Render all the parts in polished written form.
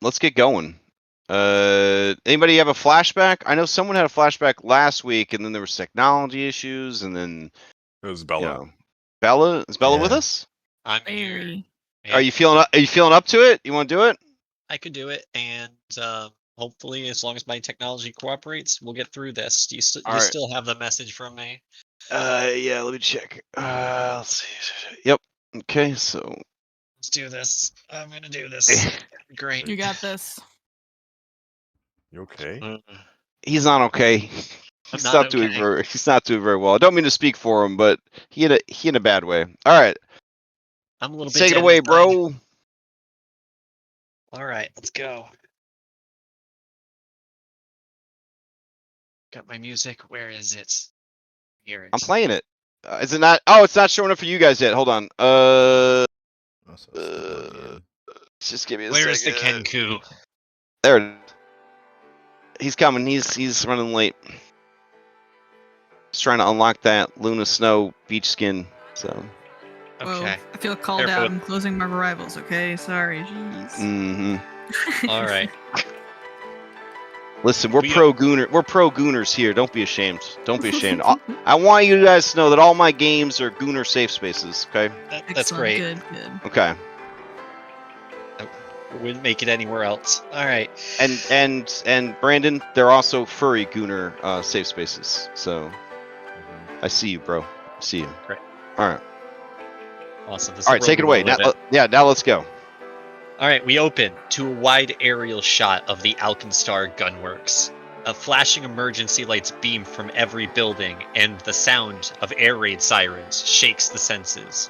Let's get going. Anybody have a flashback? I know someone had a flashback last week, and then there was technology issues, and then It was Bella. you know, Bella is Bella with Yeah. us? I'm here. Hey. Are you feeling up to it? You want to do it? I could do it, and hopefully, as long as my technology cooperates, we'll get through this. You Alright. still have the message from me? Yeah. Let me check. Let's see. Yep. Okay. So Let's do this. I'm gonna do this. Great. You got this. You okay? he's not okay. I'm He's not not doing okay. he's not doing very well. I don't mean to speak for him, but he in a bad way. All right. I'm a little bit Take it dead away, inside. bro. All right, let's go. Got my music. Where is it? Here it I'm is. playing it. Is it not? Oh, it's not showing up for you guys yet. Hold on. Oh, so it's still loading. Just give me a Where is the second. Kenku? There it is. He's coming. He's running late. He's trying to unlock that Luna Snow beach skin. So. Whoa, Okay. I feel called Careful. out. I'm closing my rivals, okay? Sorry, jeez. Mm-hmm. All right. Listen, we're We- pro Gooner. We're pro Gooners here. Don't be ashamed. Don't be ashamed. I want you guys to know that all my games are Gooner safe spaces. Okay. That's Excellent, great. Good. Okay. Wouldn't make it anywhere else. All right. And Brandon, they're also furry Gooner safe spaces. So I see you, bro. I see you. Great. All right. Awesome. This All right. Take it away. Now, now let's go. All right, we open to a wide aerial shot of the Alkenstar gunworks. A flashing emergency lights beam from every building, and the sound of air raid sirens shakes the senses.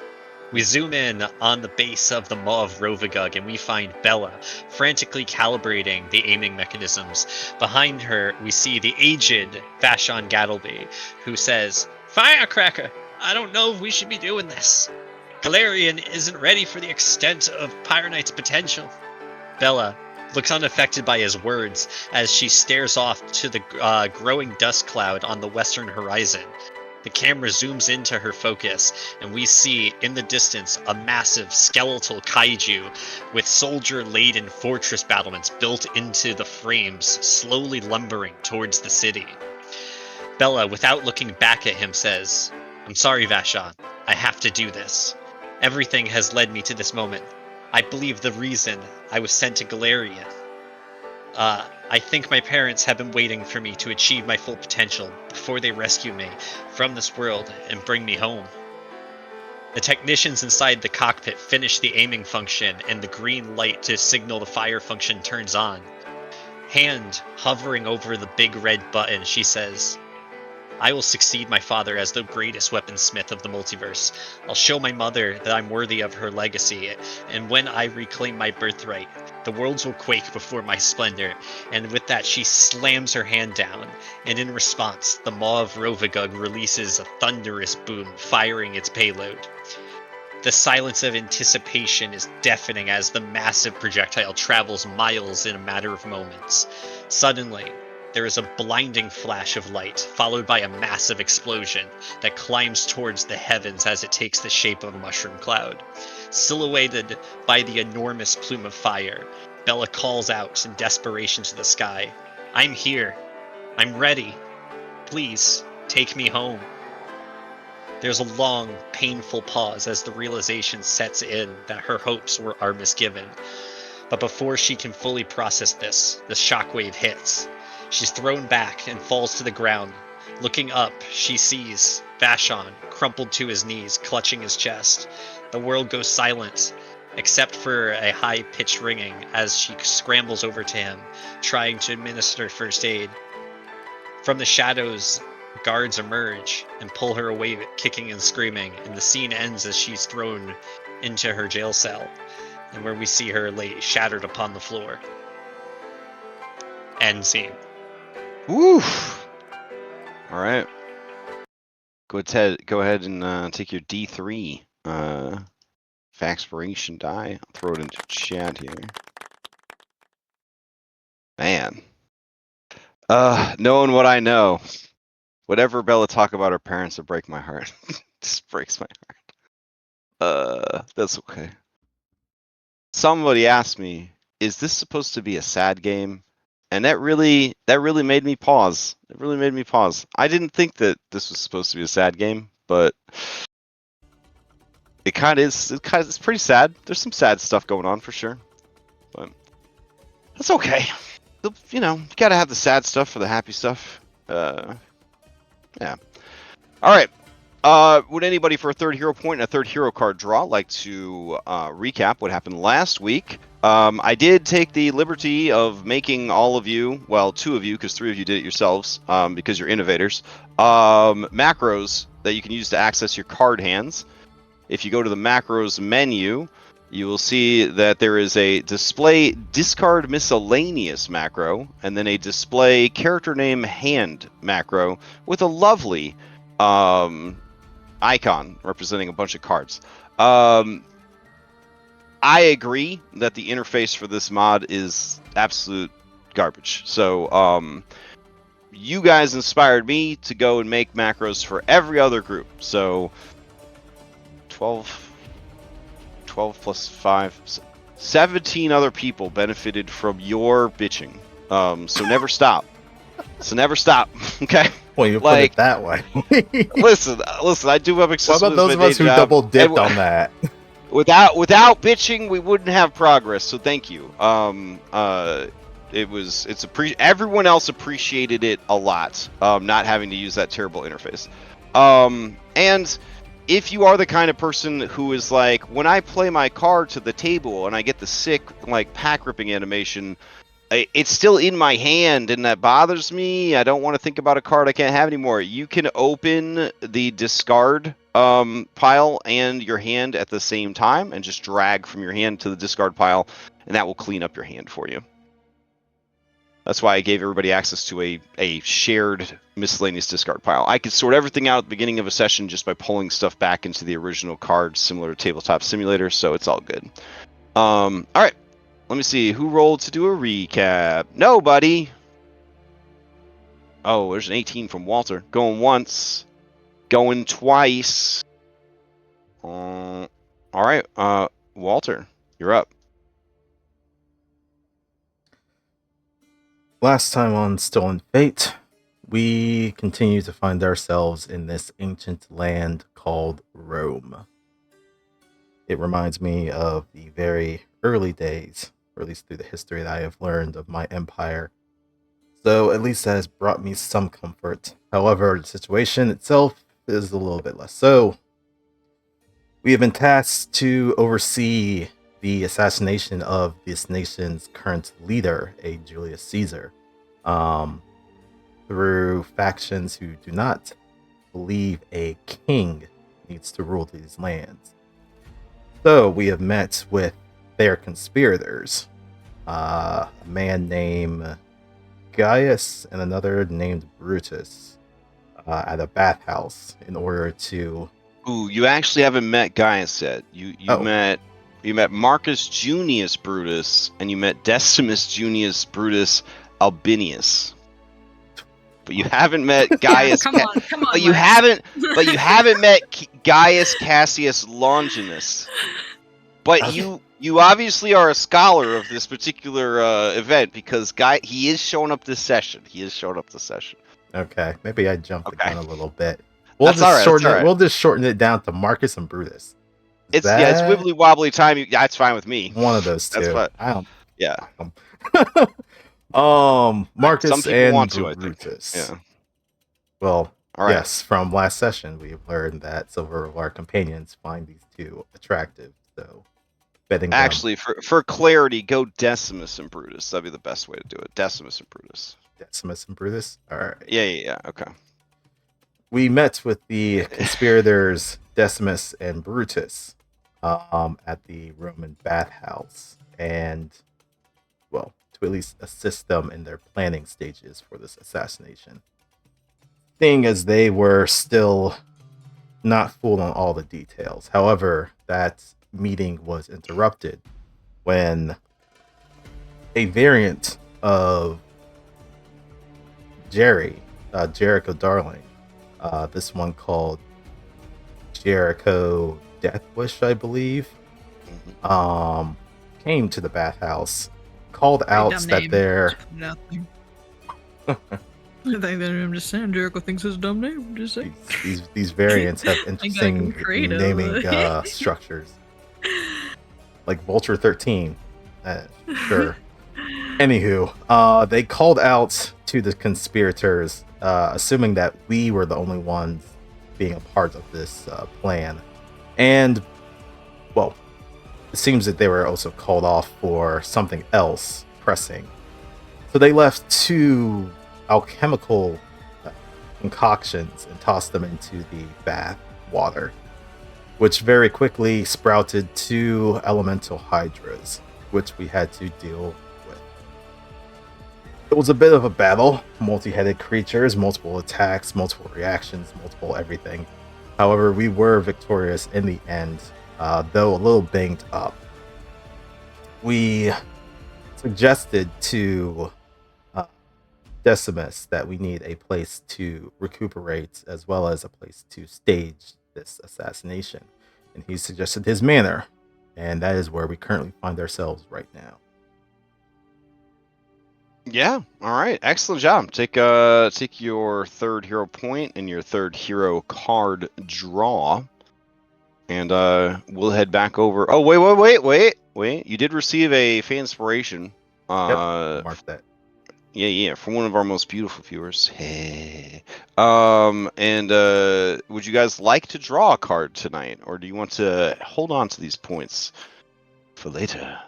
We zoom in on the base of the Maw of Rovagug, and we find Bella frantically calibrating the aiming mechanisms. Behind her, we see the aged Vashon Gattleby, who says, "Firecracker, I don't know if we should be doing this. Galarian isn't ready for the extent of Pyronite's potential." Bella looks unaffected by his words as she stares off to the growing dust cloud on the western horizon. The camera zooms into her focus, and we see in the distance a massive skeletal kaiju with soldier-laden fortress battlements built into the frames, slowly lumbering towards the city. Bella, without looking back at him, says, "I'm sorry, Vashon. I have to do this. Everything has led me to this moment. I believe the reason I was sent to Galarian. I think my parents have been waiting for me to achieve my full potential before they rescue me from this world and bring me home." The technicians inside the cockpit finish the aiming function, and the green light to signal the fire function turns on. Hand hovering over the big red button, she says, I will succeed my father as the greatest weaponsmith of the multiverse. I'll show my mother that I'm worthy of her legacy, and when I reclaim my birthright, the worlds will quake before my splendor. And with that, she slams her hand down, and in response, the maw of Rovagug releases a thunderous boom, firing its payload. The silence of anticipation is deafening as the massive projectile travels miles in a matter of moments. Suddenly, there is a blinding flash of light, followed by a massive explosion that climbs towards the heavens as it takes the shape of a mushroom cloud. Silhouetted by the enormous plume of fire, Bella calls out in desperation to the sky, I'm here. I'm ready. Please, take me home. There's a long, painful pause as the realization sets in that her hopes are misgiven. But before she can fully process this, the shockwave hits. She's thrown back and falls to the ground. Looking up, she sees Vashon crumpled to his knees, clutching his chest. The world goes silent, except for a high-pitched ringing as she scrambles over to him, trying to administer first aid. From the shadows, guards emerge and pull her away, kicking and screaming, and the scene ends as she's thrown into her jail cell, and where we see her lay shattered upon the floor. End scene. Woo! All right. Go ahead and take your D3 Faxpiration die. I'll throw it into chat here. Man. Knowing what I know, whatever Bella talk about her parents would break my heart. Just breaks my heart. That's okay. Somebody asked me, is this supposed to be a sad game? And that really made me pause. It really made me pause. I didn't think that this was supposed to be a sad game, but it kind of is. It's pretty sad. There's some sad stuff going on for sure, but that's okay. You know, you gotta have the sad stuff for the happy stuff. Yeah. All right. Would anybody for a third hero point and a third hero card draw like to recap what happened last week? I did take the liberty of making all of you, well, 2 of you, because 3 of you did it yourselves, because you're innovators, macros that you can use to access your card hands. If you go to the macros menu, you will see that there is a display discard miscellaneous macro, and then a display character name hand macro with a lovely icon representing a bunch of cards. I agree that the interface for this mod is absolute garbage. So you guys inspired me to go and make macros for every other group. So 12 plus 5, 17 other people benefited from your bitching. So never stop. Okay? Well, you put it that way. listen, I do have access. What about those of us who double dipped on that? Without bitching, we wouldn't have progress. So thank you. Everyone else appreciated it a lot. Not having to use that terrible interface. And if you are the kind of person who is like, when I play my card to the table and I get the sick like pack ripping animation, it's still in my hand and that bothers me. I don't want to think about a card I can't have anymore. You can open the discard pile and your hand at the same time and just drag from your hand to the discard pile, and that will clean up your hand for you. That's why I gave everybody access to a shared miscellaneous discard pile. I could sort everything out at the beginning of a session just by pulling stuff back into the original card, similar to Tabletop Simulator, so it's all good. All right. Let me see. Who rolled to do a recap? Nobody. Oh, there's an 18 from Walter. Going once. Going twice. All right. Walter, you're up. Last time on Stolen Fate, we continue to find ourselves in this ancient land called Rome. It reminds me of the very early days, or at least through the history that I have learned of my empire. So at least that has brought me some comfort. However, the situation itself is a little bit less so. We have been tasked to oversee the assassination of this nation's current leader, a Julius Caesar, through factions who do not believe a king needs to rule these lands. So we have met with their conspirators, a man named Gaius and another named Brutus, at a bathhouse in order to. Ooh, you actually haven't met Gaius yet. You met Marcus Junius Brutus, and you met Decimus Junius Brutus Albinius. But you haven't met Gaius. Come on, But you Lex. haven't met Gaius Cassius Longinus. But Okay. you obviously are a scholar of this particular event because he is showing up this session. Okay, maybe I jumped the Okay. gun a little bit. That's all right, that's all right. We'll just shorten it down to Marcus and Brutus. Is It's wibbly wobbly time. That's fine with me. one of those two. That's fine. I don't. Yeah. Marcus Some people and want to, I think. Brutus. Yeah. Well, All right. yes. From last session, we have learned that several of our companions find these two attractive. So, betting them. Actually, for clarity, go Decimus and Brutus. That'd be the best way to do it. Decimus and Brutus. Decimus and Brutus. All right. Yeah. Okay. We met with the conspirators Decimus and Brutus at the Roman bathhouse, and well, to at least assist them in their planning stages for this assassination. Seeing as they were still not full on all the details. However, that meeting was interrupted when a variant of Jericho Darling, this one called Jericho Deathwish, I believe, came to the bathhouse, called out Dumb that name. they're Nothing. I'm just saying, Jericho thinks it's a dumb name. I'm just saying. these variants have I'm interesting creative. naming structures, like Vulture 13. Sure. Anywho, they called out to the conspirators, assuming that we were the only ones being a part of this plan. And, well, it seems that they were also called off for something else pressing. So they left 2 alchemical concoctions and tossed them into the bath water, which very quickly sprouted 2 elemental hydras, which we had to deal with. It was a bit of a battle, multi-headed creatures, multiple attacks, multiple reactions, multiple everything. However, we were victorious in the end, though a little banged up. We suggested to Decimus that we need a place to recuperate as well as a place to stage this assassination. And he suggested his manor, and that is where we currently find ourselves right now. Yeah. All right. Excellent job. Take your 3rd hero point and your 3rd hero card draw, and we'll head back over. Oh, wait! You did receive a fan inspiration. Mark that. Yeah, from one of our most beautiful viewers. Hey. And would you guys like to draw a card tonight, or do you want to hold on to these points for later?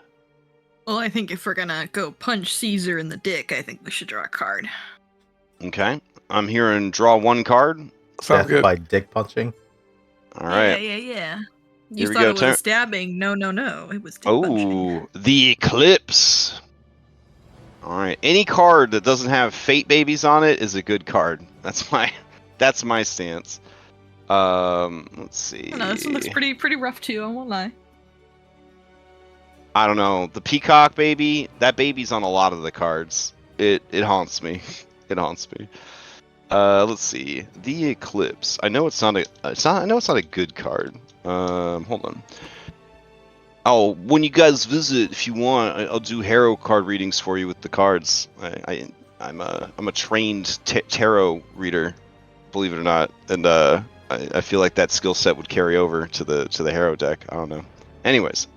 Well, I think if we're gonna go punch Caesar in the dick, I think we should draw a card. Okay. I'm hearing draw 1 card. Sounds Death good. by dick punching. All right. Yeah. You Here we thought go, it was Ter- stabbing. No. It was dick punching. Oh, the Eclipse. All right. Any card that doesn't have fate babies on it is a good card. That's my stance. Let's see. No, this one looks pretty rough too. I won't lie. I don't know. The Peacock baby, that baby's on a lot of the cards. It haunts me. It haunts me. Let's see. The Eclipse. I know it's not a good card. Hold on. Oh, when you guys visit, if you want, I'll do hero card readings for you with the cards. I'm a trained tarot reader, believe it or not, and I feel like that skill set would carry over to the hero deck. I don't know. Anyways,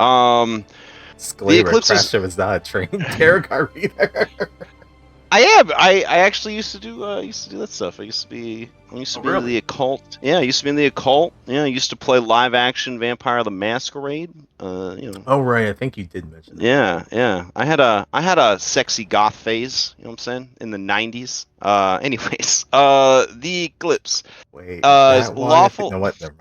Disclaimer, Eclipse is- CrashGem is not a trained tarot card reader. I am. I actually used to do that stuff. I used to be in really? the occult. Yeah, I used to be in the occult. Yeah, I used to play live action Vampire the Masquerade. You know. Oh right, I think you did mention that. Yeah. I had a sexy goth phase. You know what I'm saying? In the '90s. Anyways, the Eclipse. Wait, is Is that why? I think. lawful. No, what? Never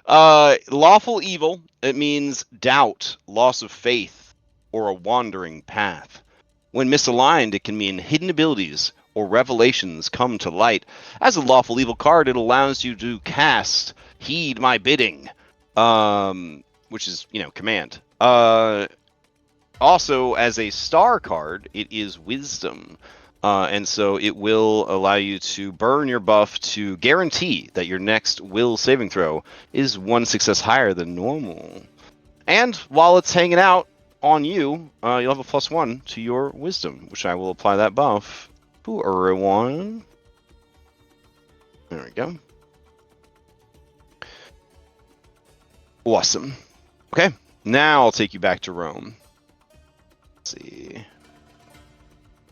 mind. Lawful evil. It means doubt, loss of faith, or a wandering path. When misaligned, it can mean hidden abilities or revelations come to light. As a lawful evil card, it allows you to cast Heed My Bidding, which is, command. Also, as a star card, it is Wisdom. And so it will allow you to burn your buff to guarantee that your next will saving throw is one success higher than normal. And while it's hanging out on you, you'll have a +1 to your Wisdom, which I will apply that buff to everyone. There we go. Awesome. Okay, now I'll take you back to Rome. Let's see.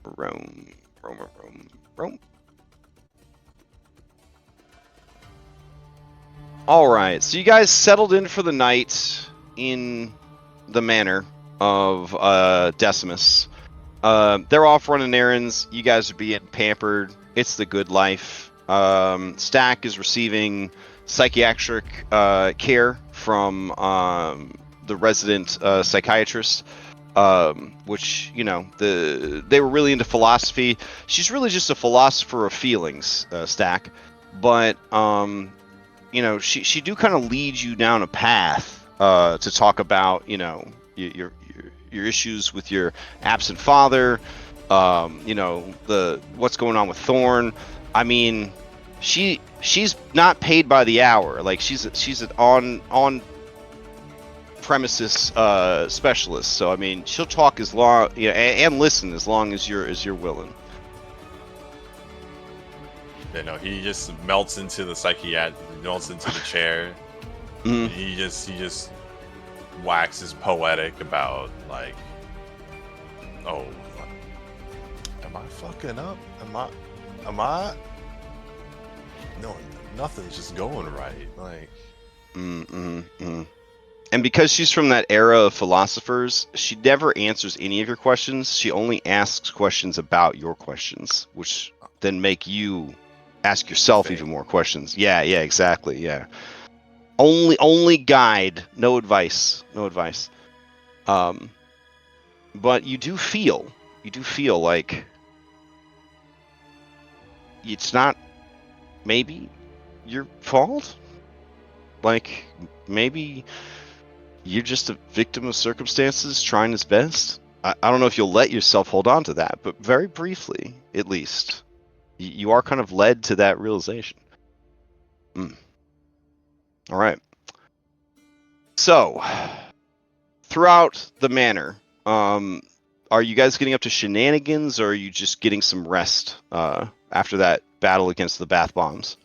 Rome. Alright, so you guys settled in for the night in the manor of Decimus. They're off running errands. You guys are being pampered. It's the good life. Stack is receiving psychiatric care from the resident psychiatrist. Which, they were really into philosophy. She's really just a philosopher of feelings, Stack. But, she do kind of lead you down a path to talk about, your issues with your absent father, what's going on with Thorn. I mean, she's not paid by the hour. Like she's an on premises specialist, so I mean she'll talk as long and listen as long as you're willing. He just melts into the melts into the chair. Mhm. He just waxes poetic about like, oh, am I fucking up? Am I? No, nothing's just going right. Like, And because she's from that era of philosophers, she never answers any of your questions. She only asks questions about your questions, which then make you ask yourself even more questions. Yeah, exactly. Yeah. Only guide, no advice. But you do feel like it's not maybe your fault. Like maybe you're just a victim of circumstances trying his best. I don't know if you'll let yourself hold on to that, but very briefly, at least, you are kind of led to that realization. All right. So, throughout the manor, are you guys getting up to shenanigans, or are you just getting some rest after that battle against the bath bombs?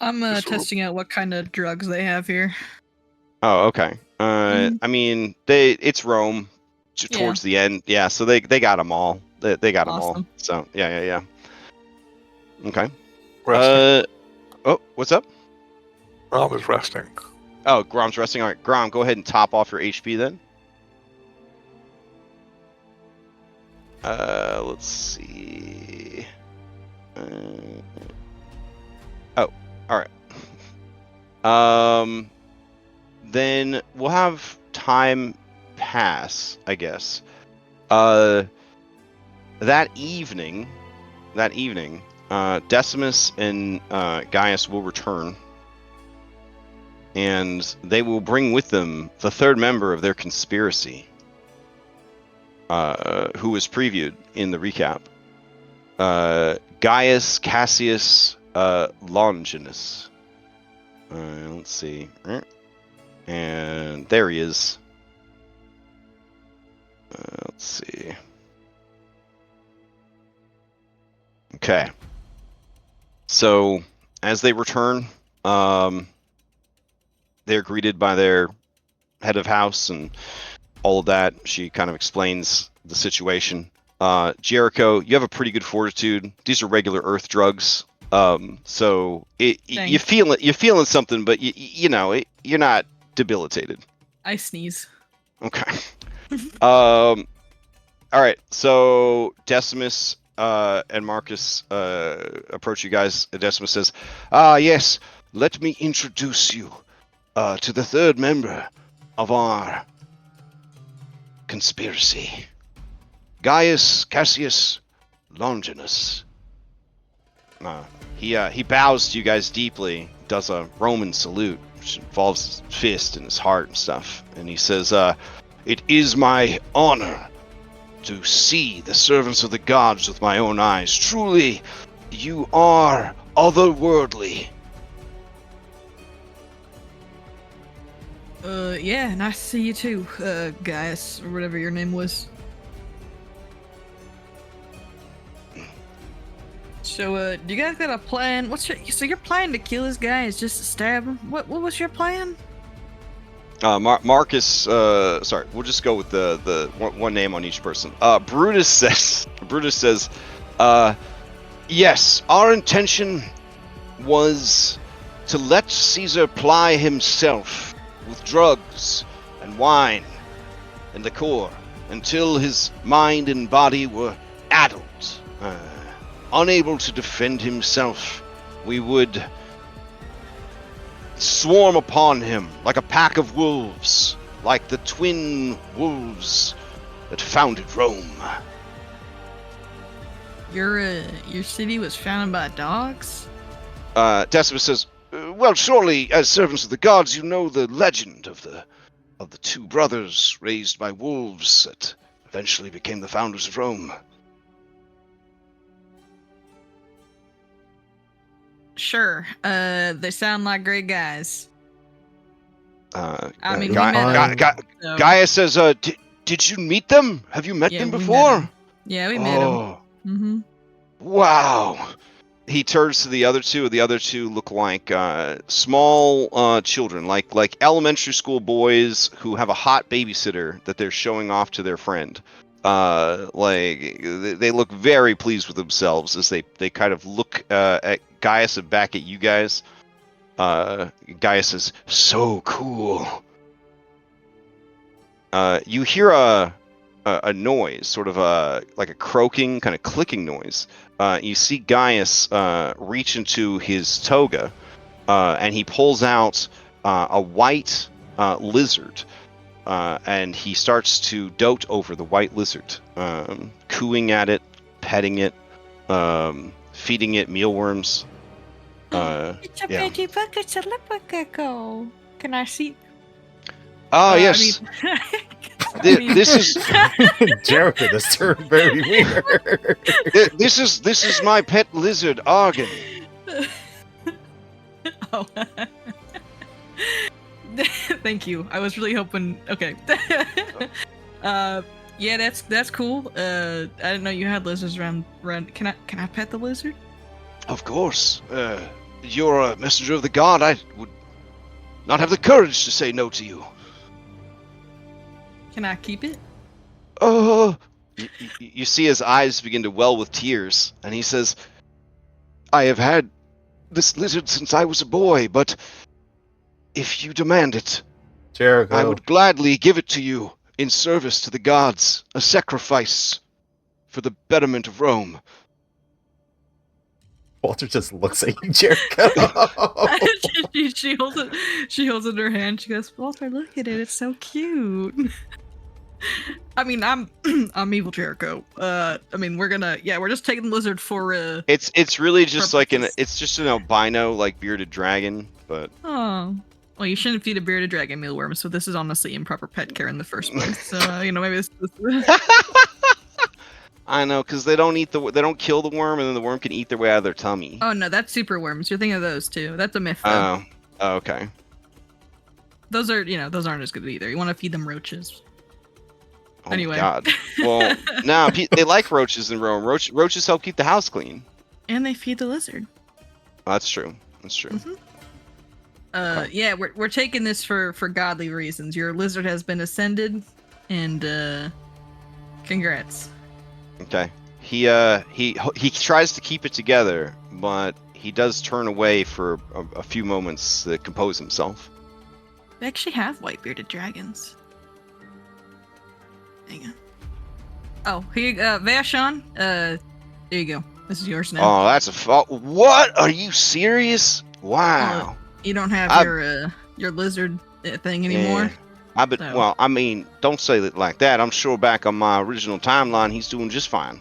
I'm testing out what kind of drugs they have here. Oh, okay. I mean, it's Rome towards the end. Yeah, so they got them all. They got them all. So, yeah. Okay. Resting. Oh, what's up? Grom is resting. Oh, Grom's resting. All right, Grom, go ahead and top off your HP then. Let's see. Oh, all right. Then we'll have time pass, I guess. That evening, Decimus and Gaius will return, and they will bring with them the third member of their conspiracy, who was previewed in the recap. Gaius Cassius Longinus. Let's see. And there he is. Let's see. Okay. So, as they return, they're greeted by their head of house and all of that. She kind of explains the situation. Jericho, you have a pretty good fortitude. These are regular earth drugs. So you're feeling something, but you're not debilitated. I sneeze. Okay. All right. So Decimus and Marcus approach you guys. Decimus says, yes, let me introduce you to the third member of our conspiracy. Gaius Cassius Longinus. He bows to you guys deeply, does a Roman salute, which involves his fist and his heart and stuff. And he says, it is my honor to see the servants of the gods with my own eyes. Truly, you are otherworldly. Yeah, nice to see you too, Gaius, or whatever your name was. So, do you guys got a plan? So your plan to kill this guy is just to stab him? What was your plan? Marcus, sorry, we'll just go with the one name on each person. Brutus says, yes, our intention was to let Caesar ply himself with drugs and wine and liquor until his mind and body were addled. Unable to defend himself, we would swarm upon him like a pack of wolves, like the twin wolves that founded Rome. Your city was founded by dogs? Decimus says, well, surely, as servants of the gods, you know the legend of the two brothers raised by wolves that eventually became the founders of Rome. Sure. They sound like great guys. I mean, Gaius says, did you meet them? Have you met them before? Yeah, we met them. Mm-hmm. Wow. He turns to the other two. The other two look like small children, like elementary school boys who have a hot babysitter that they're showing off to their friend. They look very pleased with themselves as they kind of look at Gaius and back at you guys. Gaius says, so cool. You hear a noise, sort of like a croaking, kind of clicking noise. You see Gaius reach into his toga, and he pulls out a white lizard. And he starts to dote over the white lizard, cooing at it, petting it, feeding it mealworms. It's a pretty book, it's a little gecko. Can I see? Yes. This is Jericho. This turned very weird. This is my pet lizard, Argyn. Oh. Thank you. I was really hoping. Okay. Yeah, that's cool. I didn't know you had lizards around. Can I pet the lizard? Of course. You're a messenger of the god. I would not have the courage to say no to you. Can I keep it? You see his eyes begin to well with tears, and he says, I have had this lizard since I was a boy, but if you demand it, Jericho, I would gladly give it to you in service to the gods, a sacrifice for the betterment of Rome. Walter just looks at you, Jericho. she holds it. She holds it in her hand. She goes, "Walter, look at it. It's so cute." I mean, I'm evil Jericho. I mean, we're just taking the lizard for It's really just purposes. it's just an albino like bearded dragon, but Oh. Well, you shouldn't feed a bearded dragon mealworm, so this is honestly improper pet care in the first place. So maybe this. I know, because they don't kill the worm, and then the worm can eat their way out of their tummy. Oh no, that's super worms. You're thinking of those too. That's a myth. Though. Oh, okay. Those aren't as good either. You want to feed them roaches. Oh Anyway. my God. Well, no, they like roaches in Rome. Roaches help keep the house clean. And they feed the lizard. Oh, that's true. That's true. Mm-hmm. Yeah, we're taking this for godly reasons. Your lizard has been ascended. And congrats. Okay. He tries to keep it together, but he does turn away for a few moments to compose himself. We actually have white-bearded dragons. Hang on. Oh, here, Vashon. There you go. This is yours now. Oh, that's what? Are you serious? Wow. You don't have your lizard thing anymore. Yeah. Well, I mean, don't say it like that. I'm sure back on my original timeline, he's doing just fine.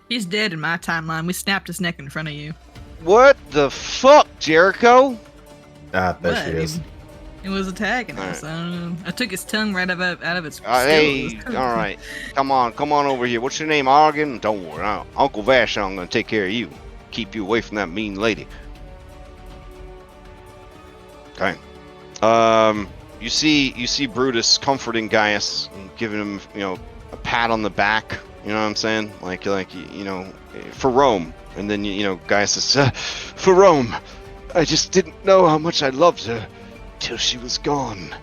He's dead in my timeline. We snapped his neck in front of you. What the fuck, Jericho? Ah, there she is. It was attacking us. I don't know. I took his tongue right out of its. Hey, all right. Come on over here. What's your name, Argyn? Don't worry. Uncle Vashon gonna take care of you. Keep you away from that mean lady. Okay. You see Brutus comforting Gaius and giving him, a pat on the back. You know what I'm saying? Like for Rome. And then Gaius says, for Rome. I just didn't know how much I loved her till she was gone.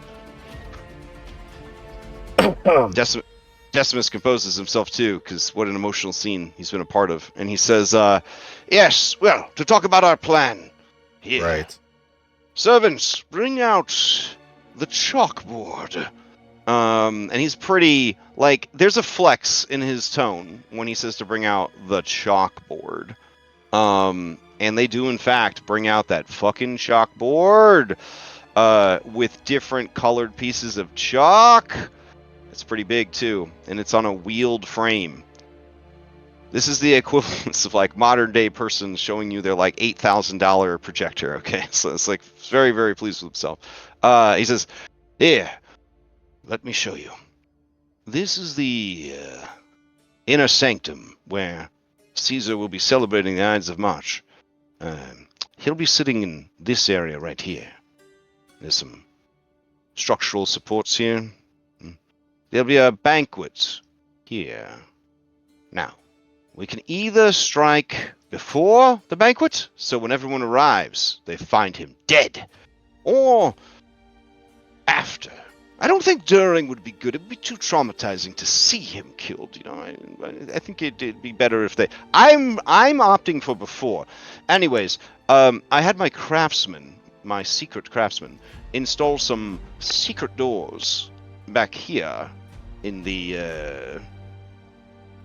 Decimus composes himself too, because what an emotional scene he's been a part of. And he says, yes, well, to talk about our plan. Here. Right. Servants, bring out the chalkboard. And he's pretty, there's a flex in his tone when he says to bring out the chalkboard. And they do, in fact, bring out that fucking chalkboard with different colored pieces of chalk. It's pretty big, too. And it's on a wheeled frame. This is the equivalence of, modern-day person showing you their, $8,000 projector, okay? So it's, very, very pleased with himself. He says, here, let me show you. This is the inner sanctum where Caesar will be celebrating the Ides of March. He'll be sitting in this area right here. There's some structural supports here. There'll be a banquet here. Now, we can either strike before the banquet, so when everyone arrives, they find him dead, or after. I don't think during would be good. It would be too traumatizing to see him killed. I think it'd be better if they. I'm opting for before. Anyways, I had my craftsman, my secret craftsman, install some secret doors back here in the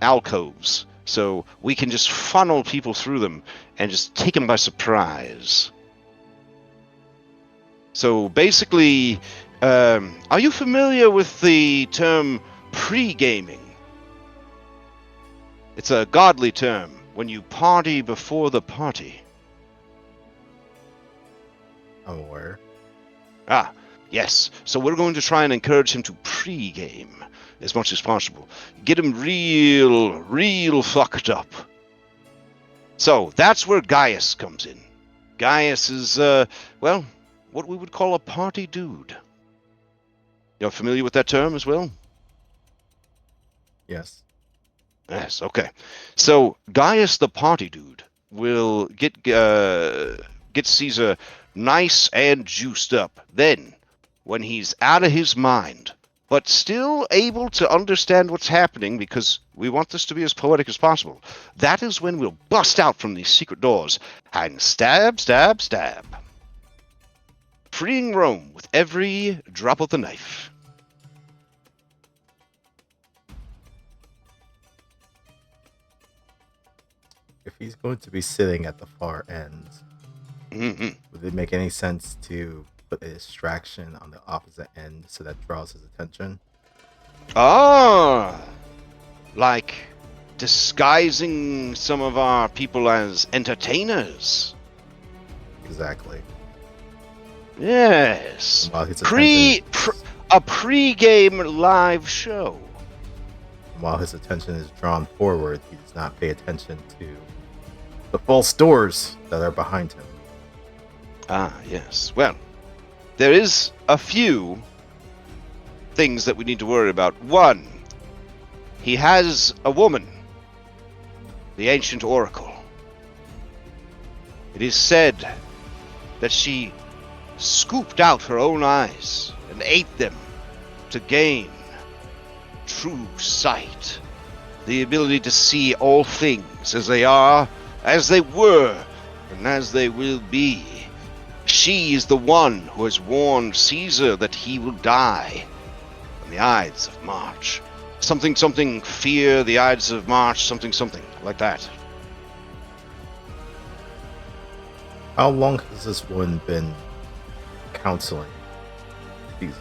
alcoves, so we can just funnel people through them and just take them by surprise. So basically. Are you familiar with the term pre-gaming? It's a godly term, when you party before the party. I'm aware. Ah, yes. So we're going to try and encourage him to pre-game as much as possible. Get him real fucked up. So, that's where Gaius comes in. Gaius is, what we would call a party dude. You're familiar with that term as well? Yes. Yes, okay. So, Gaius the party dude will get Caesar nice and juiced up. Then, when he's out of his mind, but still able to understand what's happening because we want this to be as poetic as possible, that is when we'll bust out from these secret doors and stab, stab, stab. Freeing Rome with every drop of the knife. If he's going to be sitting at the far end, would it make any sense to put a distraction on the opposite end so that draws his attention? Ah, like disguising some of our people as entertainers. Exactly. Yes. While his A pre-game live show. While his attention is drawn forward, he does not pay attention to the false doors that are behind him. Ah, yes. Well, there is a few things that we need to worry about. One, he has a woman, the ancient oracle. It is said that she scooped out her own eyes and ate them to gain true sight, the ability to see all things as they are, as they were, and as they will be. She is the one who has warned Caesar that he will die on the Ides of March. Something, something, fear the Ides of March, something, something, like that. How long has this one been counseling Caesar?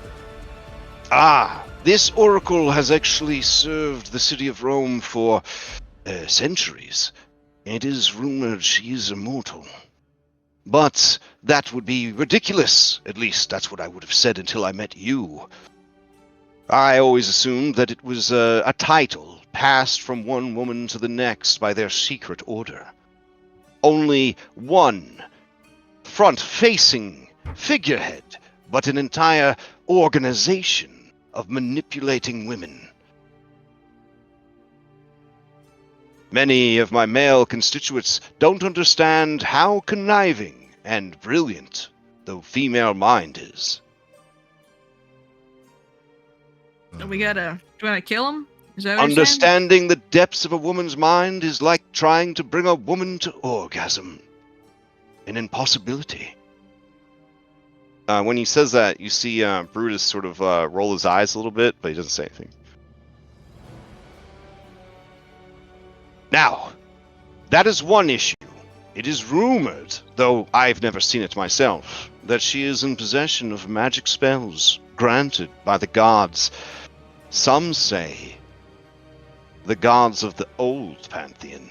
This oracle has actually served the city of Rome for centuries. It is rumored she is immortal. But that would be ridiculous. At least that's what I would have said until I met you. I always assumed that it was a title passed from one woman to the next by their secret order. Only one front-facing figurehead, but an entire organization of manipulating women. Many of my male constituents don't understand how conniving and brilliant the female mind is. Do we wanna kill him? Is that what you're saying? Understanding the depths of a woman's mind is like trying to bring a woman to orgasm. An impossibility. When he says that, you see Brutus sort of roll his eyes a little bit, but he doesn't say anything. Now, that is one issue. It is rumored, though I've never seen it myself, that she is in possession of magic spells granted by the gods. Some say the gods of the old pantheon.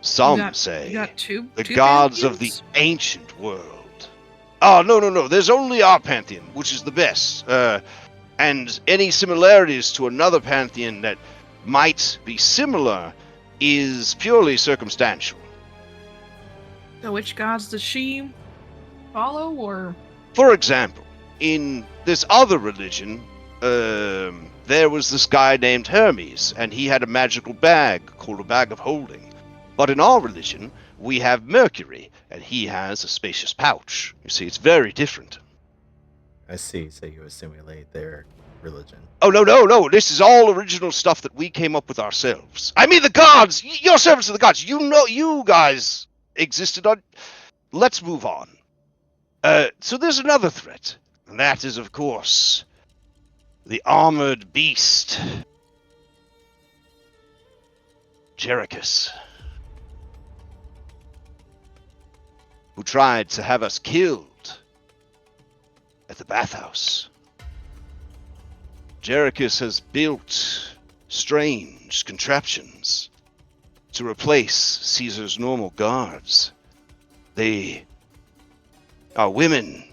Some say you got two gods of the pantheons? ancient world. Oh, no. There's only our pantheon, which is the best. And any similarities to another pantheon that might be similar is purely circumstantial. So which gods does she follow, or? For example, in this other religion, there was this guy named Hermes, and he had a magical bag called a bag of holding. But in our religion, we have Mercury, and he has a spacious pouch. You see, it's very different. I see. So you assimilate their religion. Oh, no. This is all original stuff that we came up with ourselves. I mean, the gods! You're servants of the gods! You know, you guys existed on... Let's move on. So there's another threat. And that is, of course, the armored beast. Jericus. Who tried to have us killed at the bathhouse. Jericus has built strange contraptions to replace Caesar's normal guards. They are women,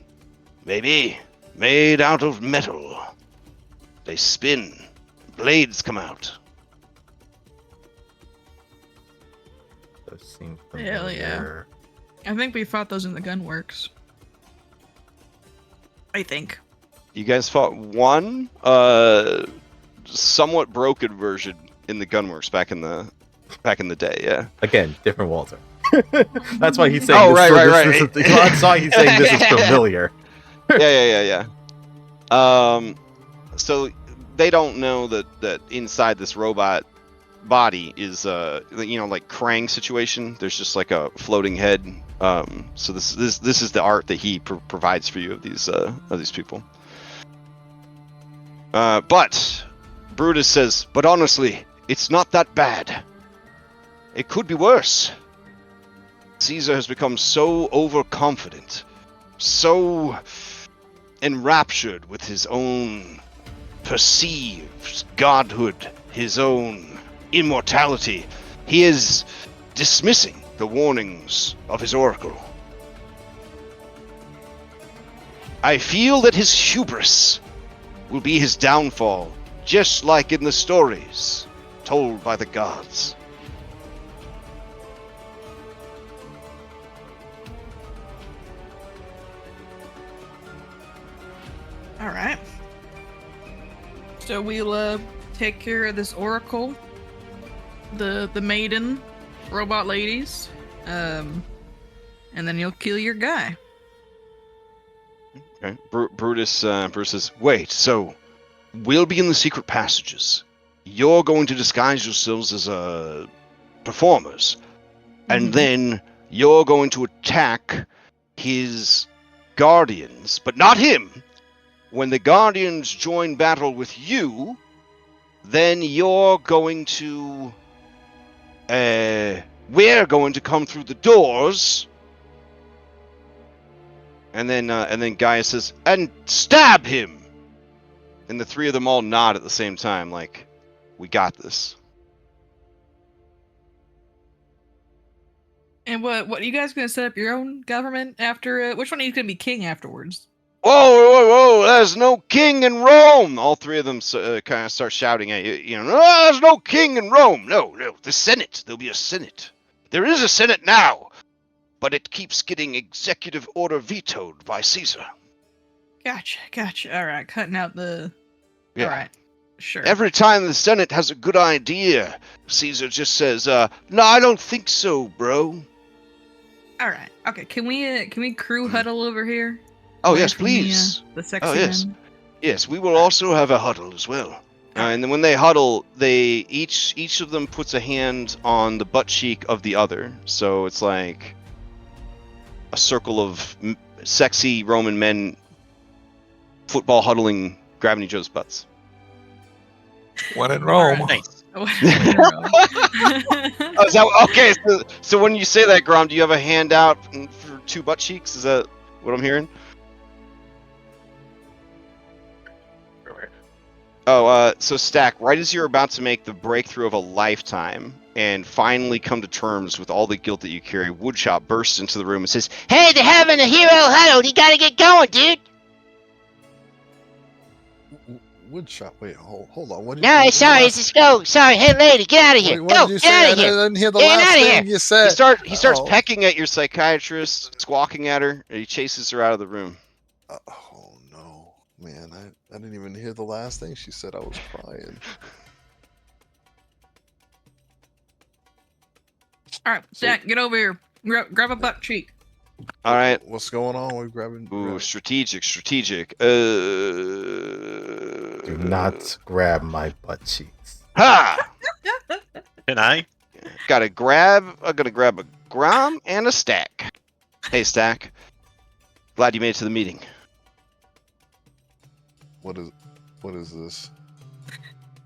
maybe, made out of metal. They spin, blades come out. Those seem Hell yeah. familiar. I think we fought those in the gunworks. I think. You guys fought one somewhat broken version in the gunworks back in the day, yeah. Again, different Walter. That's why he's saying. Oh, this, right. That's why he's saying this is familiar. Yeah. So they don't know that inside this robot body is like Krang situation. There's just like a floating head. So this is the art that he provides for you of these people. But Brutus says, but honestly, it's not that bad. It could be worse. Caesar has become so overconfident, so enraptured with his own perceived godhood, his own immortality. He is dismissing the warnings of his oracle. I feel that his hubris will be his downfall, just like in the stories told by the gods. All right. So we'll take care of this oracle, the maiden, robot ladies, and then you'll kill your guy. Okay. Brutus says, wait, so we'll be in the secret passages. You're going to disguise yourselves as performers, and then you're going to attack his guardians, but not him. When the guardians join battle with you, then you're going to... we're going to come through the doors... And then Gaius says, and stab him! And the three of them all nod at the same time, like, we got this. And what are you guys gonna set up your own government after? Which one are you gonna be king afterwards? Whoa, there's no king in Rome! All three of them kind of start shouting at you, oh, there's no king in Rome! No, the Senate, there'll be a Senate. There is a Senate now, but it keeps getting executive order vetoed by Caesar. Gotcha. All right, cutting out the... Yeah. All right, sure. Every time the Senate has a good idea, Caesar just says, no, I don't think so, bro. All right, okay, can we crew huddle over here? Oh, Away yes, from please. The sexy yes. men? Yes, we will also have a huddle as well. And then when they huddle, they each of them puts a hand on the butt cheek of the other. So it's like a circle of sexy Roman men football huddling, grabbing each other's butts. When in Rome. Nice. Oh, is that, okay, so when you say that, Grom, do you have a hand out for two butt cheeks? Is that what I'm hearing? Oh, so Stack, right as you're about to make the breakthrough of a lifetime and finally come to terms with all the guilt that you carry, Woodshop bursts into the room and says, hey, they're having a hero huddle! You gotta get going, dude! Woodshop, wait, hold on. What did, No, what sorry, last... let's go. Sorry, hey, lady, get out of here. What did you say? Get out of here. I didn't hear the Get last outta thing here. you said. He starts pecking at your psychiatrist, squawking at her, and he chases her out of the room. Oh, no. Man, I didn't even hear the last thing she said. I was crying. All right, Jack, get over here. Grab a butt cheek. All right. What's going on? We're grabbing... Ooh, strategic. Do not grab my butt cheeks. Ha! Can I? I'm gonna grab a Grom and a Stack. Hey, Stack. Glad you made it to the meeting. What is this?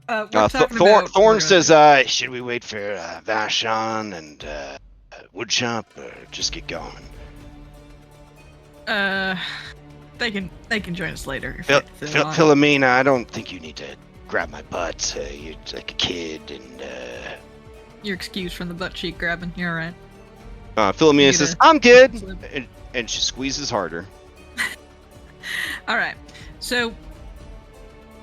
We're talking about... Thorn says, should we wait for Vashon and Woodshop, or just get going? They can join us later. If they want. Philomena, I don't think you need to grab my butt. You're like a kid, and You're excused from the butt cheek grabbing. You're all right. Philomena says, I'm good, and she squeezes harder. All right, so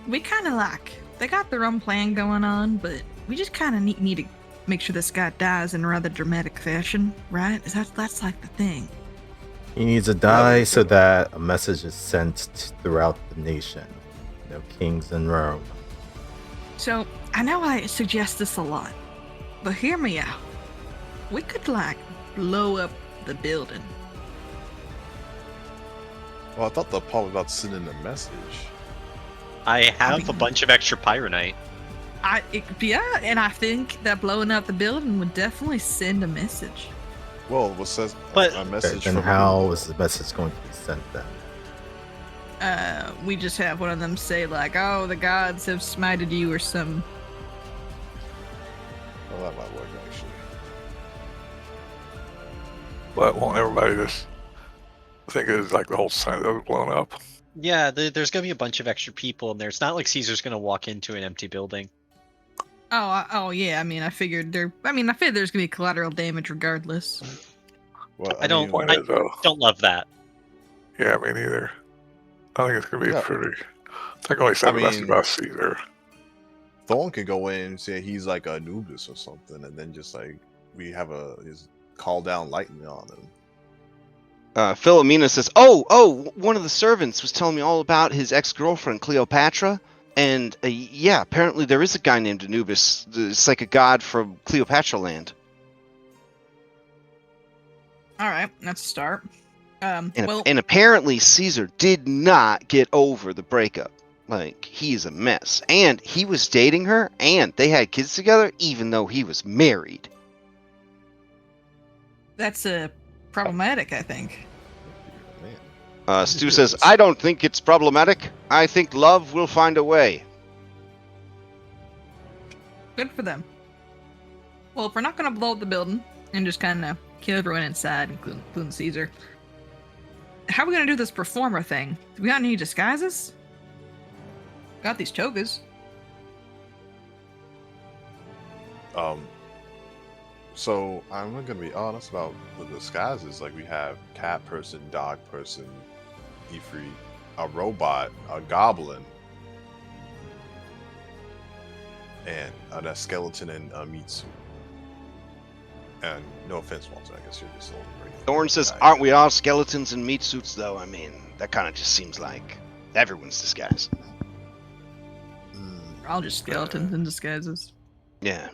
we kind of they got their own plan going on, but we just kind of need to make sure this guy dies in a rather dramatic fashion, right? That's like the thing. He needs to die so that a message is sent throughout the nation. No kings in Rome. So, I know I suggest this a lot, but hear me out. We could, blow up the building. Well, I thought the part was about sending a message. I have a bunch of extra pyronite. Yeah, and I think that blowing up the building would definitely send a message. Well, what says But- a message Then from how who? is the message going to be sent then? We just have one of them say oh, the gods have smited you or some... Well, that might work, actually. But won't everybody just think it's like the whole Senate was blown up? Yeah, there's gonna be a bunch of extra people in there. It's not like Caesar's gonna walk into an empty building. Oh, yeah, I figured there's gonna be collateral damage regardless. Well, I don't- Point I- is, though, Don't love that. yeah, me neither. I think it's gonna be Yeah. pretty. I think only said the best mean- about Caesar. Thorn could go in and say he's like a Anubis or something, and then just we have his call down lightning on him. Philomena says, oh, one of the servants was telling me all about his ex-girlfriend, Cleopatra. And, yeah, apparently there is a guy named Anubis. It's like a god from Cleopatra land. All right, that's a start. And apparently Caesar did not get over the breakup. Like, he's a mess. And he was dating her, and they had kids together, even though he was married. That's problematic, I think. Stu says, I don't think it's problematic. I think love will find a way. Good for them. Well, if we're not going to blow up the building and just kind of kill everyone inside, including Caesar, how are we going to do this performer thing? Do we got any disguises? Got these togas. So I'm gonna be honest about the disguises. Like, we have cat person, dog person, Ifrit, a robot, a goblin, and a skeleton and a meat suit. And no offense, Walter, I guess you're just a little regular. Thorn says, guy. aren't we all skeletons in meat suits, though? I mean, that kind of just seems like everyone's disguise. We're all just skeletons in disguises. Yeah.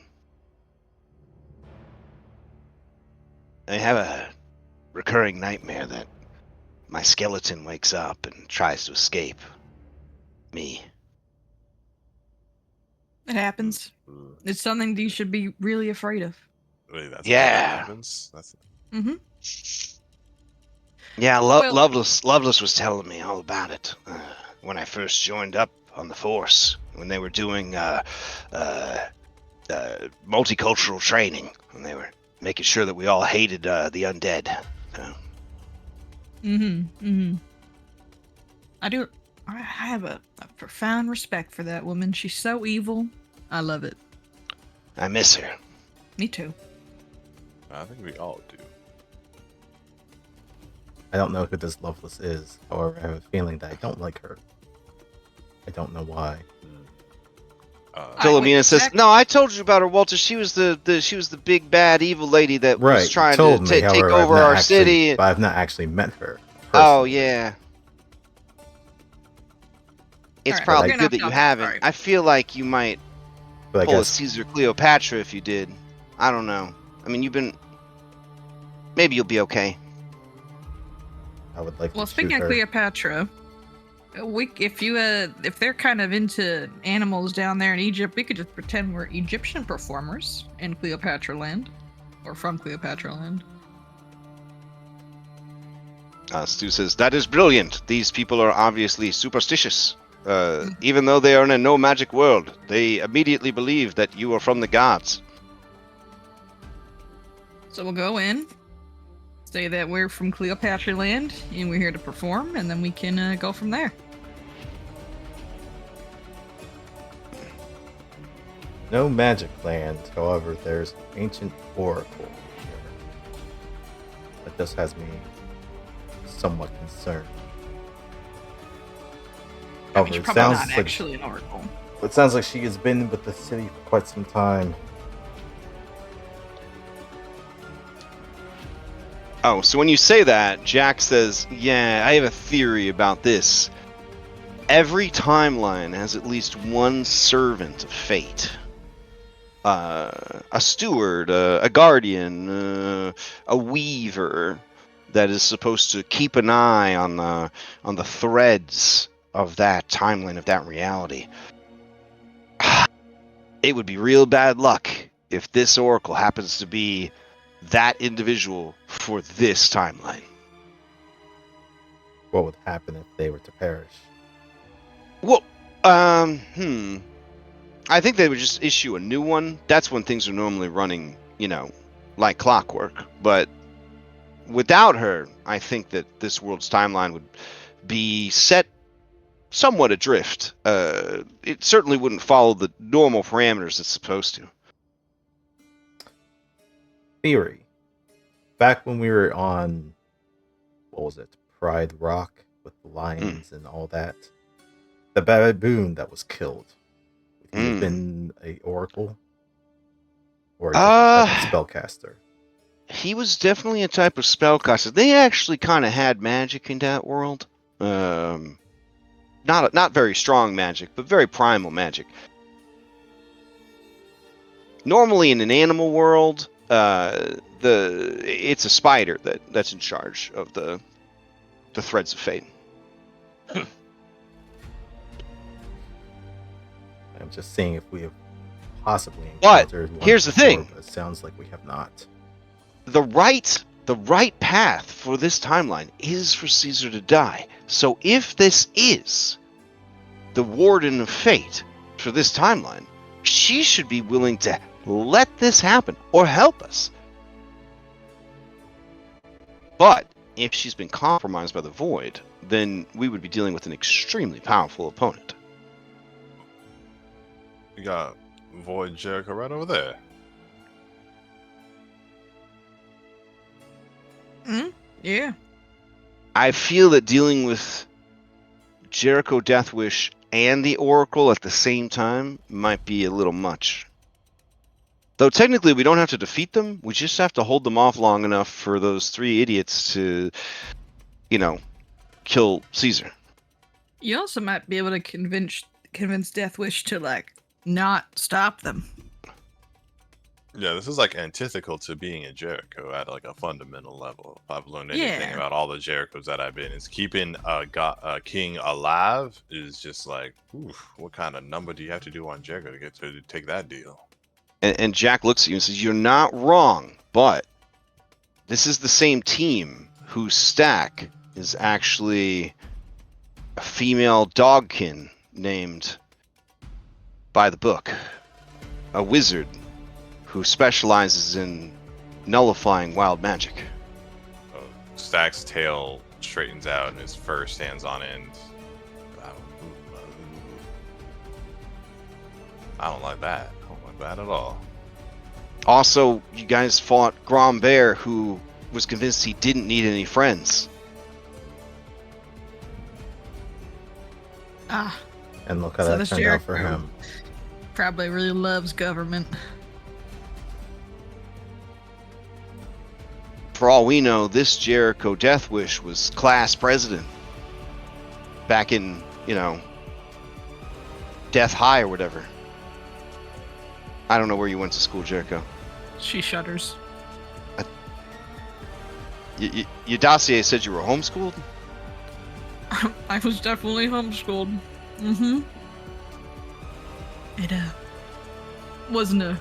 I have a recurring nightmare that my skeleton wakes up and tries to escape me. It happens. It's something you should be really afraid of. Wait, that's Yeah. That happens? That's Mm-hmm. Yeah, Well- Loveless was telling me all about it when I first joined up on the Force, when they were doing multicultural training, and they were making sure that we all hated the undead. So. I have a profound respect for that woman. She's so evil. I love it. I miss her. Me too. I think we all do. I don't know who this Loveless is. However, I have a feeling that I don't like her. I don't know why. Philomena wait, says, Jack- "No, I told you about her, Walter. She was the big bad evil lady that Right, was trying told to me, take however, I've over not our actually- city." But I've not actually met her. Oh personally. yeah. It's Alright, probably we're good that gonna you have to- haven't. sorry. I feel like you might But I pull a guess Caesar Cleopatra if you did. I don't know. I mean, maybe you'll be okay. I would like Well, to speaking shoot of her. Cleopatra, if they're kind of into animals down there in Egypt, we could just pretend we're Egyptian performers in Cleopatra land, or from Cleopatra land. Stu says, that is brilliant. These people are obviously superstitious. Even though they are in a no magic world, they immediately believe that you are from the gods. So we'll go in, say that we're from Cleopatra land, and we're here to perform, and then we can go from there. No magic land, however, there's an ancient oracle here. That just has me somewhat concerned. I mean, However, she's it probably sounds not like actually an oracle. it sounds like she has been with the city for quite some time. Oh, so when you say that, Jack says, yeah, I have a theory about this. Every timeline has at least one servant of fate. A steward, a guardian, a weaver that is supposed to keep an eye on the threads of that timeline, of that reality. It would be real bad luck if this oracle happens to be that individual for this timeline. What would happen if they were to perish? Well, I think they would just issue a new one. That's when things are normally running, like clockwork. But without her, I think that this world's timeline would be set somewhat adrift. It certainly wouldn't follow the normal parameters it's supposed to. Theory. Back when we were on, what was it, Pride Rock with the lions and all that, the baboon that was killed, would he have been a oracle or a different type of spellcaster? He was definitely a type of spellcaster. They actually kind of had magic in that world. Not very strong magic, but very primal magic. Normally in an animal world, it's a spider that's in charge of the the threads of fate. I'm just seeing if we have possibly But encountered one here's the before, thing. but it sounds like we have not. The right path for this timeline is for Caesar to die. So if this is the Warden of Fate for this timeline, she should be willing to let this happen or help us. But if she's been compromised by the Void, then we would be dealing with an extremely powerful opponent. We got Void Jericho right over there. Yeah. I feel that dealing with Jericho Deathwish and the Oracle at the same time might be a little much. Though technically we don't have to defeat them, we just have to hold them off long enough for those 3 idiots to, kill Caesar. You also might be able to convince Deathwish to like not stop them. Yeah, this is like antithetical to being a Jericho at like a fundamental level. If I've learned anything about all the Jerichos that I've been, is keeping a king alive is just like, oof, what kind of number do you have to do on Jericho to get to take that deal? And Jack looks at you and says, "You're not wrong, but this is the same team whose stack is actually a female dogkin named by the book, a wizard who specializes in nullifying wild magic." Stack's tail straightens out and his fur stands on end. I don't like that. I don't like that at all. Also, you guys fought Grom Bear, who was convinced he didn't need any friends. Ah, And look how So that this turned out for Jericho- him. probably really loves government. For all we know, this Jericho Deathwish was class president back in, Death High or whatever. I don't know where you went to school, Jericho. She shudders. Your dossier said you were homeschooled? I was definitely homeschooled. Mm-hmm. It wasn't a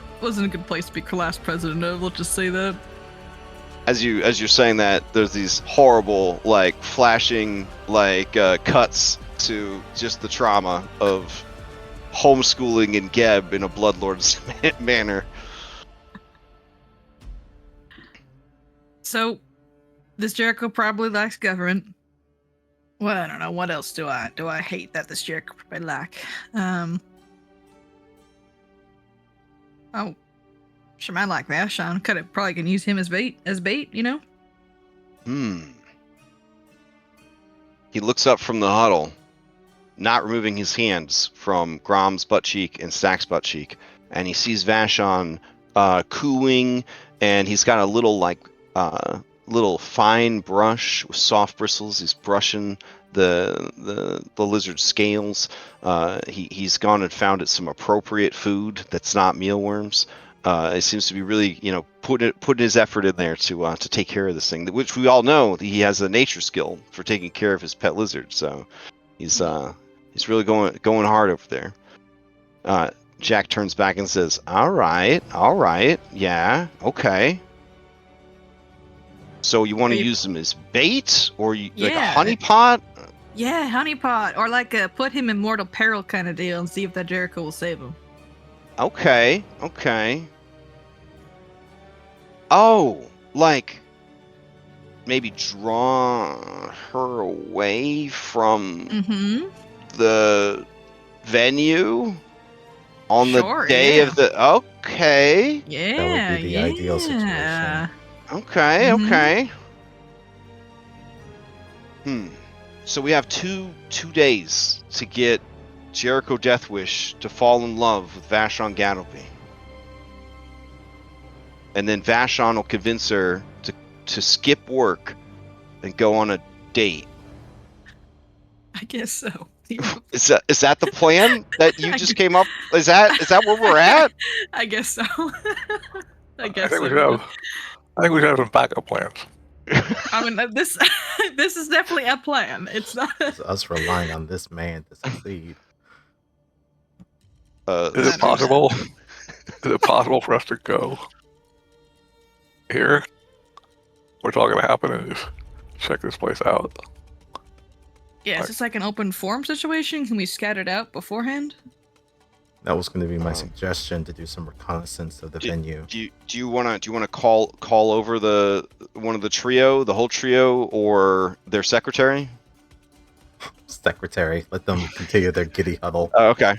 good place to be class president of. Let's just say that. As you're saying that, there's these horrible, flashing, cuts to just the trauma of homeschooling in Geb in a Bloodlord's manner. So, this Jericho probably likes government. Well, I don't know. What else do I hate that this Jericho probably like? Oh, she might like Vashon. Probably can use him as bait, He looks up from the huddle, not removing his hands from Grom's butt cheek and Stack's butt cheek, and he sees Vashon cooing, and he's got a little fine brush with soft bristles. He's brushing the lizard scales. He's gone and found it some appropriate food that's not mealworms. It seems to be really, putting his effort in there to take care of this thing, which we all know he has a nature skill for taking care of his pet lizard. So he's really going hard over there. Jack turns back and says, all right, yeah, okay. So you want to use them as bait, or like a honeypot? Yeah, honeypot, or put him in mortal peril kind of deal, and see if that Jericho will save him. Okay. Oh, maybe draw her away from the venue on the day of the. Okay. Yeah, That would be the ideal situation. Okay. So we have two days to get Jericho Deathwish to fall in love with Vashon Gattleby. And then Vashon will convince her to skip work and go on a date. I guess so. Is that the plan that you just came up? Is that where we're at? I guess so. I guess I think so. we should have some backup plans. I mean, this this is definitely a plan. It's not. It's us relying on this man to succeed. Is it possible? Is it possible for us to go here? What's all gonna happen and just check this place out? Yeah, is this like an open forum situation? Can we scout it out beforehand? That was going to be my suggestion, to do some reconnaissance of the venue. Do you want to call over the one of the whole trio, or their secretary? Secretary, let them continue their giddy huddle. Oh, okay.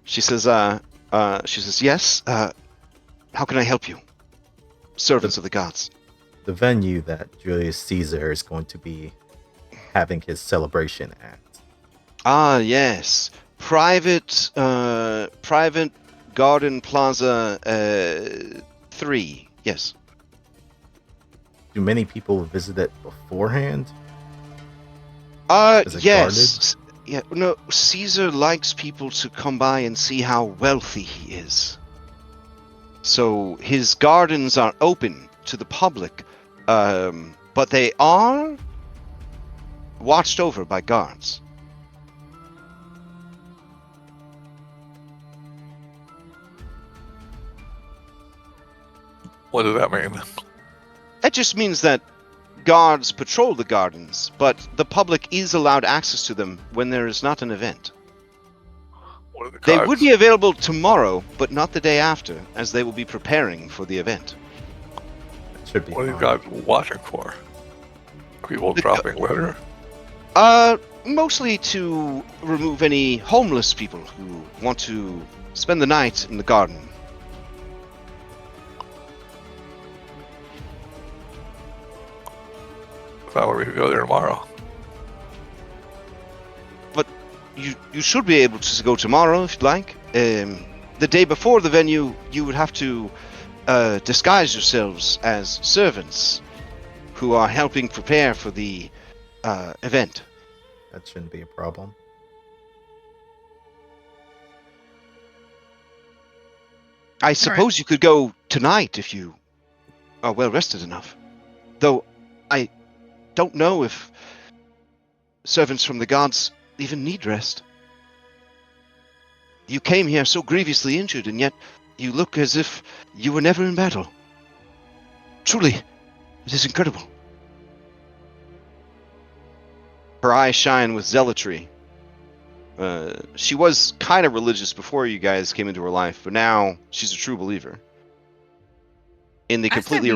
She says, yes. How can I help you, servants of the gods? The venue that Julius Caesar is going to be having his celebration at. Ah, yes. Private Garden Plaza 3. Yes. Do many people visit it beforehand? Is it yes. Yeah, no, Caesar likes people to come by and see how wealthy he is. So his gardens are open to the public, but they are watched over by guards. What does that mean? That just means that guards patrol the gardens, but the public is allowed access to them when there is not an event. What are the They guards? would be available tomorrow, but not the day after, as they will be preparing for the event. That should be What are these fine. guys watching for? People The dropping litter? Mostly to remove any homeless people who want to spend the night in the garden. Thought we could go there tomorrow. But you should be able to go tomorrow if you'd like. The day before the venue, you would have to disguise yourselves as servants who are helping prepare for the event. That shouldn't be a problem. I suppose you could go tonight if you are well rested enough. Though I don't know if servants from the gods even need rest. You came here so grievously injured, and yet you look as if you were never in battle. Truly, it is incredible. Her eyes shine with zealotry. She was kind of religious before you guys came into her life, but now she's a true believer. In the completely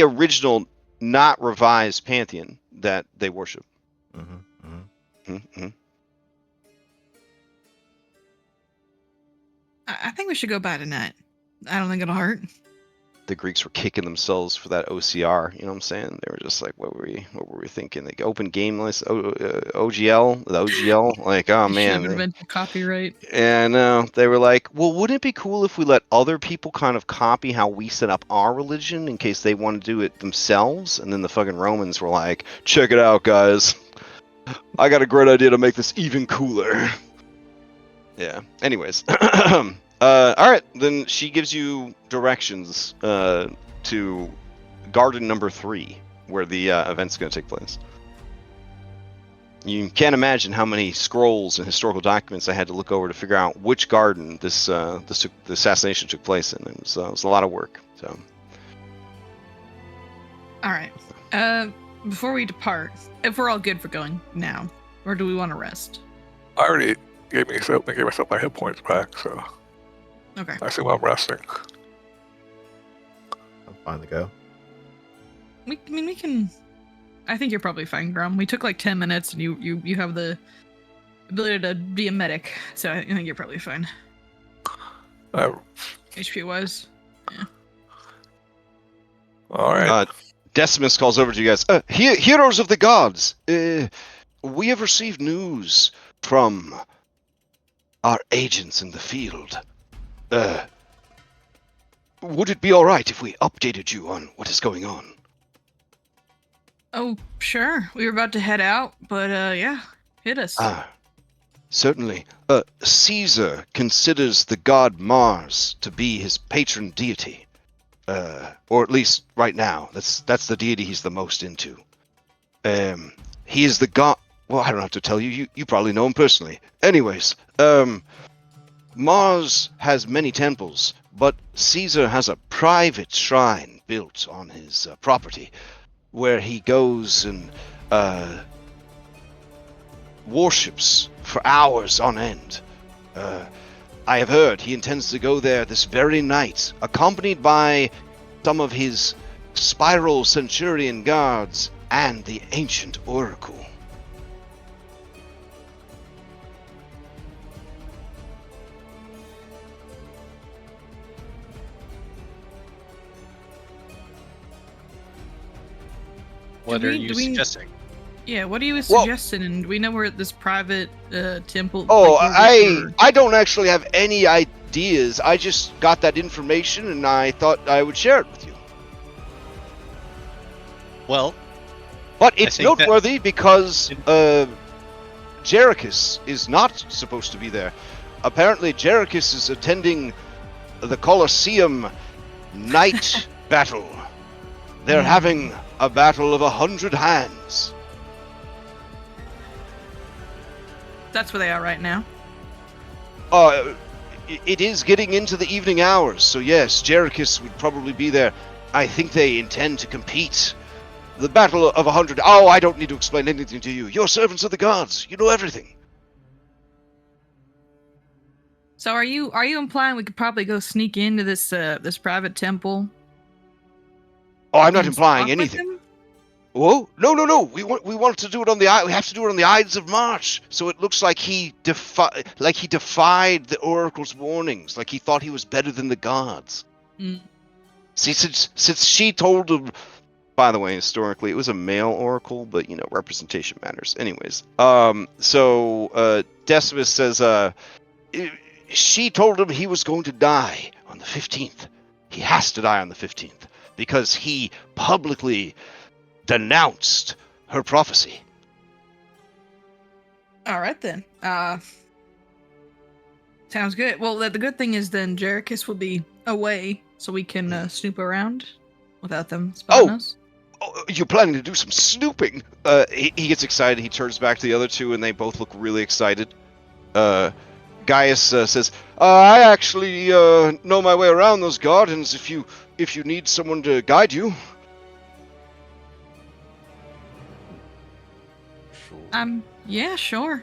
original, not revised pantheon that they worship. I think we should go by tonight. I don't think it'll hurt. The Greeks were kicking themselves for that OCR. You know what I'm saying? They were just like, what were we thinking? Like open game list, OGL, the OGL. Like, oh man. Invented copyright. And they were like, well, wouldn't it be cool if we let other people kind of copy how we set up our religion in case they want to do it themselves? And then the fucking Romans were like, check it out, guys. I got a great idea to make this even cooler. Yeah. Anyways. All right, then she gives you directions to garden number 3, where the event's going to take place. You can't imagine how many scrolls and historical documents I had to look over to figure out which garden the assassination took place in. It was a lot of work. So. All right. Before we depart, if we're all good for going now, or do we want to rest? I already gave myself my hit points back, so Okay. I assume I'm resting. I'm fine to go. We can. I think you're probably fine, Grum. We took like 10 minutes, and you have the ability to be a medic, so I think you're probably fine. HP wise. Yeah. All right. Decimus calls over to you guys. Heroes of the gods, we have received news from our agents in the field. Would it be all right if we updated you on what is going on? Oh, sure. We were about to head out, but yeah, hit us. Certainly. Caesar considers the god Mars to be his patron deity, or at least right now. That's the deity he's the most into. He is the god. Well, I don't have to tell you. You probably know him personally. Anyways, Mars has many temples, but Caesar has a private shrine built on his property, where he goes and worships for hours on end. I have heard he intends to go there this very night, accompanied by some of his spiral centurion guards and the ancient oracle. What are you suggesting? Yeah, what are you suggesting? And do we know where this private temple? Oh, like, I don't actually have any ideas. I just got that information and I thought I would share it with you. Well, but it's noteworthy because Jericus is not supposed to be there. Apparently, Jericus is attending the Colosseum night battle. They're having a battle of 100 hands. That's where they are right now. It is getting into the evening hours, so yes, Jericus would probably be there. I think they intend to compete. The battle of 100. Oh, I don't need to explain anything to you. You're servants of the gods. You know everything. So are you implying we could probably go sneak into this this private temple? Oh, I'm not implying anything. Whoa, no. We want to do it on the we have to do it on the Ides of March. So it looks like he defied the oracle's warnings, like he thought he was better than the gods. Mm. See, since she told him. By the way, historically, it was a male oracle, but you know, representation matters. Anyways, so Decimus says, she told him he was going to die on the 15th. He has to die on the 15th because he publicly denounced her prophecy. All right then. Sounds good. Well, the good thing is then Jericus will be away, so we can snoop around without them spotting us. Oh, you're planning to do some snooping. He gets excited. He turns back to the other two, and they both look really excited. Gaius says, "I actually know my way around those gardens. If you need someone to guide you." Sure. Yeah, sure.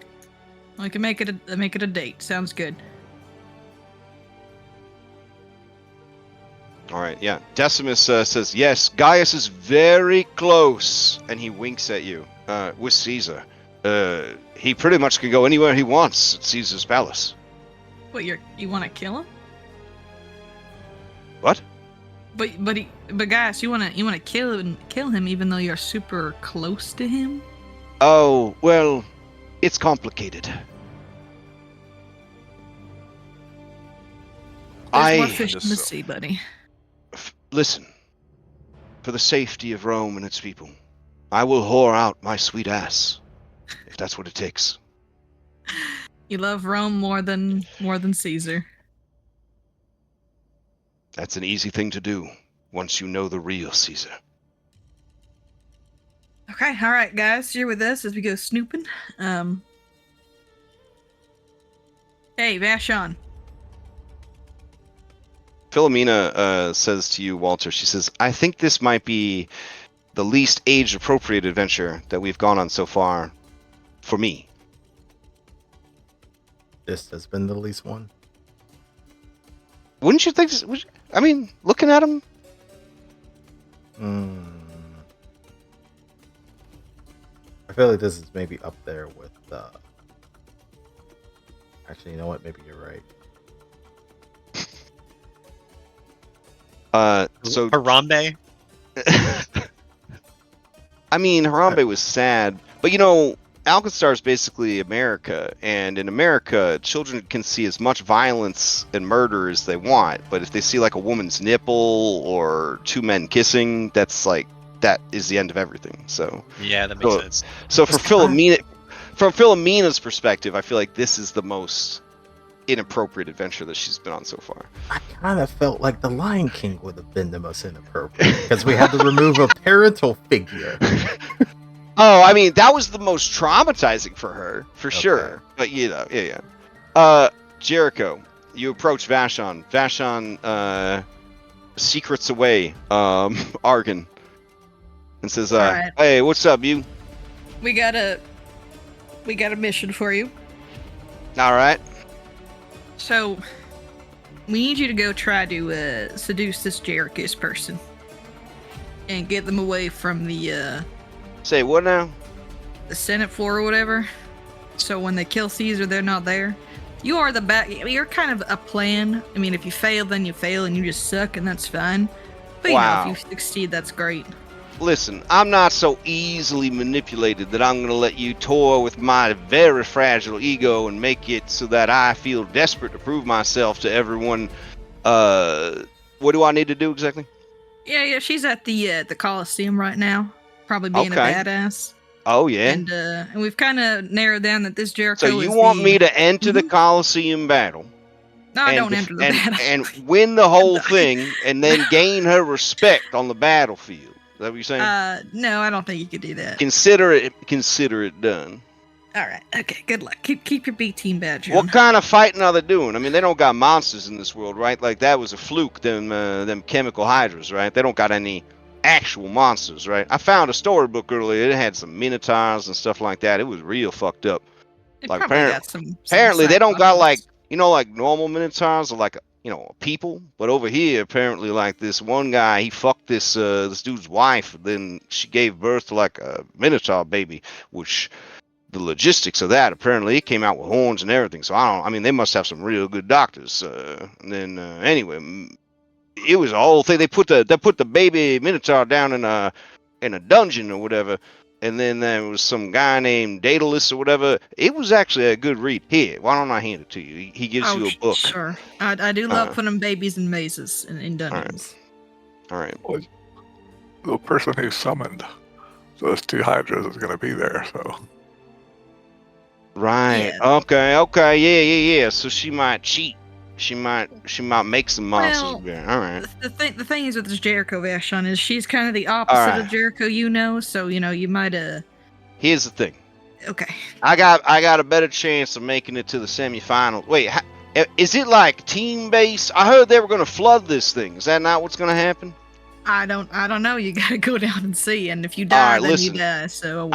We can make it a date. Sounds good. All right, yeah. Decimus says, yes, Gaius is very close, and he winks at you with Caesar. He pretty much can go anywhere he wants at Caesar's palace. What, you want to kill him? What? But Gaius, you want to kill him even though you're super close to him? Oh, well, it's complicated. There's more fish in the sea, buddy. Listen, for the safety of Rome and its people, I will whore out my sweet ass, if that's what it takes. You love Rome more than Caesar. That's an easy thing to do once you know the real Caesar. Okay, all right, guys, you're with us as we go snooping. Hey, Vashon. Philomena says to you, Walter, she says, I think this might be the least age-appropriate adventure that we've gone on so far, for me. This has been the least one. Wouldn't you think? I mean, looking at him. I feel like this is maybe up there with. Actually, you know what? Maybe you're right. So Harambe. I mean, Harambe was sad, but you know, Alkenstar is basically America, and in America, children can see as much violence and murder as they want, but if they see like a woman's nipple or two men kissing, that's like, that is the end of everything. So yeah, that makes sense. So for Philomena's perspective, I feel like this is the most inappropriate adventure that she's been on so far. I kind of felt like the Lion King would have been the most inappropriate because we had to remove a parental figure. Oh, I mean, that was the most traumatizing for her, for sure. But, you know, yeah. Jericho, you approach Vashon. Vashon secrets away Argyn and says, Alright. hey, what's up, you? We got a mission for you. All right. So, we need you to go try to seduce this Jericus person and get them away from the Say what now? Senate floor or whatever. So when they kill Caesar, they're not there. You are the back. You're kind of a plan. I mean, if you fail, then you fail, and you just suck, and that's fine. But you know, if you succeed, that's great. Listen, I'm not so easily manipulated that I'm going to let you toy with my very fragile ego and make it so that I feel desperate to prove myself to everyone. What do I need to do exactly? Yeah. She's at the Coliseum right now, probably being a badass. Oh yeah. And we've kind of narrowed down that this Jericho. So you want me to enter the Coliseum battle? No, I don't enter the battle. And win the whole thing, and then gain her respect on the battlefield. Is that what you're saying? No, I don't think you could do that. Consider it done. All right. Okay. Good luck. Keep your B team badge on. What kind of fighting are they doing? I mean, they don't got monsters in this world, right? Like that was a fluke. Them chemical hydras, right? They don't got any actual monsters, right? I found a storybook earlier. It had some minotaurs and stuff like that. It was real fucked up. Like apparently they don't got like, you know, like normal minotaurs are like, you know, people, but over here apparently like this one guy, he fucked this dude's wife, then she gave birth to like a minotaur baby, which the logistics of that, apparently it came out with horns and everything. So I mean they must have some real good doctors. And then anyway, it was a whole thing. They put the baby minotaur down in a dungeon or whatever, and then there was some guy named Daedalus or whatever. It was actually a good read. Here, why don't I hand it to you? He gives you a book. Sure. I do love putting babies in mazes and in dungeons. All right. Well, the person who summoned those two hydras is going to be there, so. Right. Yeah. Okay. Yeah. So she might cheat. She might make some monsters. Well, All right. The thing is with this Jericho Vashon is she's kind of the opposite of Jericho, you know. So you know you might Here's the thing. Okay. I got a better chance of making it to the semifinals. Wait, is it like team based? I heard they were going to flood this thing. Is that not what's going to happen? I don't know. You got to go down and see, and if you die, then listen, you die. So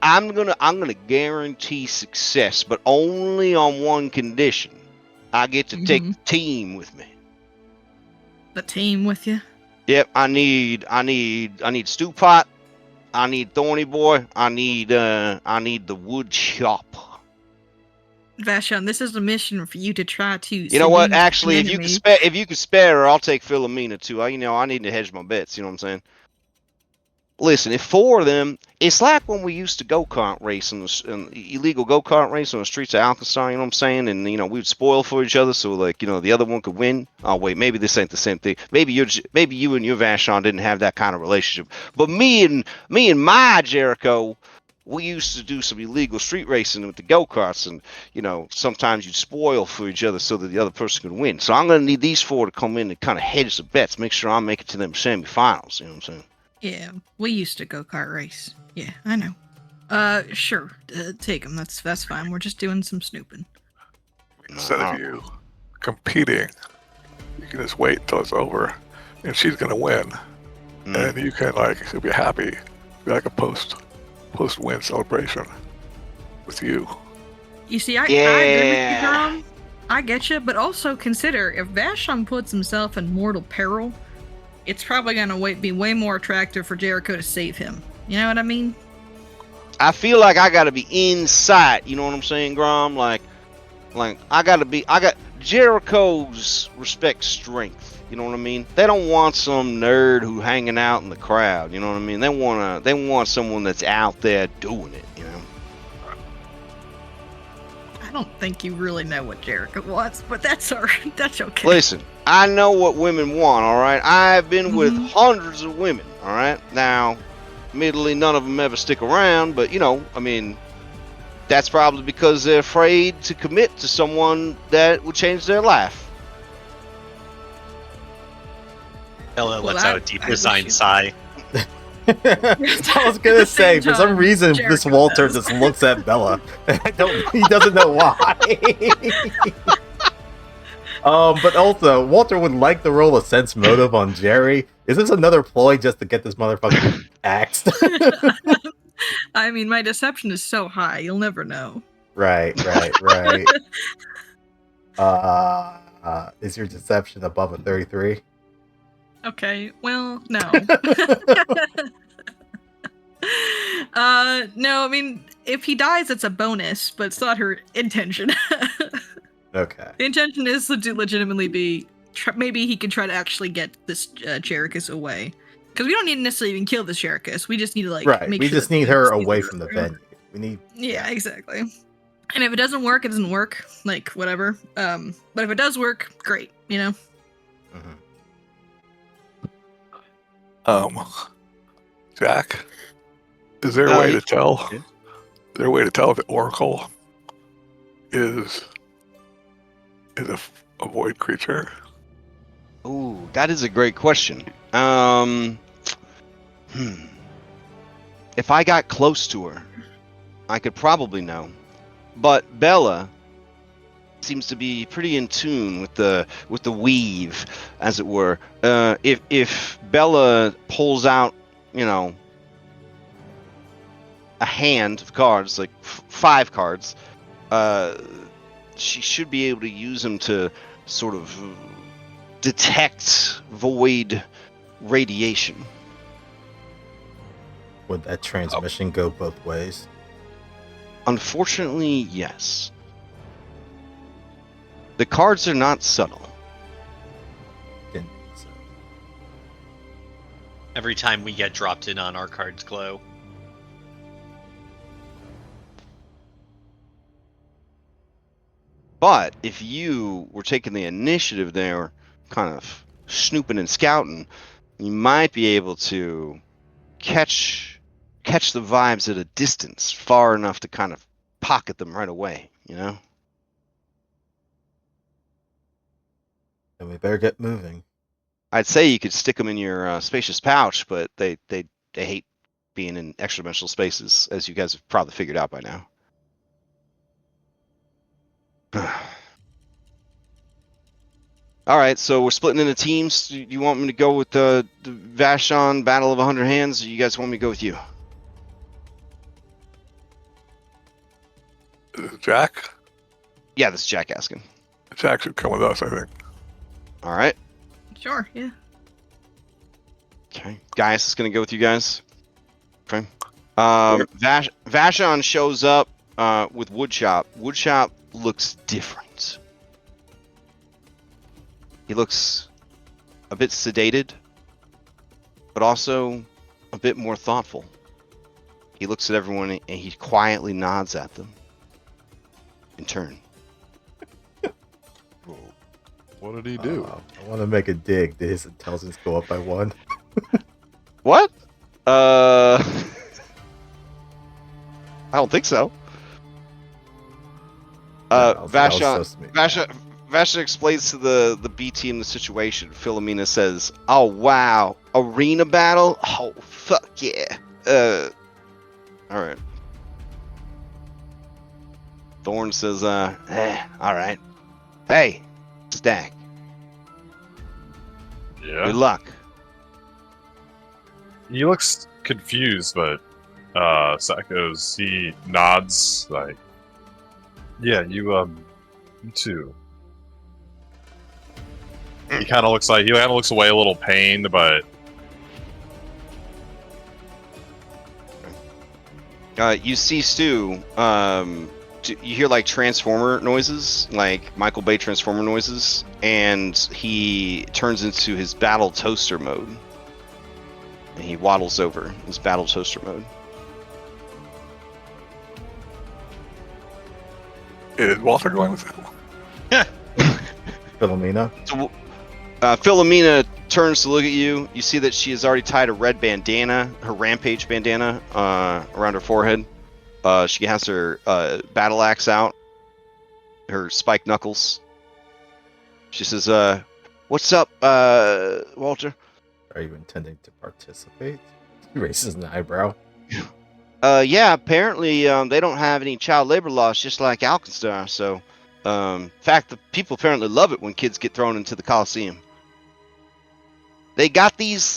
I'm gonna guarantee success, but only on one condition. I get to take the team with me. The team with you? Yep, I need Stew Pot, I need Thorny Boy, I need the wood chop. Vashon, this is a mission for you to try to. You know what? Actually, if you can spare her, I'll take Philomena too. I need to hedge my bets. You know what I'm saying? Listen, if 4 of them, it's like when we used to go-kart race in illegal go-kart race on the streets of Alcastar, you know what I'm saying? And, you know, we would spoil for each other so, like, you know, the other one could win. Oh, wait, maybe this ain't the same thing. Maybe you and your Vashon didn't have that kind of relationship. But me and my Jericho, we used to do some illegal street racing with the go-karts, and, you know, sometimes you'd spoil for each other so that the other person could win. So I'm going to need these 4 to come in and kind of hedge the bets, make sure I make it to them semifinals, you know what I'm saying? Yeah, we used to go-kart race. Yeah, I know. Sure, take them. That's fine. We're just doing some snooping. Instead of you competing, you can just wait until it's over, and she's gonna win, and you can you'll be happy, be like a post-win celebration with you. You see, I agree with you, Jerome. I get you, but also consider if Vashon puts himself in mortal peril, it's probably gonna be way more attractive for Jericho to save him. You know what I mean? I feel like I gotta be in sight. You know what I'm saying, Grom? Like I got Jericho's respect strength. You know what I mean? They don't want some nerd who hanging out in the crowd. You know what I mean? They want someone that's out there doing it. You know? I don't think you really know what Jericho wants, but that's alright. That's okay. Listen, I know what women want. All right, I've been with hundreds of women. All right, now, admittedly, none of them ever stick around, but you know, I mean, That's probably because they're afraid to commit to someone that will change their life. Bella Well, lets out a deep, I wish resigned you- sigh. I was gonna At the say, same for some time, reason, this Jericho Walter does. just looks at Bella. He doesn't know why. But also, Walter would like to roll a sense motive on Jerry. Is this another ploy just to get this motherfucker axed? I mean, my deception is so high, you'll never know. Right. Is your deception above a 33? Okay, well, no. No, I mean, if he dies, it's a bonus, but it's not her intention. Okay. The intention is to legitimately be, maybe he can try to actually get this Jericus away. Because we don't need to necessarily even kill this Jericus. We just need to, like, Right. make We sure just that need the her season away goes from the through. venue. We need. Yeah, exactly. And if it doesn't work, it doesn't work. Like, whatever. But if it does work, great, you know? Jack, is there a way to tell? Is there a way to tell if the Oracle is a void creature? Ooh, that is a great question. If I got close to her, I could probably know. But Bella seems to be pretty in tune with the weave, as it were. If Bella pulls out, a hand of cards, like 5 cards, she should be able to use them to sort of detect void radiation. Would that transmission go both ways? Unfortunately, yes. The cards are not subtle. Didn't think so. Every time we get dropped in on, our cards glow. But if you were taking the initiative there, kind of snooping and scouting, you might be able to catch the vibes at a distance, far enough to kind of pocket them right away, Then we better get moving. I'd say you could stick them in your spacious pouch, but they hate being in extra-dimensional spaces, as you guys have probably figured out by now. All right, so we're splitting into teams. You want me to go with the Vashon Battle of 100 Hands, or you guys want me to go with you? Jack? Yeah, this is Jack asking. Jack should come with us, I think. All right. Sure, yeah. Okay. Gaius is going to go with you guys. Okay. Vashon shows up with Woodshop. Woodshop looks different. He looks a bit sedated, but also a bit more thoughtful. He looks at everyone and he quietly nods at them in turn. What did he do? I want to make a dig. Did his intelligence go up by 1? What? I don't think so. Vashon explains to the B team the situation. Philomena says, "Oh wow, arena battle? Oh fuck yeah." All right. Thorn says, all right. Hey, Stack. Yeah. Good luck." He looks confused, but Sacco's, he nods like, yeah, you too. He kind of looks away a little pained, but you see Stu. You hear like Transformer noises, like Michael Bay Transformer noises, and he turns into his battle toaster mode. And he waddles over his battle toaster mode. Is Walter going with him? Philomena? So, Philomena turns to look at you. You see that she has already tied a red bandana, her rampage bandana, around her forehead. She has her battle axe out, her spiked knuckles. She says, "What's up, Walter?" Are you intending to participate? He raises an eyebrow. Yeah, apparently they don't have any child labor laws, just like Alkenstar. So, in fact, the people apparently love it when kids get thrown into the Coliseum. They got these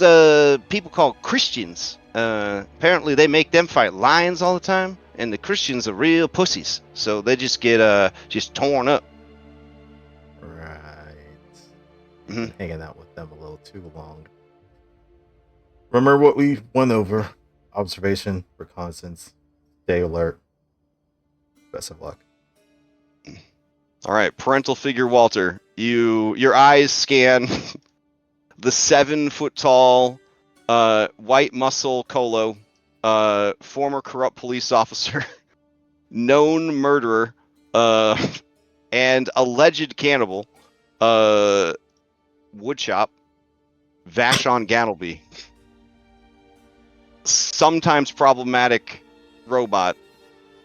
people called Christians. Apparently, they make them fight lions all the time, and the Christians are real pussies. So they just get just torn up. Right. Mhm. Been hanging out with them a little too long. Remember what we went over. Observation, reconnaissance, stay alert. Best of luck. All right, parental figure Walter. Your eyes scan the 7-foot-tall, white muscle Colo, former corrupt police officer, known murderer, and alleged cannibal, woodchop, Vashon Gantleby. Sometimes problematic robot,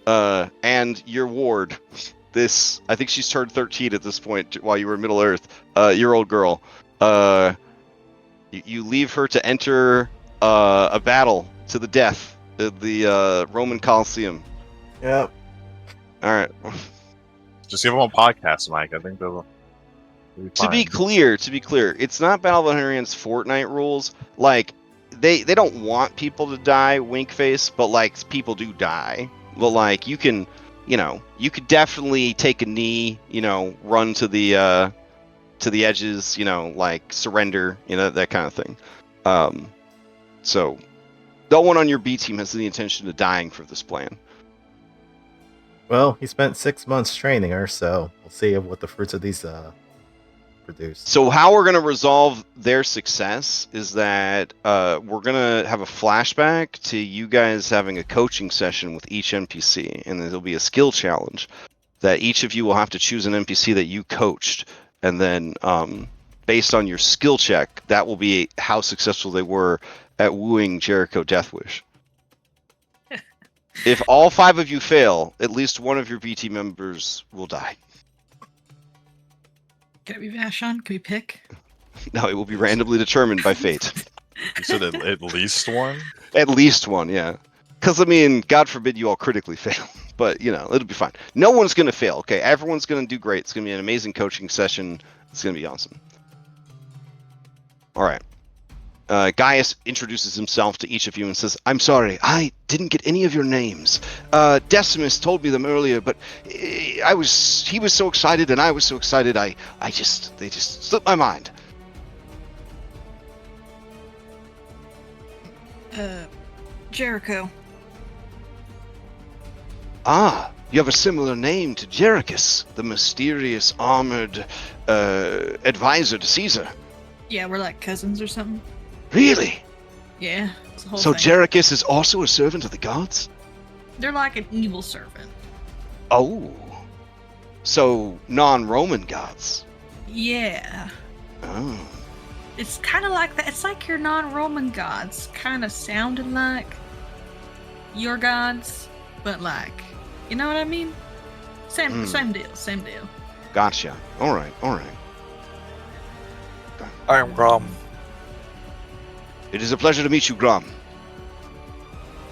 and your ward. This, I think she's turned 13 at this point while you were in Middle Earth. Your old girl. You leave her to enter a battle to the death at the Roman Colosseum. Yep. All right. Just give them a podcast, Mike. I think they'll be To be clear, it's not Battle of the Hungarians Fortnite rules. Like, they don't want people to die, wink face, but like people do die. But like you can, you could definitely take a knee, run to the edges, like surrender, that kind of thing. So no one on your B team has any intention of dying for this plan. Well, he spent 6 months training her, so we'll see what the fruits of these produce. So how we're going to resolve their success is that we're going to have a flashback to you guys having a coaching session with each NPC, and there'll be a skill challenge that each of you will have to choose an NPC that you coached, and then based on your skill check, that will be how successful they were at wooing Jericho Deathwish. If all 5 of you fail, at least one of your BT members will die. Can it be Vashon? Can we pick? No, it will be randomly determined by fate. You said at least one? At least one, yeah. Because, I mean, God forbid you all critically fail. But, it'll be fine. No one's going to fail, okay? Everyone's going to do great. It's going to be an amazing coaching session. It's going to be awesome. All right. Gaius introduces himself to each of you and says, "I'm sorry, I didn't get any of your names. Decimus told me them earlier, but he was so excited and I was so excited, they just slipped my mind." Jericho. Ah, you have a similar name to Jericus, the mysterious armored advisor to Caesar. Yeah, we're like cousins or something. Really? Yeah. It's the whole So thing. Jericus is also a servant of the gods? They're like an evil servant. Oh. So non-Roman gods. Yeah. Oh. It's kind of like that. It's like your non-Roman gods kind of sounded like your gods, but like, you know what I mean? Same deal. Gotcha. All right. I am Grom. It is a pleasure to meet you, Grom.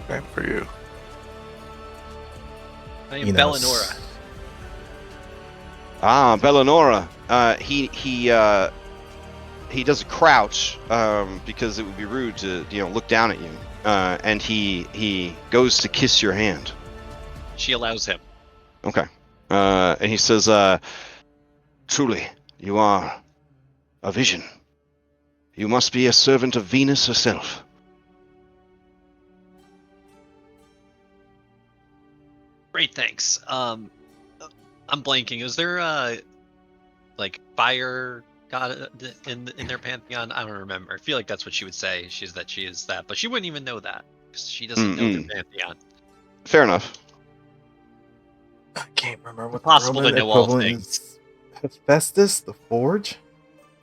Same for you. I am Bellinora. Ah, Bellinora. He does a crouch because it would be rude to look down at you, and he goes to kiss your hand. She allows him. Okay. And he says, "Truly, you are a vision. You must be a servant of Venus herself." Great, thanks. I'm blanking. Is there like fire god in their pantheon? I don't remember. I feel like that's what she would say. She is that, but she wouldn't even know that because she doesn't know their pantheon. Fair enough. I can't remember what Possible the Roman to know all equivalent things. is. Hephaestus, the Forge?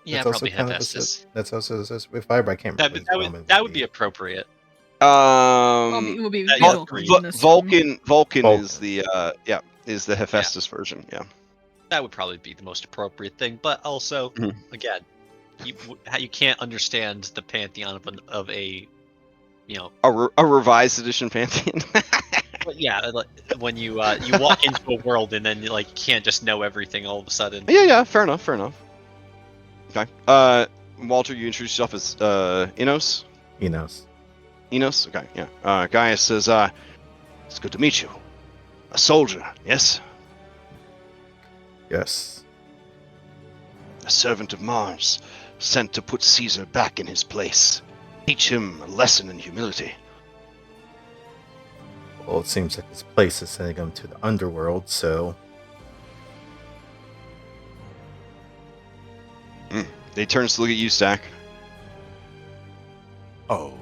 Yeah, That's also probably kind of Hephaestus. that's also associated with fire, but I can't remember. That would be appropriate. It will be that- Vulcan. Vul- in this one. Vulcan Vulcan. is the is the Hephaestus version. Yeah. That would probably be the most appropriate thing, but also, Mhm. again, you can't understand the pantheon of a, A revised edition Pantheon. but yeah, like, when you walk into a world and then you can't just know everything all of a sudden. Yeah, fair enough. Okay. Walter, you introduce yourself as Enos. Enos. Okay, yeah. Gaius says, it's good to meet you. A soldier, yes? Yes. A servant of Mars, sent to put Caesar back in his place. Teach him a lesson in humility. Well, it seems like this place is sending him to the underworld, so He turns to look at you, Stack. Oh,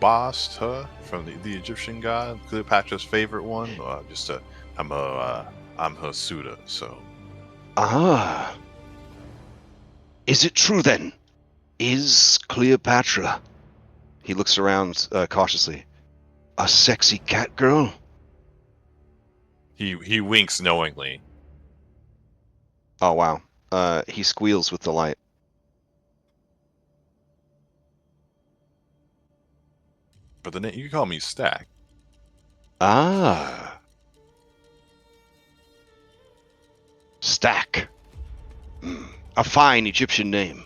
Bast from the Egyptian god, Cleopatra's favorite one. I'm her suitor, so. Ah. Is it true then? Is Cleopatra? He looks around cautiously. A sexy cat girl? He winks knowingly. Oh wow. He squeals with delight. But the name you can call me Stack. Ah. Stack. A fine Egyptian name.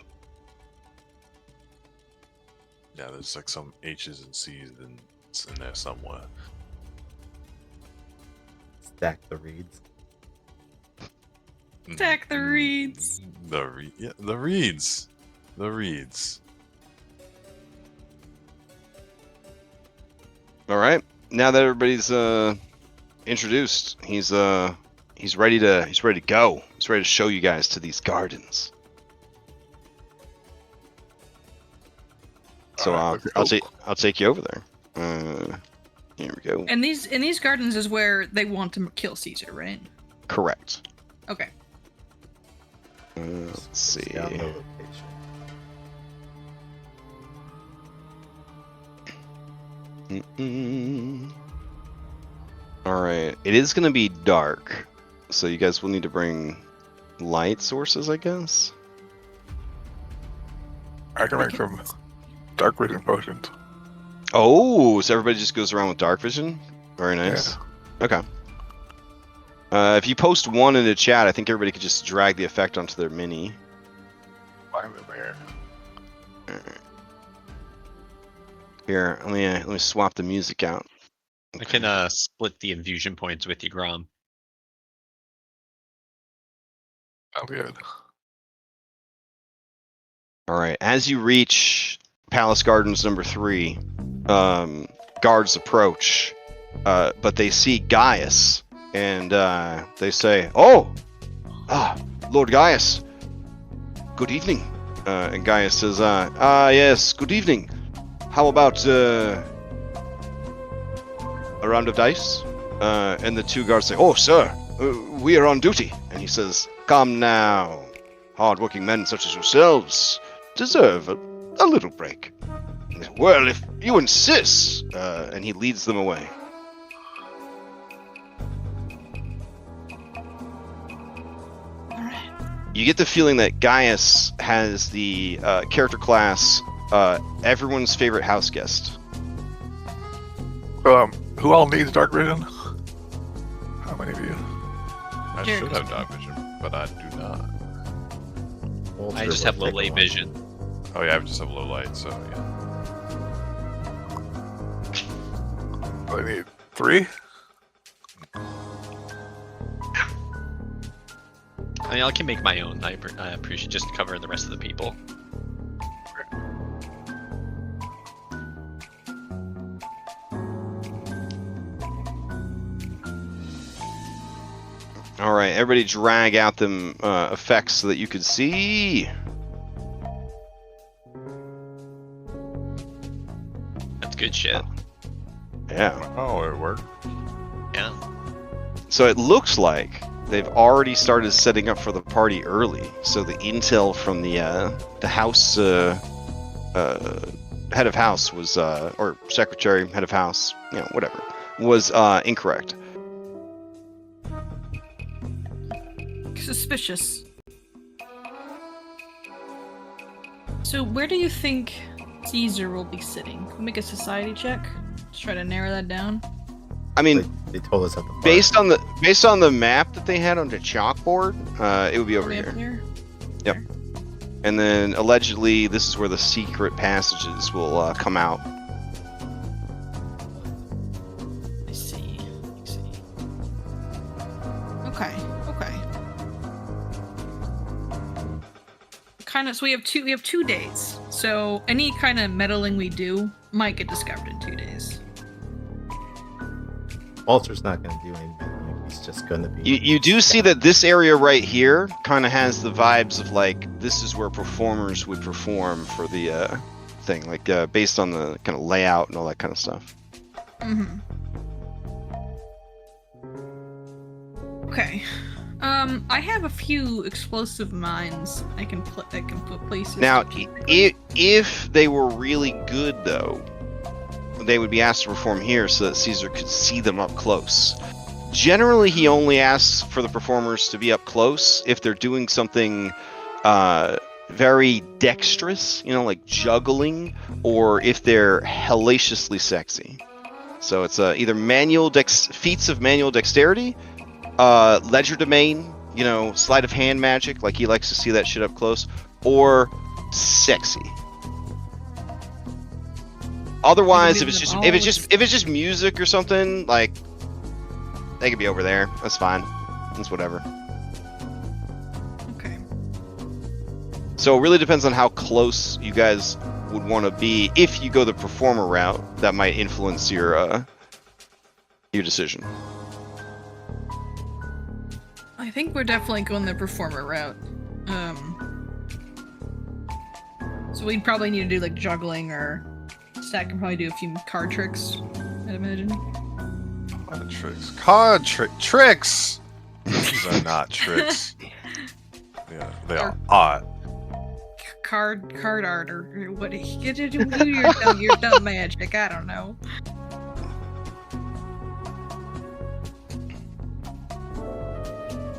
Yeah, there's like some H's and C's in there somewhere. stack the reeds. Stack the reeds. The reeds. The reeds. All right. Now that everybody's introduced, he's ready to go. He's ready to show you guys to these gardens. So I'll take you over there. Here we go. And in these gardens is where they want to kill Caesar, right? Correct. Okay. Let's see. Scout the location. All right. It is going to be dark, so you guys will need to bring light sources, I guess. I can make some dark vision potions. Oh, so everybody just goes around with dark vision? Very nice. Yeah. Okay. If you post one in the chat, I think everybody could just drag the effect onto their mini. Find them here. Here, let me swap the music out. I can split the infusion points with you, Grom. Sounds good. All right. As you reach Palace Gardens number 3, guards approach, but they see Gaius, and they say, "Oh, Lord Gaius, good evening." And Gaius says, yes, good evening. How about a round of dice?" And the two guards say, "Oh, sir, we are on duty." And he says, "Come now. Hard-working men such as yourselves deserve a little break." "Well, if you insist," and he leads them away. Alright. You get the feeling that Gaius has the character class everyone's favorite house guest. Who all needs dark vision? How many of you? I should have dark vision, but I do not. Walter I just will have low take light one. vision. Oh yeah, I just have low light, so yeah. I need 3. I mean, I can make my own. I appreciate just covering the rest of the people. All right, everybody drag out them effects so that you could see. That's good shit. Yeah. Oh, it worked. Yeah. So it looks like they've already started setting up for the party early. So the intel from the house head of house was, or secretary, head of house, whatever, was incorrect. Suspicious. So where do you think Caesar will be sitting? Can we make a society check? Let's try to narrow that down. I mean, They told us at the based on the map that they had on the chalkboard, it would be over here. Yep. And then allegedly, this is where the secret passages will come out. I see. Okay. So we have 2 days. So any kind of meddling we do might get discovered in 2 days. Walter's not going to do anything. He's just going to be. You do see that this area right here kind of has the vibes of like this is where performers would perform for the thing, like based on the kind of layout and all that kind of stuff. Mm-hmm. Okay. I have a few explosive mines I can put places. Now, if they were really good, though, they would be asked to perform here so that Caesar could see them up close. Generally, he only asks for the performers to be up close if they're doing something very dexterous, like juggling, or if they're hellaciously sexy. So it's either feats of manual dexterity, legerdemain, sleight of hand magic, like he likes to see that shit up close, or sexy. Otherwise, if it's just music or something, like they could be over there. That's fine. That's whatever. Okay. So it really depends on how close you guys would want to be. If you go the performer route, that might influence your decision. I think we're definitely going the performer route. So we'd probably need to do like juggling, or Stack can probably do a few card tricks, I'd imagine. Tricks! These are not tricks. Yeah, they are odd. Card art, or what? Get you do your dumb magic. I don't know.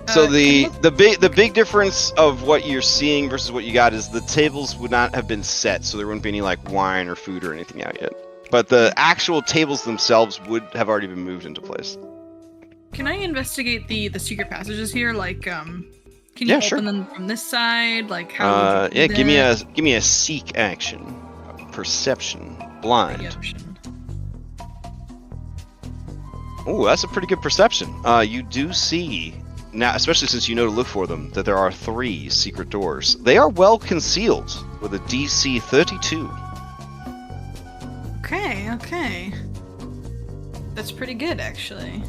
So the big difference of what you're seeing versus what you got is the tables would not have been set, so there wouldn't be any like wine or food or anything out yet. But the actual tables themselves would have already been moved into place. Can I investigate the secret passages here? Like, can you open them from this side? Like, how? Would you do that? Give me a seek action, perception, blind. Perception. Oh, that's a pretty good perception. You do see. Now, especially since you know to look for them, that there are 3 secret doors. They are well concealed with a DC 32. Okay. That's pretty good, actually.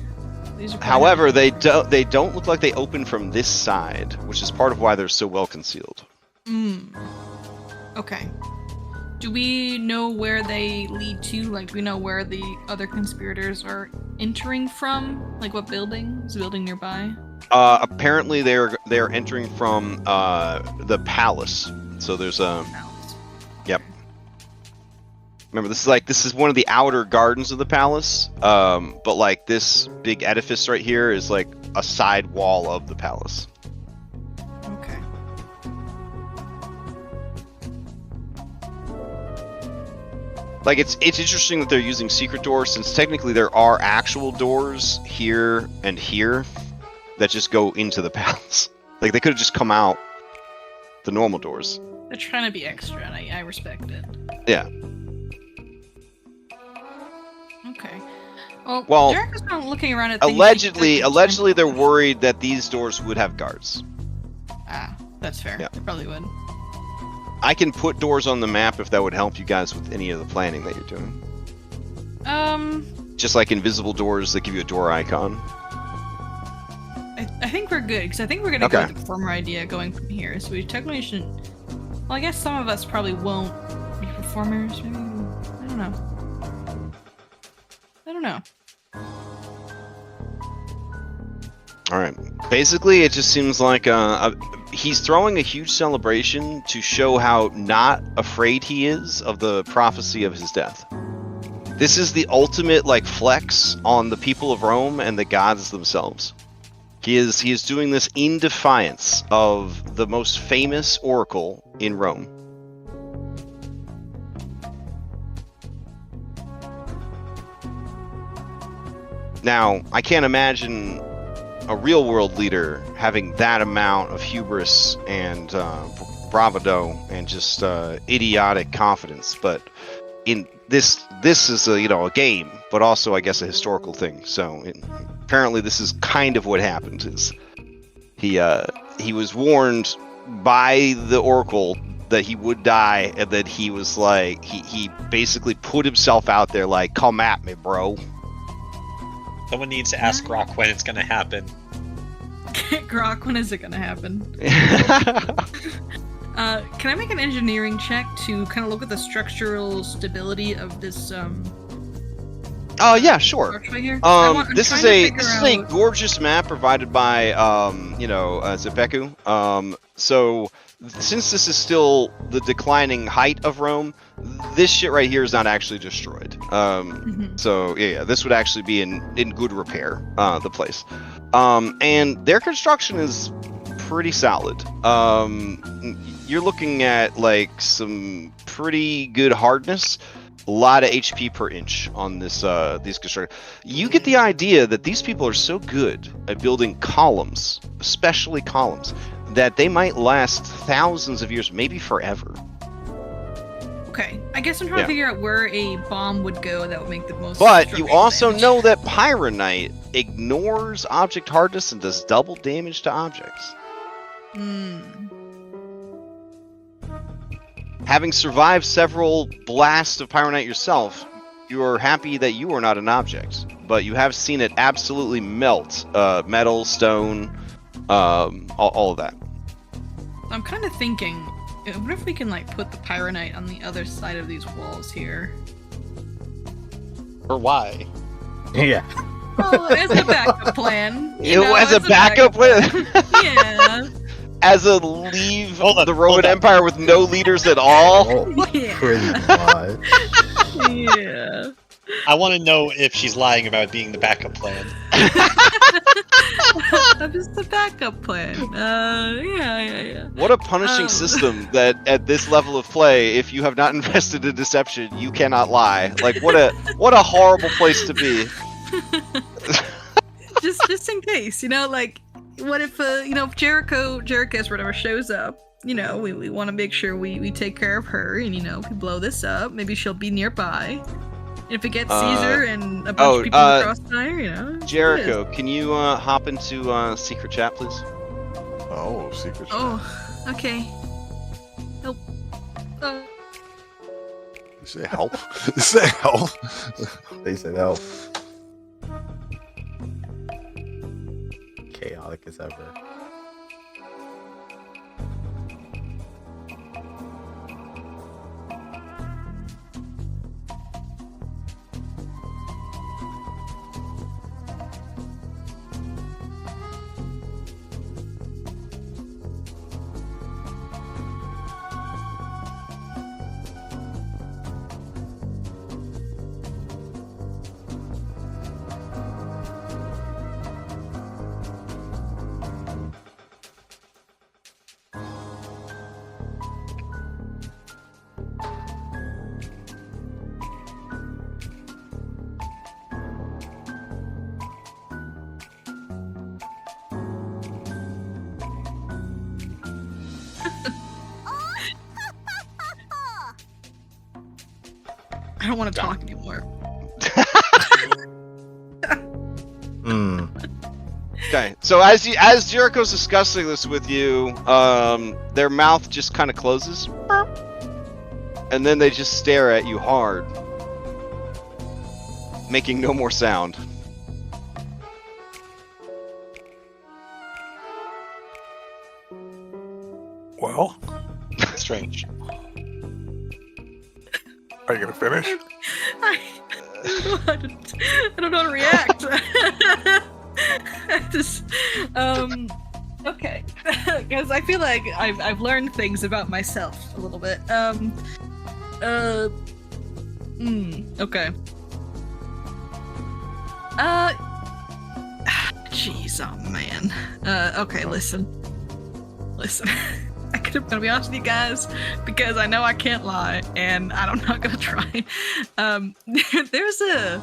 These are However, they don't look like they open from this side, which is part of why they're so well concealed. Okay. Do we know where they lead to? Like, do we know where the other conspirators are entering from? Like, what building? Is a building nearby? Apparently they're entering from the palace. So there's Palace. Yep. Remember, this is one of the outer gardens of the palace. But like this big edifice right here is like a side wall of the palace. Okay. Like it's interesting that they're using secret doors, since technically there are actual doors here and here that just go into the palace. Like they could have just come out the normal doors. They're trying to be extra, and I respect it. Yeah. Okay. Well, Jericus not looking around at allegedly they're worried that these doors would have guards. Ah, that's fair. Yeah. They probably would. I can put doors on the map if that would help you guys with any of the planning that you're doing. Just like invisible doors that give you a door icon. I think we're good, because I think we're going to go with the performer idea going from here. So we technically shouldn't... Well, I guess some of us probably won't be performers. Maybe... I don't know. Alright. Basically, it just seems like he's throwing a huge celebration to show how not afraid he is of the prophecy of his death. This is the ultimate like flex on the people of Rome and the gods themselves. He is doing this in defiance of the most famous oracle in Rome. Now, I can't imagine a real-world leader having that amount of hubris and bravado and just idiotic confidence, but in this is a game, but also I guess a historical thing. So apparently, this is kind of what happened. Is he was warned by the oracle that he would die, and that he was like he basically put himself out there like, come at me, bro. Someone needs to ask Grok when it's gonna happen. Grok, when is it gonna happen? Can I make an engineering check to kind of look at the structural stability of this? Oh yeah, sure. Right here? This is a gorgeous map provided by Zepeku. So since this is still the declining height of Rome, this shit right here is not actually destroyed. So yeah, this would actually be in good repair. The place, and their construction is pretty solid. You're looking at like some pretty good hardness. A lot of HP per inch on this these construction. You get the idea that these people are so good at building columns, especially columns, that they might last thousands of years, maybe forever. Okay, I guess I'm trying to figure out where a bomb would go that would make the most. But you also know that Pyronite ignores object hardness and does double damage to objects. Having survived several blasts of Pyronite yourself, you are happy that you are not an object, but you have seen it absolutely melt metal, stone, all of that. I'm kind of thinking, what if we can like put the Pyronite on the other side of these walls here? Or why? Yeah. Well, as a backup plan. As a backup plan? Yeah. As a leave the Roman hold on. Empire with no leaders at all? Yeah. Pretty much. Yeah. I want to know if she's lying about being the backup plan. I'm just the backup plan. Yeah. What a punishing system that at this level of play, if you have not invested in deception, you cannot lie. Like what a horrible place to be. just in case, like what if Jericus whatever shows up, we want to make sure we take care of her, and if we blow this up, maybe she'll be nearby. If it gets Caesar and a bunch of people in the crossfire, Jericho, can you hop into secret chat, please? Oh, secret chat. Oh, okay. Help. You say help? You say help? They said help. Chaotic as ever. I don't want to talk anymore. Okay, so as Jericho's discussing this with you, their mouth just kind of closes, and then they just stare at you hard, making no more sound. Well, Strange. are you gonna finish? I don't know how to react. I just, Okay, because I feel like I've learned things about myself a little bit. Okay. Jeez, oh man. Okay, listen. I'm gonna be honest with you guys, because I know I can't lie, and I'm not gonna try. There's a...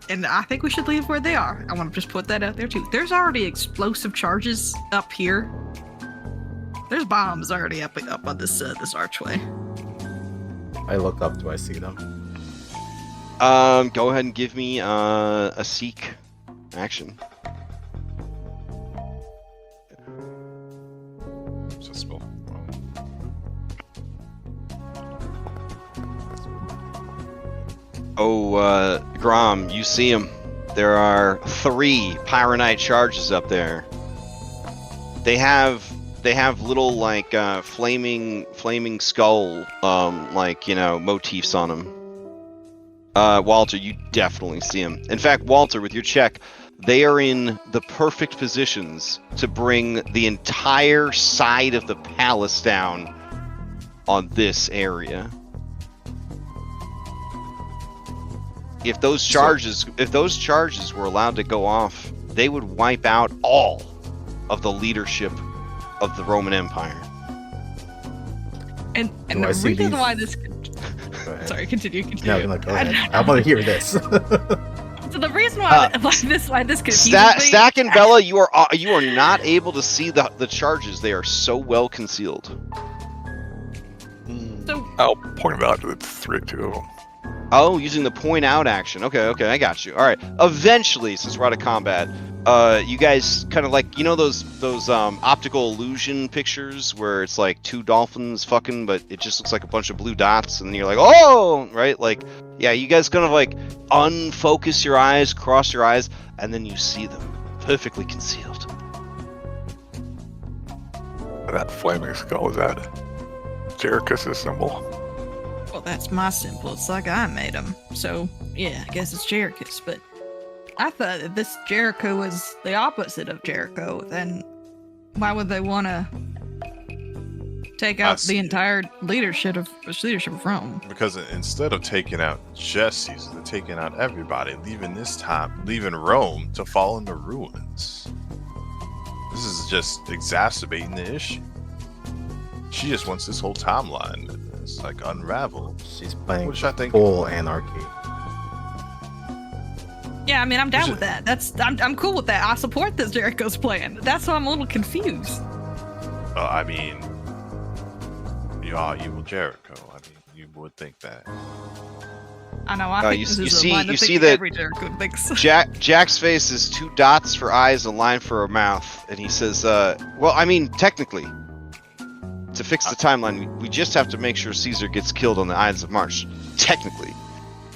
And I think we should leave where they are. I want to just put that out there too. There's already explosive charges up here. There's bombs already up on this archway. I look up. Do I see them? Go ahead and give me a seek action. Accessible. Oh, Grom, you see him. There are 3 Pyronite charges up there. They have little like flaming skull like, you know, motifs on them. Walter, you definitely see him. In fact, Walter, with your check, they are in the perfect positions to bring the entire side of the palace down on this area. If those charges were allowed to go off, they would wipe out all of the leadership of the Roman Empire. And the reason why this... Sorry, continue. No, go ahead. I want to hear this. So the reason why this confuses me... Stack and Bella, you are not able to see the charges. They are so well concealed. So I'll point it out to the 2 of them. Oh, using the point out action. Okay, I got you. All right. Eventually, since we're out of combat, you guys kind of like, you know those optical illusion pictures where it's like 2 dolphins fucking, but it just looks like a bunch of blue dots, and then you're like, oh, right? Like, yeah, you guys kind of like unfocus your eyes, cross your eyes, and then you see them perfectly concealed. That flaming skull, is that Jericus' symbol? Well, that's my symbol. It's like I made him. So, yeah, I guess it's Jericus. But I thought that this Jericho was the opposite of Jericho. Then why would they want to take out the entire leadership of Rome? Because instead of taking out just Caesar, they're taking out everybody, leaving Rome to fall into ruins. This is just exacerbating the issue. She just wants this whole timeline. It's like unravel. She's playing Which I think full anarchy. Yeah, I mean, I'm down with that. I'm cool with that. I support this Jericho's plan. That's why I'm a little confused. I mean, you are evil Jericho. I mean, you would think that. I know. I think you this is see, a line you of see thinking that every Jericho thinks. Jack's face is 2 dots for eyes, a line for a mouth, and he says, "Well, I mean, technically, to fix the timeline, we just have to make sure Caesar gets killed on the Ides of March, technically.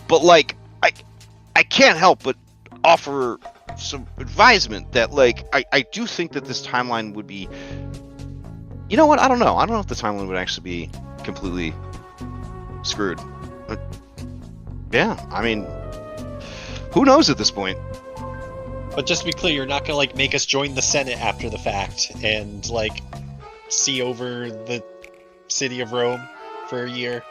But like, I can't help but offer some advisement that, like, I do think that this timeline would be, you know what? I don't know if the timeline would actually be completely screwed. But yeah, I mean, who knows at this point? But just to be clear, you're not gonna like make us join the Senate after the fact and like see over the city of Rome for a year.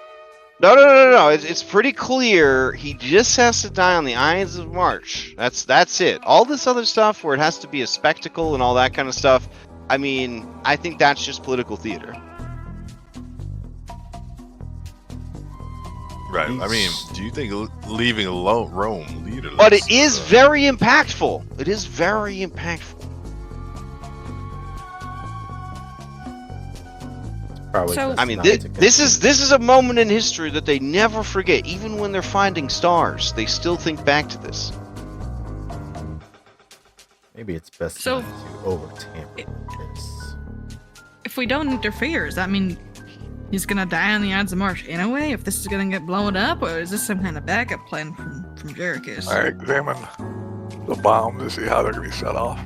No. It's pretty clear. He just has to die on the Ides of March. That's it. All this other stuff where it has to be a spectacle and all that kind of stuff, I mean, I think that's just political theater. Right. I mean, do you think leaving alone Rome leaderless? But it is very impactful. It is very impactful. So, I mean, this is a moment in history that they never forget. Even when they're finding stars, they still think back to this. Maybe it's best So- not to over-tamper this. if we don't interfere, does that mean he's gonna die on the Ides of March anyway? If this is gonna get blown up, or is this some kind of backup plan from Jericus? I examine the bombs to see how they're going to be set off.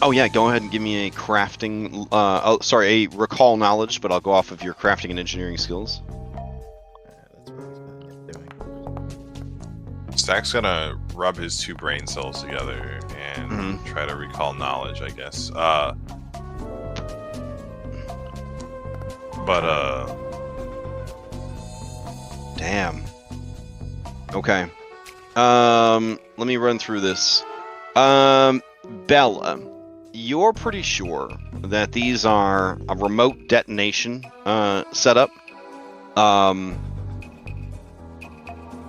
Oh yeah, go ahead and give me a crafting. A recall knowledge, but I'll go off of your crafting and engineering skills. That's what he's gonna get doing. Stack's gonna rub his 2 brain cells together and try to recall knowledge, I guess. Damn. Okay. Let me run through this. Bella, you're pretty sure that these are a remote detonation setup.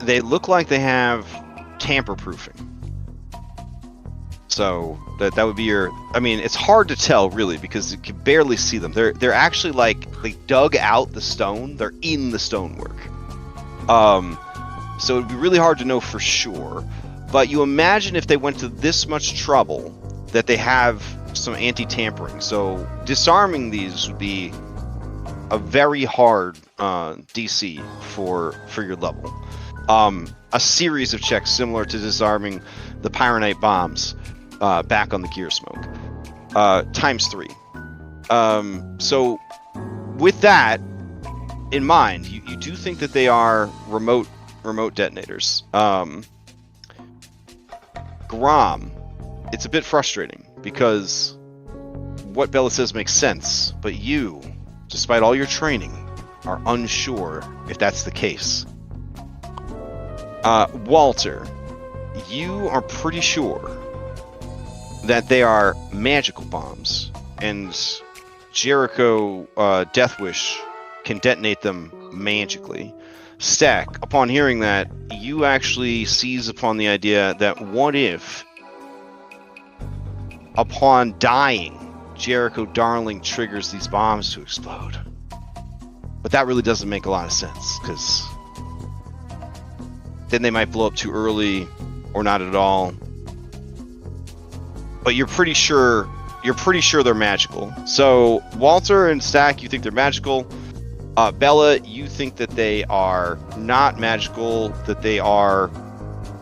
They look like they have tamper-proofing. So that would be your. I mean, it's hard to tell really because you can barely see them. They're actually like they dug out the stone. They're in the stonework. So it'd be really hard to know for sure. But you imagine if they went to this much trouble that they have some anti-tampering. So disarming these would be a very hard DC for your level. A series of checks similar to disarming the Pyronite bombs back on the gear smoke. Times 3. So with that in mind, you do think that they are remote detonators. Grom, it's a bit frustrating because what Bella says makes sense, but you, despite all your training, are unsure if that's the case. Walter, you are pretty sure that they are magical bombs, and Jericho Deathwish can detonate them magically. Stack, upon hearing that, you actually seize upon the idea that what if, upon dying, Jericho Darling triggers these bombs to explode? But that really doesn't make a lot of sense, because then they might blow up too early, or not at all. But you're pretty sure they're magical. So Walter and Stack, you think they're magical. Bella, you think that they are not magical, that they are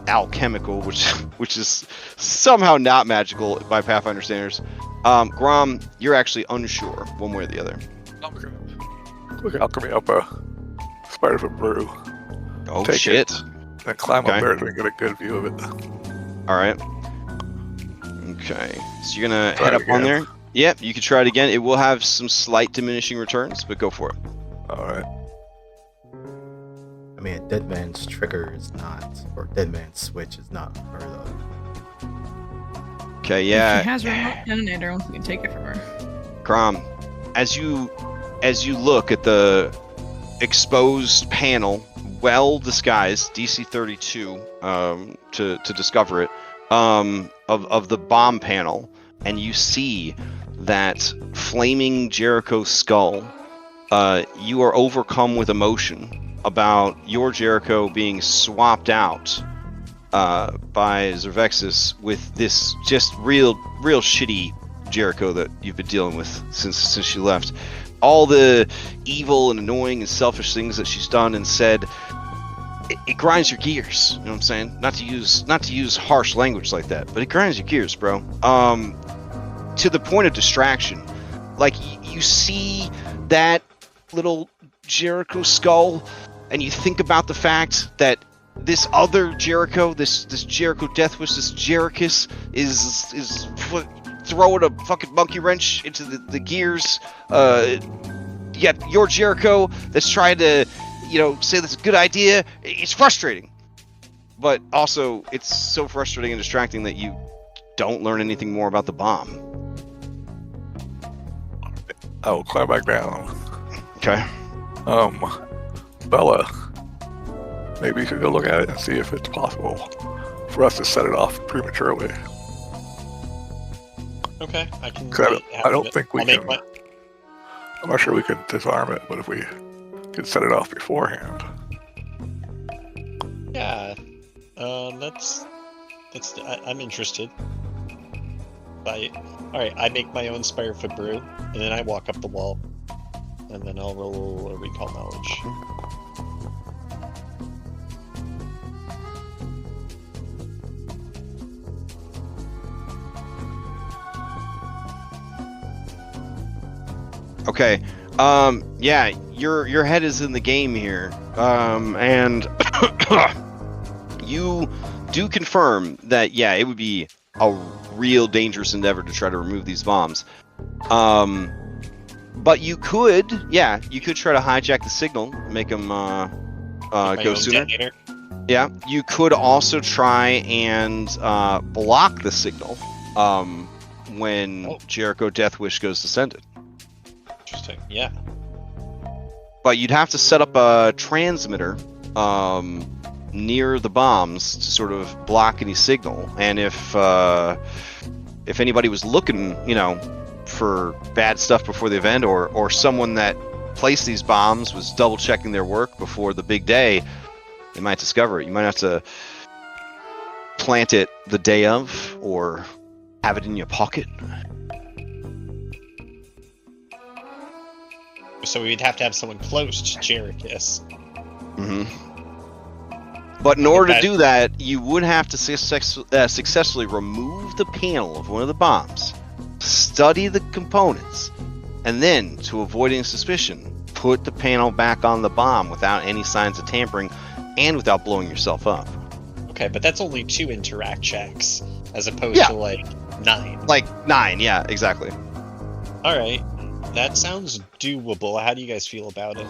alchemical, which is somehow not magical by Pathfinder standards. Grom, you're actually unsure one way or the other. Quick alchemy up a spider-foot brew. Oh, Take shit. it, and climb up there so we can get a good view of it. All right. Okay. So you're going to Try head it up on again. there. Yep, you can try it again. It will have some slight diminishing returns, but go for it. Alright. I mean, a dead man's trigger is not, or dead man's switch is not heard of. Okay, yeah. She has a remote detonator. We can take it from her. Grom, as you look at the exposed panel, well disguised, DC 32, to discover it, of the bomb panel, and you see that flaming Jericho skull, you are overcome with emotion about your Jericho being swapped out by Zervexis with this just real shitty Jericho that you've been dealing with since she left. All the evil and annoying and selfish things that she's done and said, it grinds your gears. You know what I'm saying? Not to use harsh language like that, but it grinds your gears, bro. To the point of distraction. Like you see that little Jericho skull, and you think about the fact that this other Jericho, this Jericho Deathwish, this Jericus is throwing a fucking monkey wrench into the gears. Yet your Jericho that's trying to, say that's a good idea. It's frustrating, but also it's so frustrating and distracting that you don't learn anything more about the bomb. I will climb back down. Okay. Bella, maybe you should go look at it and see if it's possible for us to set it off prematurely. Okay, I can. 'Cause I don't think we I'll make can. I'm not sure we can disarm it, but if we could set it off beforehand. Yeah, I'm interested. Alright, I make my own Spirefoot brew, and then I walk up the wall, and then I'll roll a recall knowledge. Okay. Yeah, your head is in the game here. And you do confirm that, yeah, it would be a real dangerous endeavor to try to remove these bombs. But you could try to hijack the signal, make them go sooner. Detonator. Yeah, you could also try and block the signal when Jericho Deathwish goes to send it. Interesting. Yeah. But you'd have to set up a transmitter near the bombs to sort of block any signal. And if anybody was looking, for bad stuff before the event, or someone that placed these bombs was double checking their work before the big day, they might discover it. You might have to plant it the day of, or have it in your pocket. So we'd have to have someone close to Jericus. Mm-hmm. But in order to do that, you would have to successfully remove the panel of one of the bombs, study the components, and then, to avoid any suspicion, put the panel back on the bomb without any signs of tampering and without blowing yourself up. Okay, but that's only 2 interact checks, as opposed to, 9. Like 9, yeah, exactly. Alright, that sounds doable. How do you guys feel about it?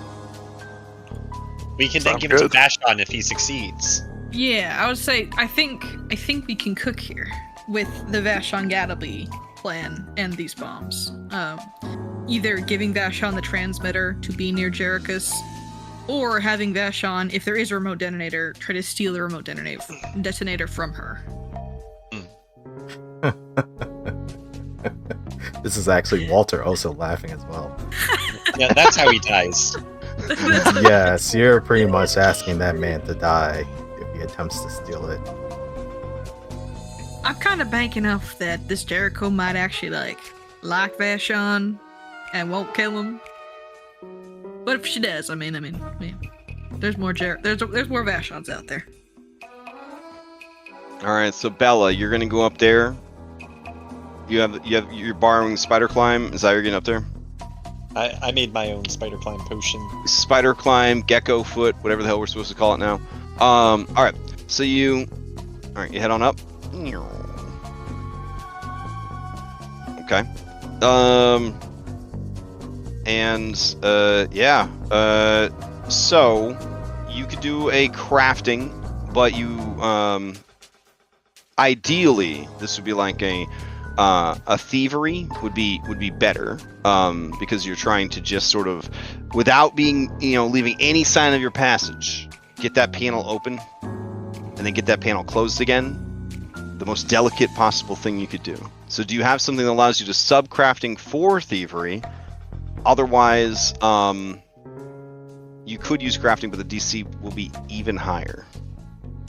We can then give it to Vashon if he succeeds. Yeah, I would say I think we can cook here with the Vashon Gadaby plan and these bombs. Either giving Vashon the transmitter to be near Jericus, or having Vashon, if there is a remote detonator, try to steal the remote detonator from her. This is actually Walter also laughing as well. Yeah, that's how he dies. Yes, you're pretty much asking that man to die if he attempts to steal it. I'm kind of banking off that this Jericho might actually like Vashon and won't kill him. But if she does, I mean, there's more there's more Vashons out there. All right, so Bella, you're gonna go up there. You're borrowing spider climb. Is that how you're getting up there? I made my own spider climb potion. Spider climb, gecko foot, whatever the hell we're supposed to call it now. All right, so you head on up. Okay. So you could do a crafting, but you ideally this would be like a thievery would be better, because you're trying to just sort of, without being, leaving any sign of your passage, get that panel open and then get that panel closed again. The most delicate possible thing you could do. So do you have something that allows you to sub-crafting for thievery? Otherwise, you could use crafting, but the DC will be even higher.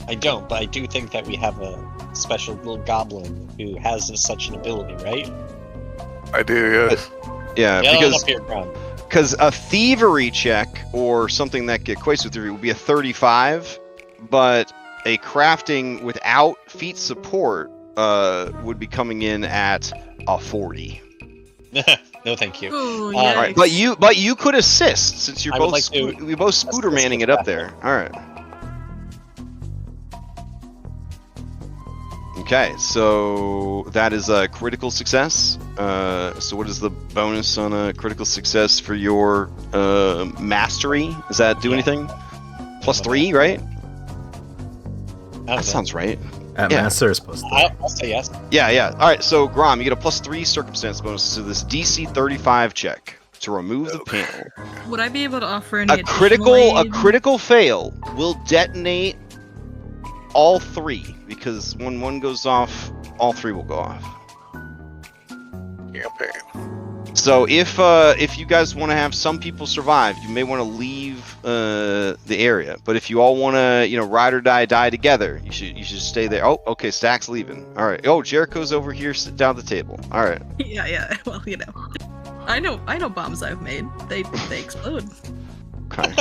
I don't, but I do think that we have a special little goblin who has such an ability, right? I do, yes. Because a thievery check or something that equates with thievery would be a 35, but a crafting without feat support would be coming in at a 40. No, thank you. Ooh, All right, but you could assist since you're both we both scooter manning it up there. All right. Okay, so that is a critical success. So what is the bonus on a critical success for your mastery? Does that do anything? +3, right? That sounds right. Master is supposed to. I'll say yes. Yeah. All right, so Grom, you get a +3 circumstance bonus to this DC 35 check to remove the panel. Would I be able to offer any A critical fail will detonate all 3, because when one goes off, all 3 will go off. Campaign. So if you guys want to have some people survive, you may want to leave the area. But if you all want to, ride or die together, you should stay there. Oh, okay, Stack's leaving. All right. Oh, Jericho's over here, sit down at the table. All right. Yeah. Well, I know bombs I've made. They explode. Okay.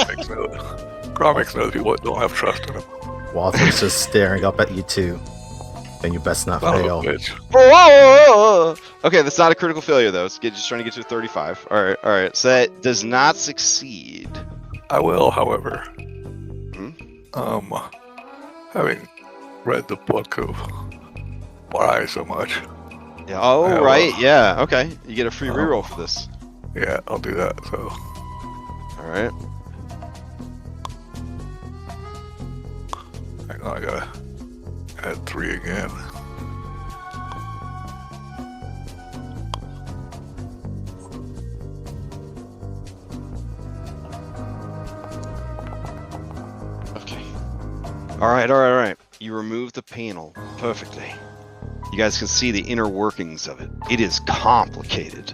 Grom makes note people that don't have trust in him. Walter's just staring up at you too. Then you best not fail. Whoa! Okay, that's not a critical failure though. It's just trying to get to a 35. All right. So that does not succeed. I will, however. Having read the book of fly so much. Yeah. Oh, Yeah, right. well- Yeah. Okay. You get a free Oh. reroll for this. Yeah, I'll do that. So All right. hang on, I gotta add 3 again. Okay. All right. You remove the panel perfectly. You guys can see the inner workings of it. It is complicated.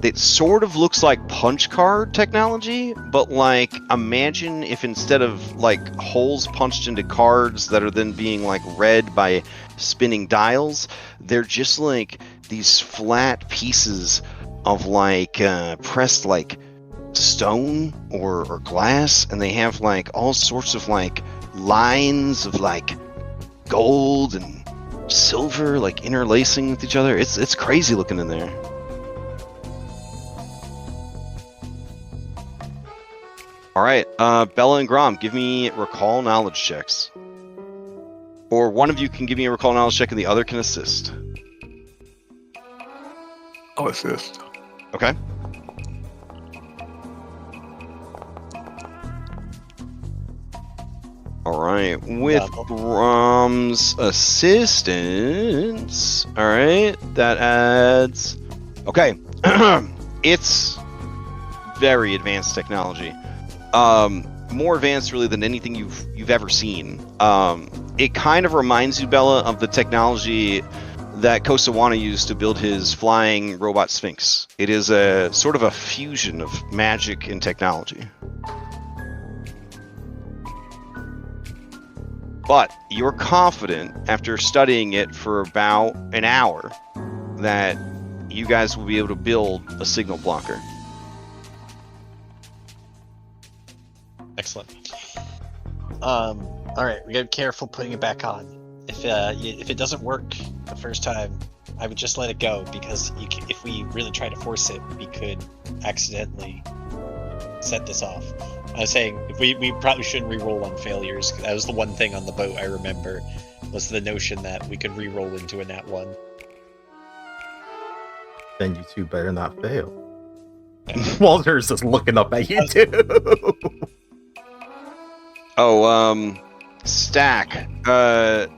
It sort of looks like punch card technology, but like imagine if instead of like holes punched into cards that are then being like read by spinning dials, they're just like these flat pieces of like pressed like stone or glass, and they have like all sorts of like lines of like gold and silver like interlacing with each other. It's crazy looking in there. All right, Bella and Grom, give me recall knowledge checks. Or one of you can give me a recall knowledge check and the other can assist. I'll assist. Okay. All right, with Grom's assistance, all right, that adds. Okay, it's very advanced technology. More advanced really than anything you've ever seen. It kind of reminds you, Bella, of the technology that Kosawana used to build his flying robot Sphinx. It is a sort of a fusion of magic and technology. But you're confident, after studying it for about an hour, that you guys will be able to build a signal blocker. Excellent. All right, we gotta be careful putting it back on. If it doesn't work the first time, I would just let it go, because if we really try to force it, we could accidentally set this off. I was saying if we probably shouldn't re-roll on failures. That was the one thing on the boat I remember, was the notion that we could re-roll into a nat 1. Then you two better not fail. Walter's just looking up at you too. Oh, Stack. A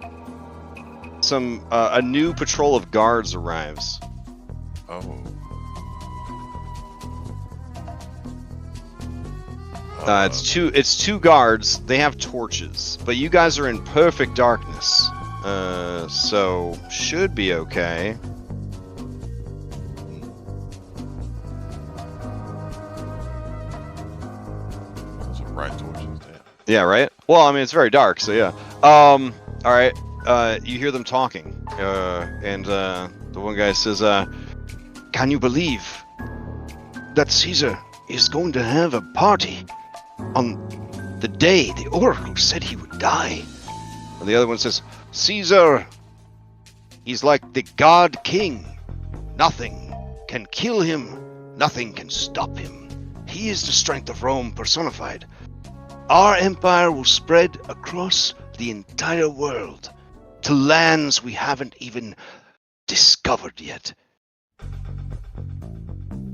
new patrol of guards arrives. Oh. It's two guards. They have torches, but you guys are in perfect darkness. So should be okay. Those are bright torches there. Yeah, right? Well, I mean, it's very dark, so yeah. All right. You hear them talking, and the one guy says, "Can you believe that Caesar is going to have a party on the day the Oracle said he would die?" And the other one says, "Caesar, he's like the God King. Nothing can kill him, nothing can stop him. He is the strength of Rome personified. Our empire will spread across the entire world to lands we haven't even discovered yet.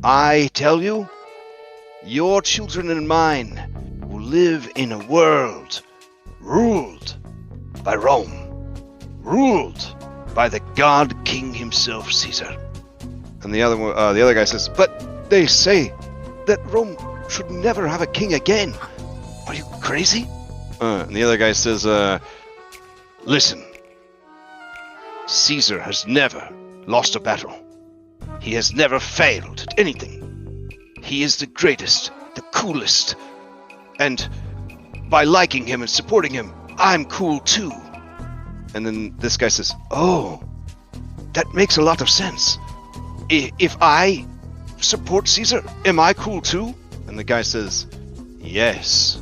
I tell you, your children and mine will live in a world ruled by Rome, ruled by the God King himself, Caesar." And the other guy says, "But they say that Rome should never have a king again. Are you crazy?" And the other guy says, "Listen, Caesar has never lost a battle. He has never failed at anything. He is the greatest, the coolest, and by liking him and supporting him, I'm cool too." And then this guy says, "Oh, that makes a lot of sense. If I support Caesar, am I cool too?" And the guy says, "Yes.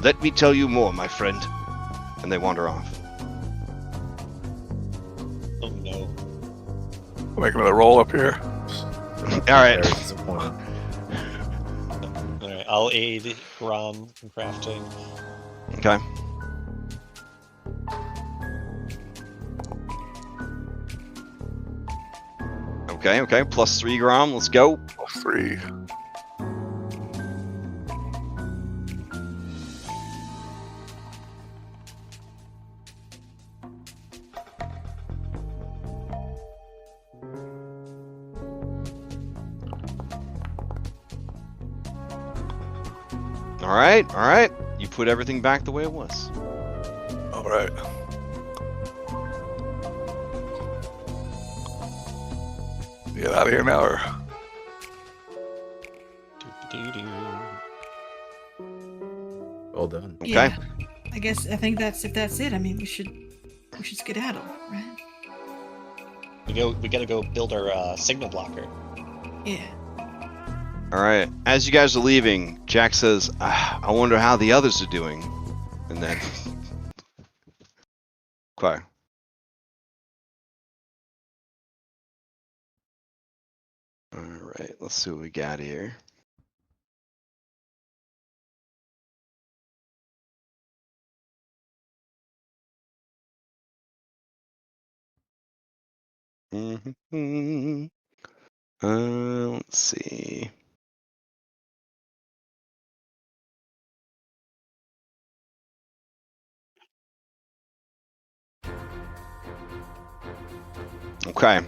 Let me tell you more, my friend." And they wander off. Oh no. Make another roll up here. All right. Very disappointing. Alright, I'll aid Grom in crafting. Okay. Okay, okay. +3 Grom. Let's go. +3. All right, all right. You put everything back the way it was. All right. Get out of here now, or Well done. Okay. Yeah, I think that's if that's it. I mean, we should skedaddle, right? We gotta go build our signal blocker. Yeah. All right. As you guys are leaving, Jack says, "I wonder how the others are doing," and then. Okay. All right. Let's see what we got here. Let's see. Okay.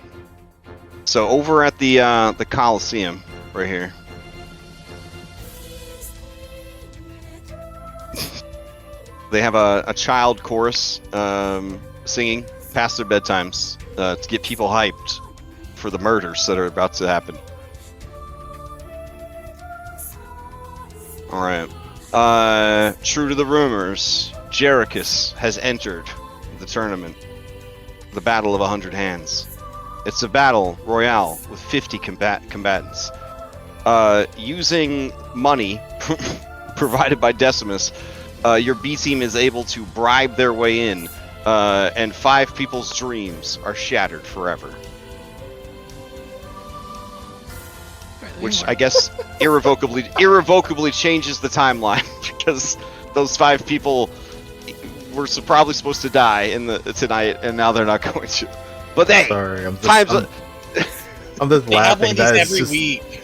So over at the Coliseum right here. They have a child chorus singing past their bedtimes to get people hyped for the murders that are about to happen. All right. True to the rumors, Jericus has entered the tournament, the Battle of 100 Hands. It's a battle royale with 50 combatants. Using money provided by Decimus, your B team is able to bribe their way in, and 5 people's dreams are shattered forever. Which I guess irrevocably changes the timeline because those 5 people were probably supposed to die tonight, and now they're not going to. But hey, Sorry, I'm They just have one laughing. of That these is every just week.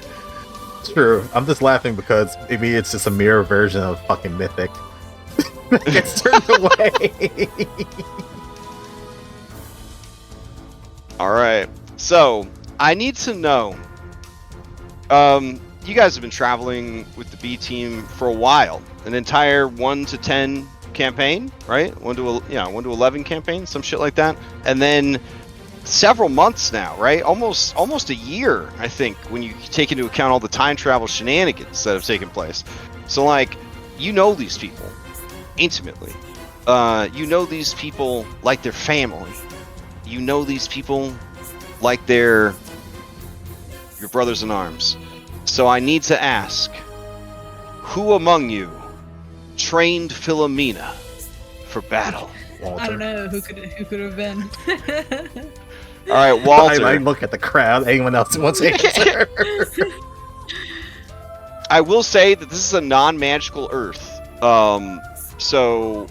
true. I'm just laughing because maybe it's just a mirror version of fucking Mythic. Gets turned away. All right. So I need to know. You guys have been traveling with the B team for a while, an entire 1 to 10 campaign, right? 1 to 11 campaign, some shit like that, and then several months now, right? Almost a year, I think, when you take into account all the time travel shenanigans that have taken place. So like, you know these people intimately. You know these people like their family. You know these people like they're your brothers in arms. So I need to ask, who among you trained Philomena for battle? Walter. I don't know who could have been. All right, Walter. I look at the crowd. Anyone else who wants to answer? I will say that this is a non-magical Earth. So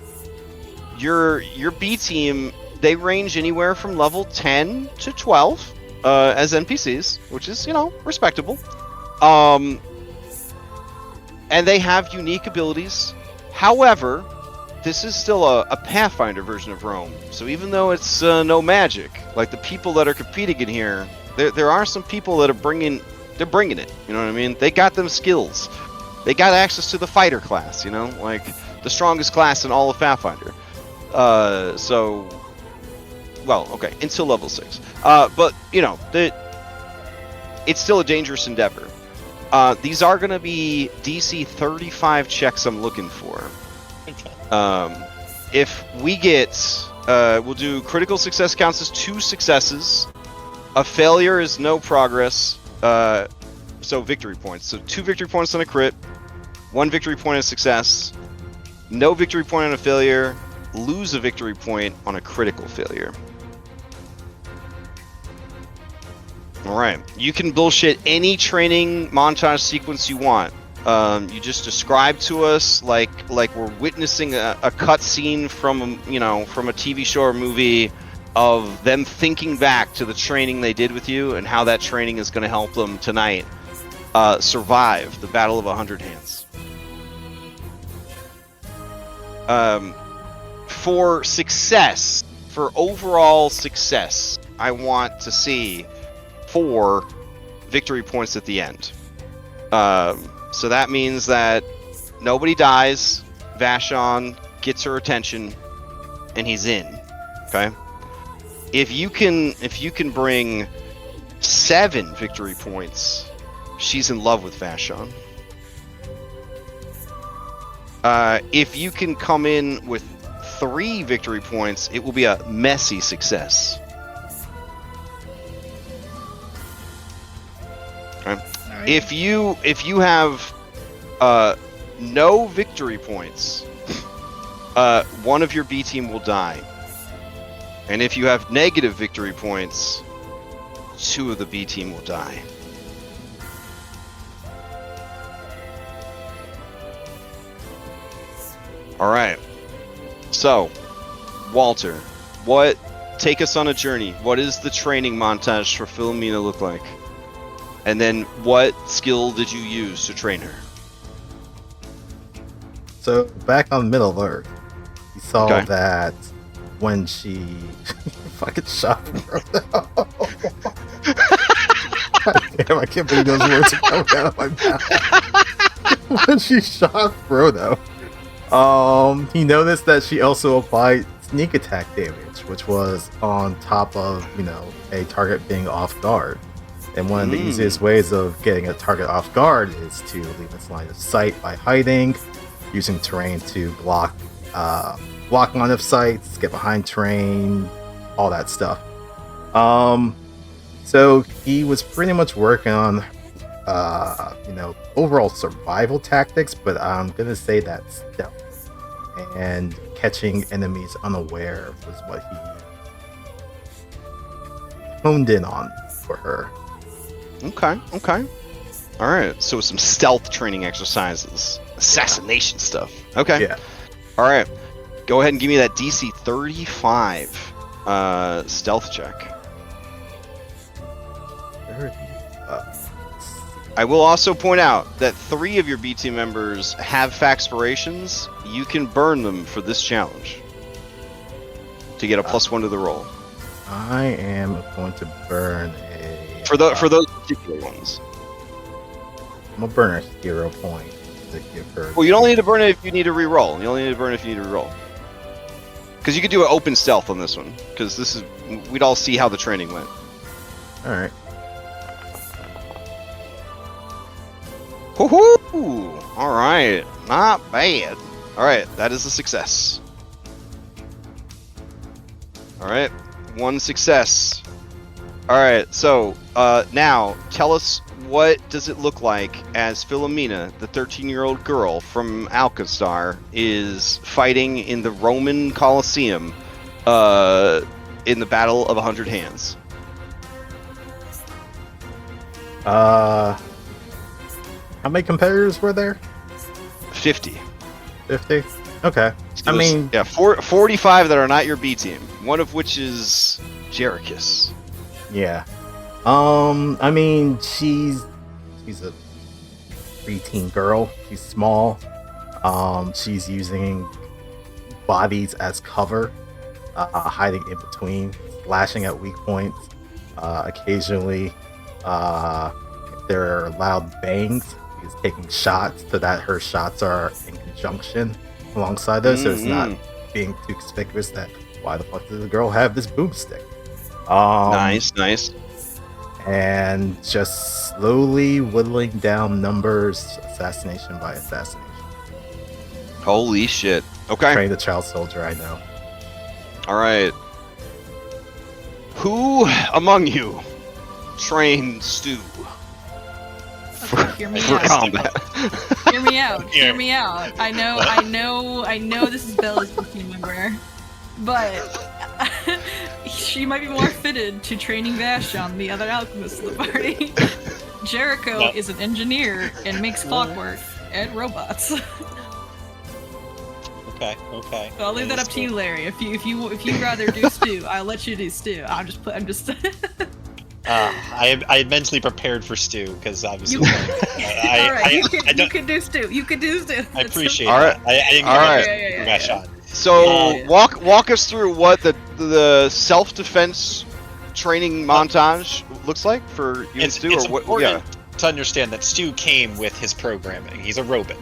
your B team, they range anywhere from level 10 to 12 as NPCs, which is, respectable. And they have unique abilities. However, this is still a Pathfinder version of Rome. So even though it's no magic, like the people that are competing in here, there are some people that are bringing it. You know what I mean? They got them skills. They got access to the fighter class. Like the strongest class in all of Pathfinder. Until level 6. But it's still a dangerous endeavor. These are going to be DC 35 checks I'm looking for. If we get, we'll do critical success counts as 2 successes. A failure is no progress. So victory points. So 2 victory points on a crit, 1 victory point on a success, no victory point on a failure, lose a victory point on a critical failure. Alright, you can bullshit any training montage sequence you want. You just describe to us like we're witnessing a cutscene from a TV show or movie. of them thinking back to the training they did with you and how that training is going to help them tonight survive the Battle of 100 Hands. For success, for overall success, I want to see 4 victory points at the end. So that means that nobody dies, Vashon gets her attention, and he's in. Okay? If you can bring 7 victory points, she's in love with Vashon. If you can come in with 3 victory points, it will be a messy success. Okay. Alright. If you have no victory points, one of your B team will die. And if you have negative victory points, 2 of the B team will die. All right. So, Walter, take us on a journey. What does the training montage for Philomena look like? And then what skill did you use to train her? So back on Middle Earth, you saw Okay. that when she fucking shot Frodo. Damn, I can't believe those words are coming out of my mouth. When she shot Frodo, he noticed that she also applied sneak attack damage, which was on top of, a target being off guard. And one of the easiest ways of getting a target off guard is to leave its line of sight by hiding, using terrain to block line of sights, get behind terrain, all that stuff. So he was pretty much working on, overall survival tactics, but I'm gonna say that stealth and catching enemies unaware was what he honed in on for her. Okay. All right. So some stealth training exercises, assassination stuff. Okay. Yeah. All right. Go ahead and give me that DC 35 stealth check. I will also point out that 3 of your B team members have faxpirations. You can burn them for this challenge to get a +1 to the roll. I am going to burn For those particular ones. I'm gonna burn a hero point to give her. Well, you don't need to burn it if you need to re-roll. You only need to burn it if you need to re-roll. Because you could do an open stealth on this one. Because we'd all see how the training went. All right. Woohoo! All right, not bad. All right, that is a success. All right, 1 success. All right, so now tell us, what does it look like as Philomena, the 13-year-old girl from Alcastar, is fighting in the Roman Colosseum in the Battle of 100 Hands? How many competitors were there? 50. 50? Okay. So yeah, 45 that are not your B team, one of which is Jericus. Yeah. She's a preteen girl. She's small. She's using bodies as cover, hiding in between, slashing at weak points. Occasionally, if there are loud bangs, she's taking shots so that her shots are in conjunction alongside those, so it's not being too conspicuous that why the fuck does the girl have this boomstick? Nice. And just slowly whittling down numbers, assassination by assassination. Holy shit. Okay. Train the child soldier, I know. All right. Who among you trained Stu Hear me for out. combat? Hear me out. Hear me out. I know this is Bella's team member, but she might be more fitted to training Vashon, the other alchemist of the party. Jericho is an engineer and makes clockwork and robots. Okay. I'll leave that up to you, Larry. If you rather do stew, I'll let you do stew. I'm just. I had mentally prepared for stew because obviously. All right, you can do stew. You can do stew. I appreciate All that. right. I didn't All right. get on. So walk us through what the self-defense training montage looks like for you and Stu, it's or what? important to understand that Stu came with his programming. He's a robot.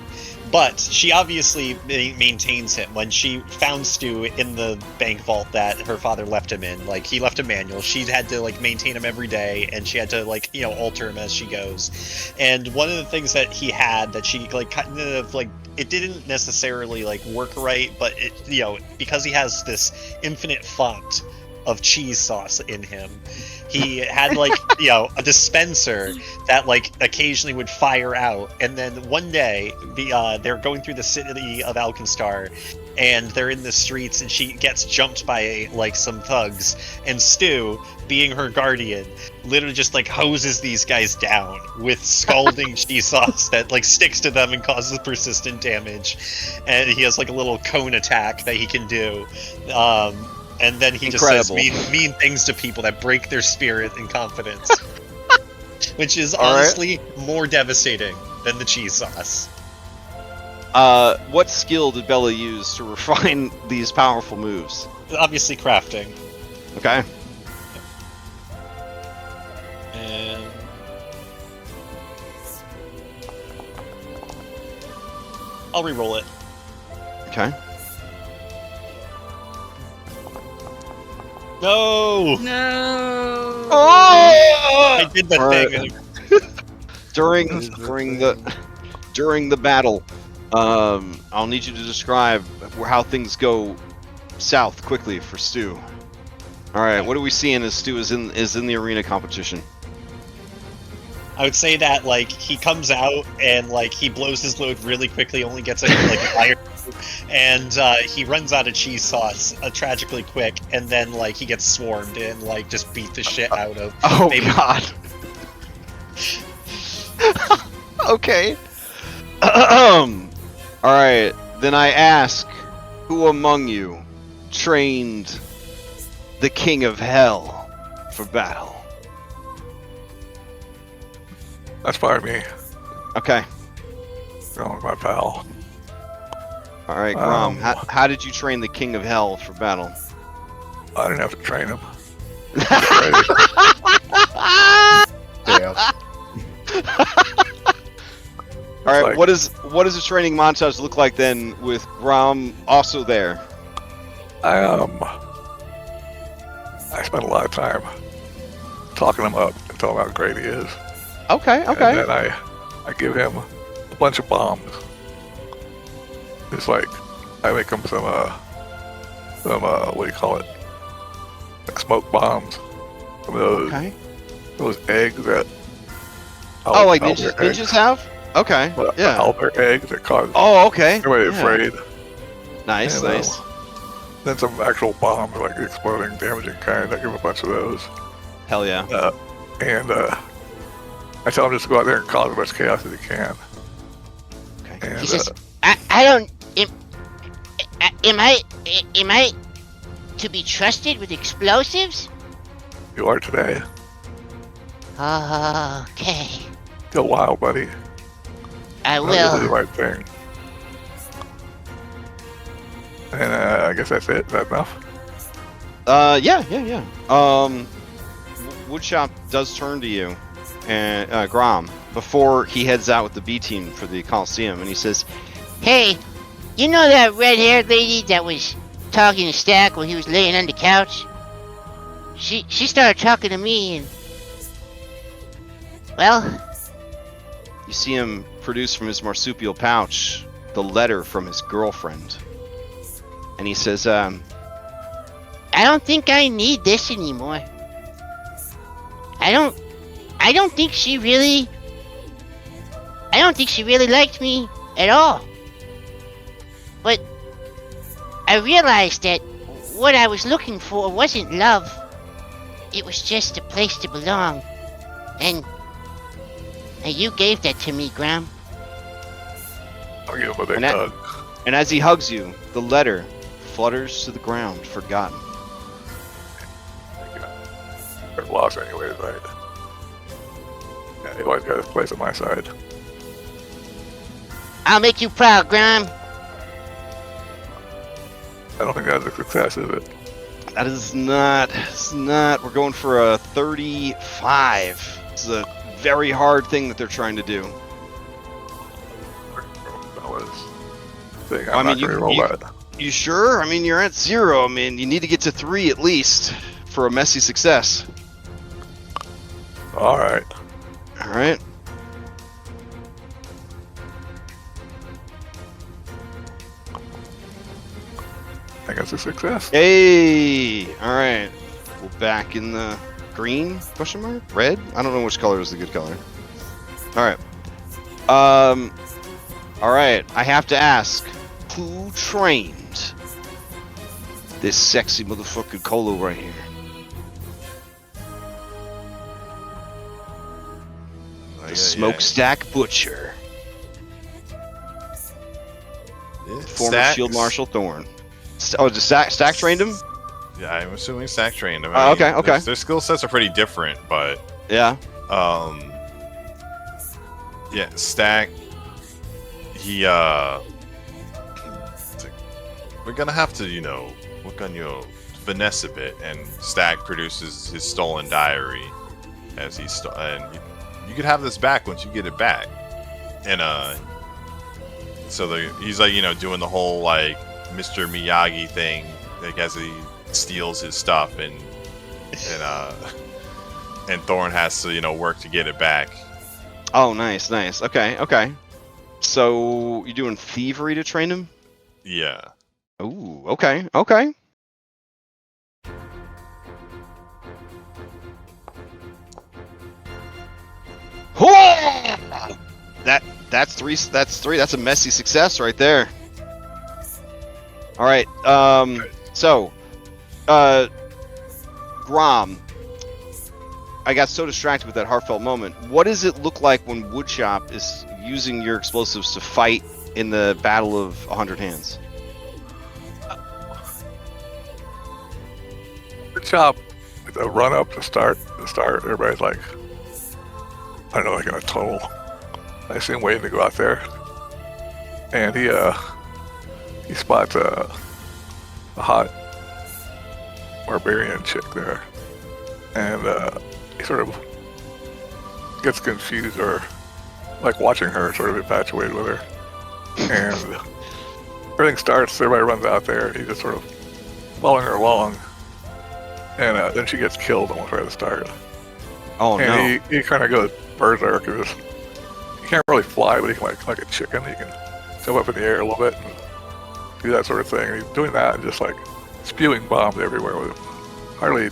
But she obviously maintains him. When she found Stu in the bank vault that her father left him in, like, he left a manual. She had to, like, maintain him every day, and she had to, like, you know, alter him as she goes. And one of the things that he had that she, like, kind of, like, it didn't necessarily, like, work right, but it, you know, because he has this infinite font of cheese sauce in him, he had, like, you know, a dispenser that, like, occasionally would fire out. And then one day they're going through the city of Alkenstar, and they're in the streets, and she gets jumped by like some thugs, and Stu, being her guardian, literally just like hoses these guys down with scalding cheese sauce that like sticks to them and causes persistent damage. And he has like a little cone attack that he can do. And then he just says mean things to people that break their spirit and confidence. Which is honestly more devastating than the cheese sauce. What skill did Bella use to refine these powerful moves? Obviously crafting. Okay. And... I'll re-roll it. Okay. No! No! Oh! I did the thing. During the battle, I'll need you to describe how things go south quickly for Stu. All right, what are we seeing as Stu is in the arena competition? I would say that like he comes out and like he blows his load really quickly, only gets like a fire, and he runs out of cheese sauce tragically quick, and then like he gets swarmed and like just beat the shit out of. Oh God. Okay. All right, then I ask, who among you trained the King of Hell for battle? That's probably me. Okay. Going with my pal. All right, Grom, how did you train the King of Hell for battle? I didn't have to train him. Damn. All right, like- what does the training montage look like then with Grom also there? I spent a lot of time talking him up and telling him how great he is. Okay. And then I give him a bunch of bombs. It's like I make him some what do you call it? Like smoke bombs. Some of those those eggs that like ninjas have? Okay. Yeah. Owlbear eggs that cause okay. everybody afraid. Nice, And, nice. Then some actual bombs, like exploding, damaging kind. I give him a bunch of those. Hell yeah. And I tell him just to go out there and cause as much chaos as he can. Okay. And, He says, I don't... Am I to be trusted with explosives? you are today. Okay. Go wild, buddy. I You'll do the will. right thing. And I guess that's it. Is that enough? Yeah. Woodshop does turn to you, and Grom, before he heads out with the B team for the Coliseum, and he says, Hey, you know that red-haired lady that was talking to Stack while he was laying on the couch? She started talking to me and... Well, you see him produce from his marsupial pouch the letter from his girlfriend, and he says, I don't think I need this anymore. I don't think she really liked me at all. But I realized that what I was looking for wasn't love. It was just a place to belong. And you gave that to me, Graham. I'll give him a big And that- hug. And as he hugs you, the letter flutters to the ground, forgotten. They're lost anyways, right? Yeah, you always got his place on my side. I'll make you proud, Graham. I don't think that's a success, is it? That is not. It's not. We're going for a 35. This is a very hard thing that they're trying to do. I'm not going to roll that. You sure? I mean, you're at 0. I mean, you need to get to 3 at least for a messy success. All right. All right. I guess a success. Hey! All right. We're back in the green? Question mark? Red? I don't know which color is the good color. All right. All right. I have to ask, who trained this sexy motherfucking Colo right here? The Smokestack Butcher. Former Shield Marshal Thorn. Oh, just Stack trained him? Yeah, I'm assuming Stack trained him. Oh, okay, okay. Their skill sets are pretty different, but yeah. Yeah, Stack. We're gonna have to, look on your finesse a bit, and Stack produces his stolen diary as he and you could have this back once you get it back, and so he's like doing the whole like Mr. Miyagi thing, like as he steals his stuff, and Thorn has to work to get it back. Oh, nice. Okay. So you're doing thievery to train him? Yeah. Ooh, okay. That's three. That's a messy success right there. All right. So, Grom, I got so distracted with that heartfelt moment. What does it look like when Woodchop is using your explosives to fight in the Battle of 100 Hands? Woodchop, the run up to start, everybody's like, I don't know, like in a tunnel. I see him waiting to go out there, and he spots a hot barbarian chick there, and he sort of gets confused, or like watching her, sort of infatuated with her, and everything starts. Everybody runs out there. He's just sort of following her along, and then she gets killed almost right at the start. Oh no! And he kind of goes berserk. He can't really fly, but he can like a chicken. He can jump up in the air a little bit and do that sort of thing. And he's doing that and just like spewing bombs everywhere with hardly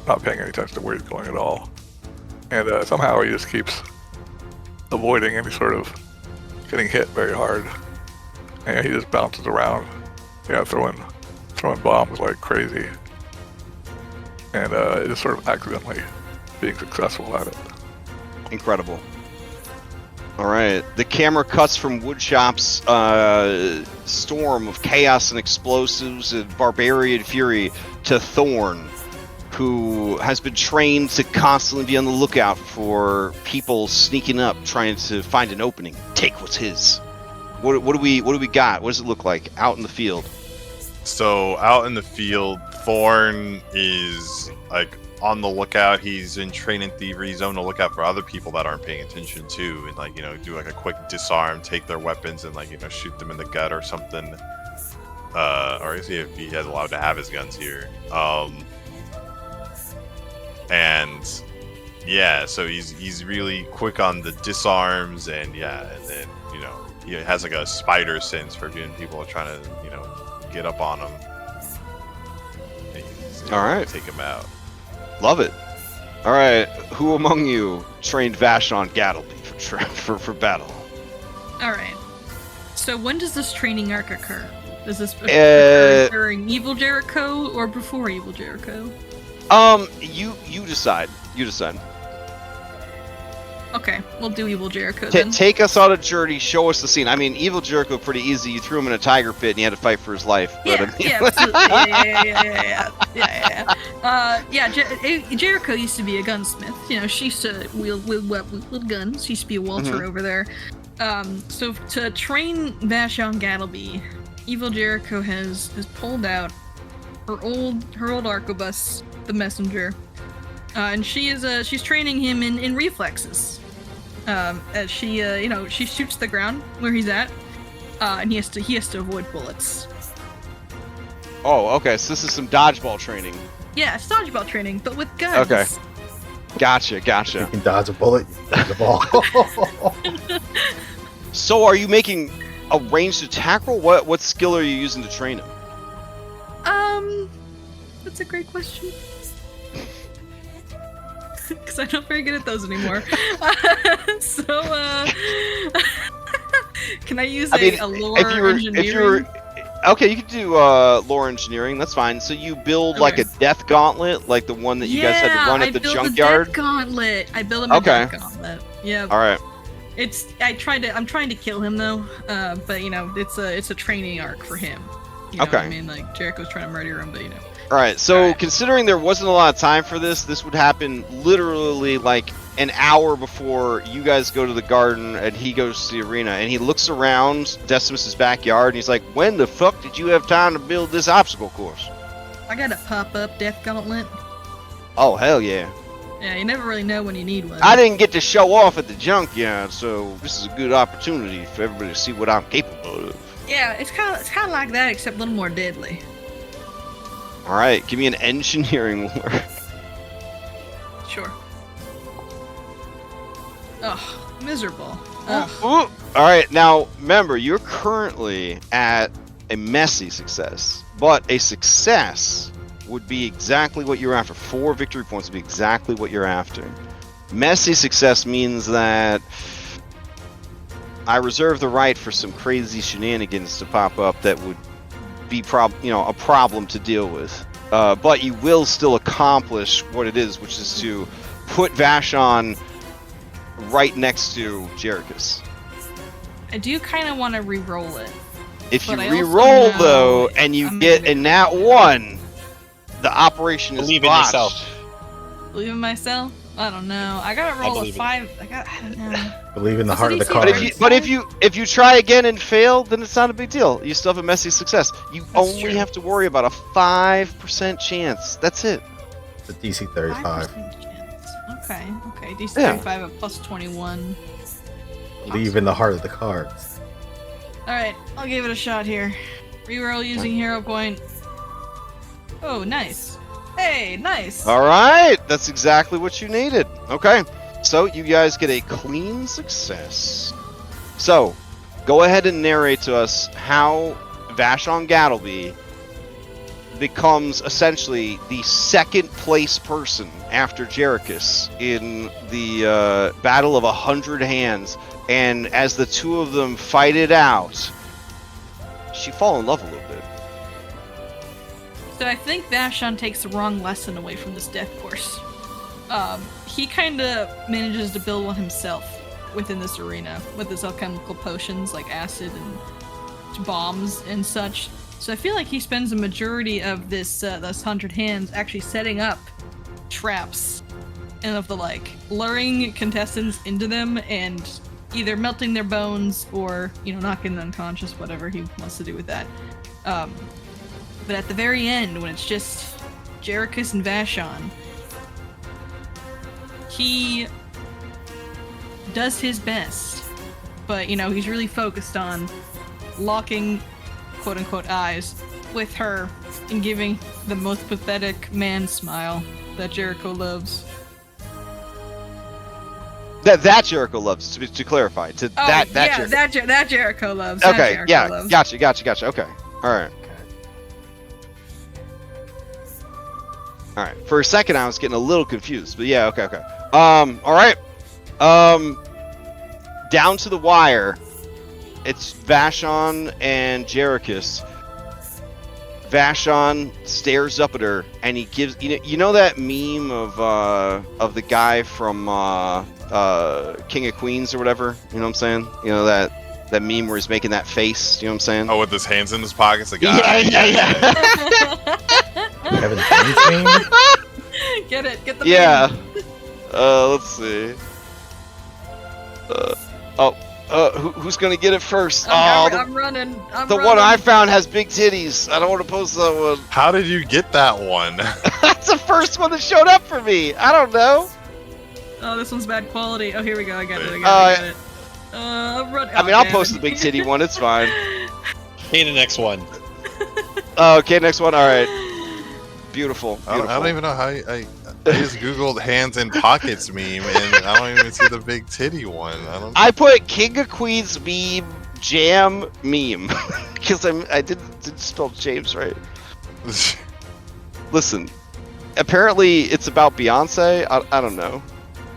not paying any attention to where he's going at all. And somehow he just keeps avoiding any sort of getting hit very hard. And he just bounces around, throwing bombs like crazy. And just sort of accidentally being successful at it. Incredible. All right, the camera cuts from Woodchop's storm of chaos and explosives and barbarian fury to Thorn, who has been trained to constantly be on the lookout for people sneaking up, trying to find an opening, take what's his. What do we got? What does it look like out in the field? So out in the field, Thorn is like on the lookout. He's in training thievery. He's on the lookout for other people that aren't paying attention too, and like do like a quick disarm, take their weapons, and like shoot them in the gut or something. Or is he, if he has allowed to have his guns here? And yeah, so he's really quick on the disarms, and then he has like a spider sense for when people are trying to get up on him. All right, take him out. Love it. All right, who among you trained Vashon Gattleby for battle? All right. So when does this training arc occur? Does this occur during Evil Jericho or before Evil Jericho? You decide. You decide. Okay, we'll do Evil Jericho then. Take us on a journey. Show us the scene. I mean, Evil Jericho, pretty easy. You threw him in a tiger pit and he had to fight for his life. But, Yeah, absolutely. Jericho used to be a gunsmith. You know, she used to wield guns. She used to be a welter over there. So to train Vashon Gattleby, Evil Jericho has pulled out her old arquebus, the Messenger, and she's training him in reflexes. As she she shoots the ground where he's at, and he has to avoid bullets. Oh, okay. So this is some dodgeball training. Yeah, it's dodgeball training, but with guns. Okay. Gotcha. You can dodge a bullet, you dodge a ball. So are you making a ranged attack roll? What skill are you using to train him? That's a great question. Because I'm not very good at those anymore. Can I use a lore engineering? Okay, you can do lore engineering. That's fine. So you build like a death gauntlet, like the one that you guys had to run at the junkyard. Death gauntlet. I built him a death gauntlet. Yeah. All right. I'm trying to kill him though. But you know, it's a training arc for him. You know what I mean? Like Jericho's trying to murder him, but you know. Alright, so considering there wasn't a lot of time for this would happen literally like an hour before you guys go to the garden and he goes to the arena, and he looks around Decimus's backyard and he's like, when the fuck did you have time to build this obstacle course? I got a pop-up death gauntlet. Oh, hell yeah. Yeah, you never really know when you need one. I didn't get to show off at the junkyard, so this is a good opportunity for everybody to see what I'm capable of. Yeah, it's kind of like that, except a little more deadly. All right, give me an engineering lore. Sure. Ugh, miserable. Ugh. All right, now remember, you're currently at a messy success, but a success would be exactly what you're after. 4 victory points would be exactly what you're after. Messy success means that I reserve the right for some crazy shenanigans to pop up that would be a problem to deal with, but you will still accomplish what it is, which is to put Vashon right next to Jericus. I do kind of want to re-roll it. If you re-roll though, and you get a nat 1, the operation is Believe in botched. yourself. Believe in myself? I don't know. I gotta roll a 5. I don't know. Believe in the heart of the DC cards. But if you try again and fail, then it's not a big deal. You still have a messy success. You only true. have to worry about a 5% chance. That's it. It's a DC 35. 5% chance. Okay. DC Yeah. 35 at plus 21. Believe in the heart of the cards. Alright, I'll give it a shot here. Reroll using hero point. Oh, nice. Hey, nice. All right, that's exactly what you needed. Okay, so you guys get a clean success. So, go ahead and narrate to us how Vashon Gattleby becomes essentially the second place person after Jericus in the Battle of 100 Hands, and as the two of them fight it out, she fall in love a little bit. So I think Vashon takes the wrong lesson away from this death course. He kind of manages to build one himself within this arena with his alchemical potions like acid and bombs and such. So I feel like he spends a majority of this 100 hands actually setting up traps and of the like luring contestants into them and either melting their bones or knocking them unconscious, whatever he wants to do with that. But at the very end, when it's just Jericus and Vashon, he does his best, but he's really focused on locking quote-unquote eyes with her and giving the most pathetic man smile that Jericho loves. That Jericho loves, to clarify. That Jericho loves. Okay, loves. Gotcha. Okay, all right. All right. For a second, I was getting a little confused, but yeah, okay. All right. Down to the wire. It's Vashon and Jericus. Vashon stares up at her, and he gives that meme of the guy from King of Queens or whatever. You know what I'm saying? You know that meme where he's making that face. You know what I'm saying? Oh, with his hands in his pockets, the guy. Yeah. Kevin James meme? Get it. Get the Yeah. meme. Let's see. Who's gonna get it first? I'm running. The one I found has big titties. I don't want to post that one. How did you get that one? That's the first one that showed up for me. I don't know. Oh, this one's bad quality. Oh, here we go. I got it. I got it. I'm running. I mean, I'll post the big titty one. It's fine. Okay, the next one. Okay, next one. All right. Beautiful. I don't even know how I just googled hands in pockets meme and I don't even see the big titty one. I put King of Queens meme jam meme because I didn't spell James right. Listen, apparently it's about Beyonce. I don't know.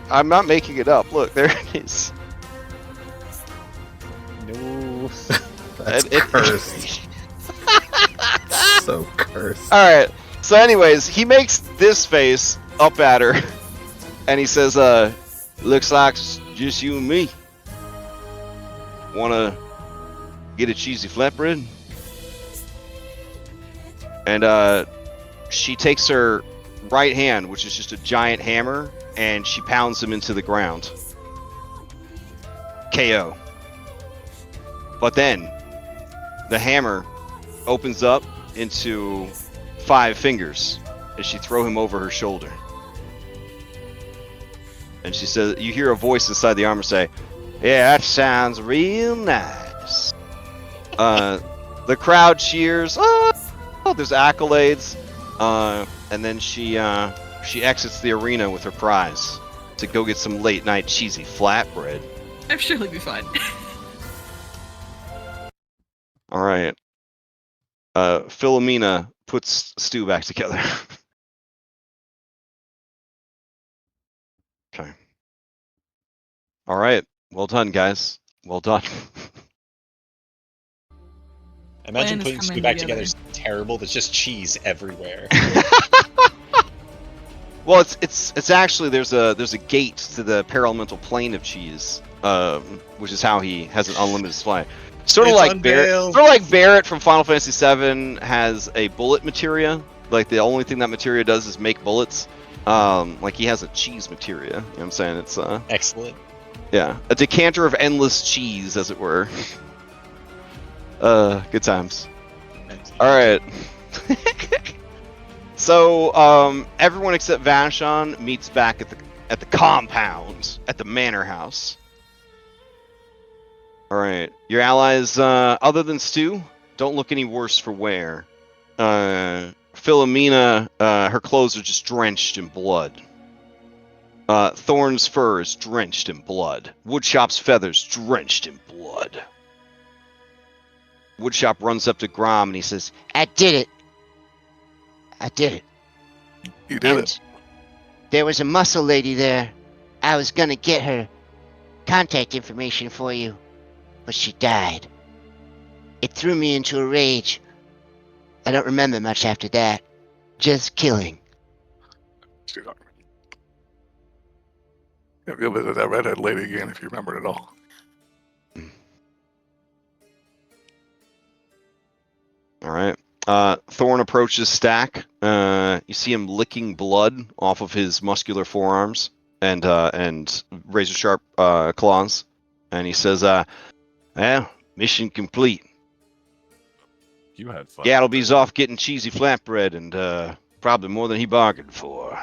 I'm not making it up. Look, there it is. No. That's cursed. So cursed. All right. So, anyways, he makes this face up at her, and he says, "Looks like it's just you and me. Wanna get a cheesy flatbread?" And she takes her right hand, which is just a giant hammer, and she pounds him into the ground. KO. But then the hammer opens up into 5 fingers as she throw him over her shoulder. And she says, you hear a voice inside the armor say, "Yeah, that sounds real nice." The crowd cheers. Oh, there's accolades. And then she exits the arena with her prize to go get some late night cheesy flatbread. I'm sure he'll be fine. All right. Philomena puts Stu back together. Okay. All right. Well done, guys. Well done. Imagine Plan is putting coming Stu back together. together is terrible. There's just cheese everywhere. Well, it's actually there's a gate to the parelemental plane of cheese, which is how he has an unlimited supply. Sort of It's like Barrett, unveiled. sort of like Barrett from Final Fantasy VII has a bullet materia. Like the only thing that materia does is make bullets. Like he has a cheese materia. You know what I'm saying? It's Excellent. yeah, a decanter of endless cheese, as it were. Good times. All right. So, everyone except Vashon meets back at the compound at the manor house. All right, your allies, other than Stu, don't look any worse for wear. Philomena, her clothes are just drenched in blood. Thorn's fur is drenched in blood. Woodshop's feathers drenched in blood. Woodshop runs up to Grom and he says, I did it. I did it. You did And it. there was a muscle lady there. I was gonna get her contact information for you, but she died. It threw me into a rage. I don't remember much after that. Just killing. Yeah, go visit that redhead lady again if you remember it all. all right. Thorn approaches Stack. You see him licking blood off of his muscular forearms and razor sharp claws, and he says, "Well, mission complete. You had fun. Gattleby's off getting cheesy flatbread, and probably more than he bargained for."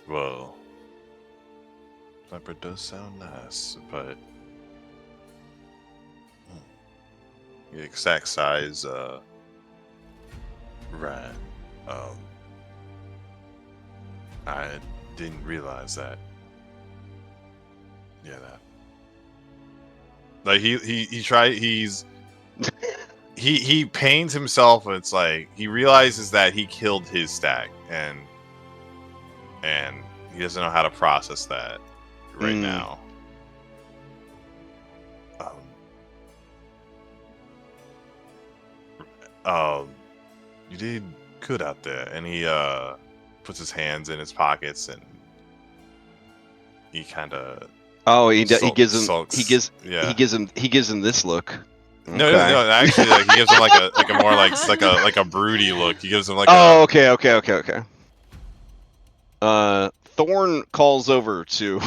Well, flatbread does sound nice, but the exact size, right. I didn't realize that. Yeah, that. Like he pains himself. It's like he realizes that he killed his Stack, and he doesn't know how to process that right now. You did good out there, and puts his hands in his pockets and he kind of. Oh, he gives him. Sulks. He gives. Yeah. He gives him this look. No, Okay. no, actually, like, he gives him like a more like a broody look. He gives him like Oh, a. okay. Thorn calls over to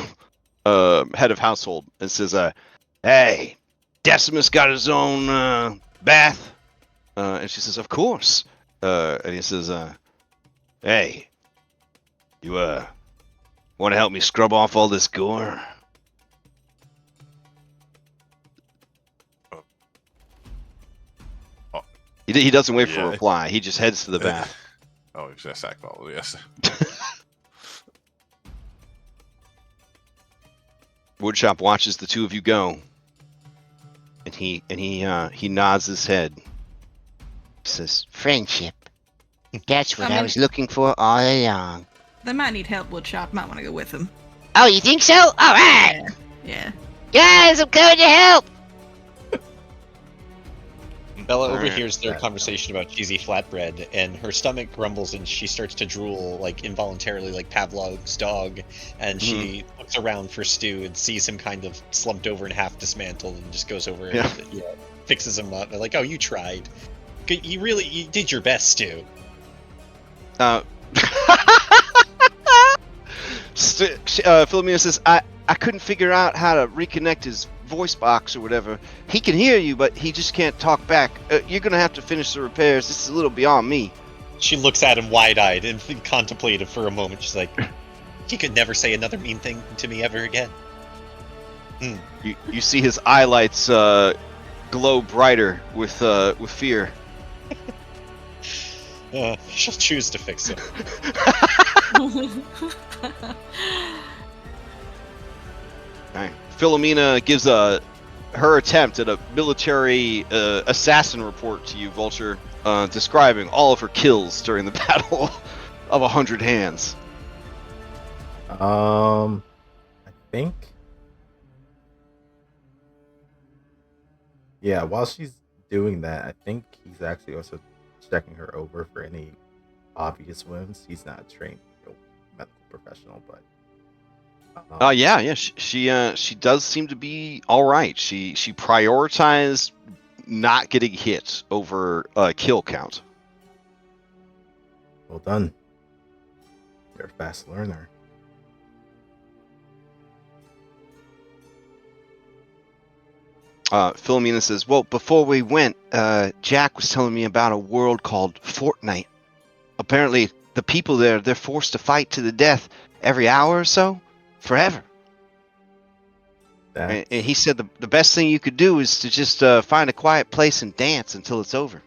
head of household and says, "Hey, Decimus got his own bath?" And she says, "Of course." And he says, "Hey, you want to help me scrub off all this gore?" He doesn't wait for a reply. He just heads to the bath. Oh, he's gonna sack ball. Yes. Woodshop watches the two of you go, and he nods his head. He says, Friendship. That's what I was looking for all along. They might need help, Woodshop. Might want to go with them. Oh, you think so? All right. Yeah. Guys, I'm coming to help. Bella All right. overhears their conversation about cheesy flatbread, and her stomach grumbles, and she starts to drool, like, involuntarily, like Pavlov's dog, and she looks around for Stu and sees him kind of slumped over and half dismantled, and just goes over and fixes him up. They're like, "Oh, you tried. You did your best, Stu." Philomena says, I couldn't figure out how to reconnect his voice box or whatever. He can hear you, but he just can't talk back. You're gonna have to finish the repairs. This is a little beyond me. She looks at him wide-eyed and contemplative for a moment. She's like, "He could never say another mean thing to me ever again." You see his eyelights glow brighter with fear. She'll choose to fix it. Right. Philomena gives her attempt at a military assassin report to you, Vulture, describing all of her kills during the Battle of 100 Hands. I think. Yeah, while she's doing that, I think he's actually also checking her over for any obvious wounds. He's not a trained medical professional, but. Yeah. She does seem to be all right. She prioritized not getting hit over kill count. Well done. You're a fast learner. Philomena says, "Well, before we went, Jack was telling me about a world called Fortnite. Apparently, the people there, they're forced to fight to the death every hour or so, forever. And he said the best thing you could do is to just find a quiet place and dance until it's over."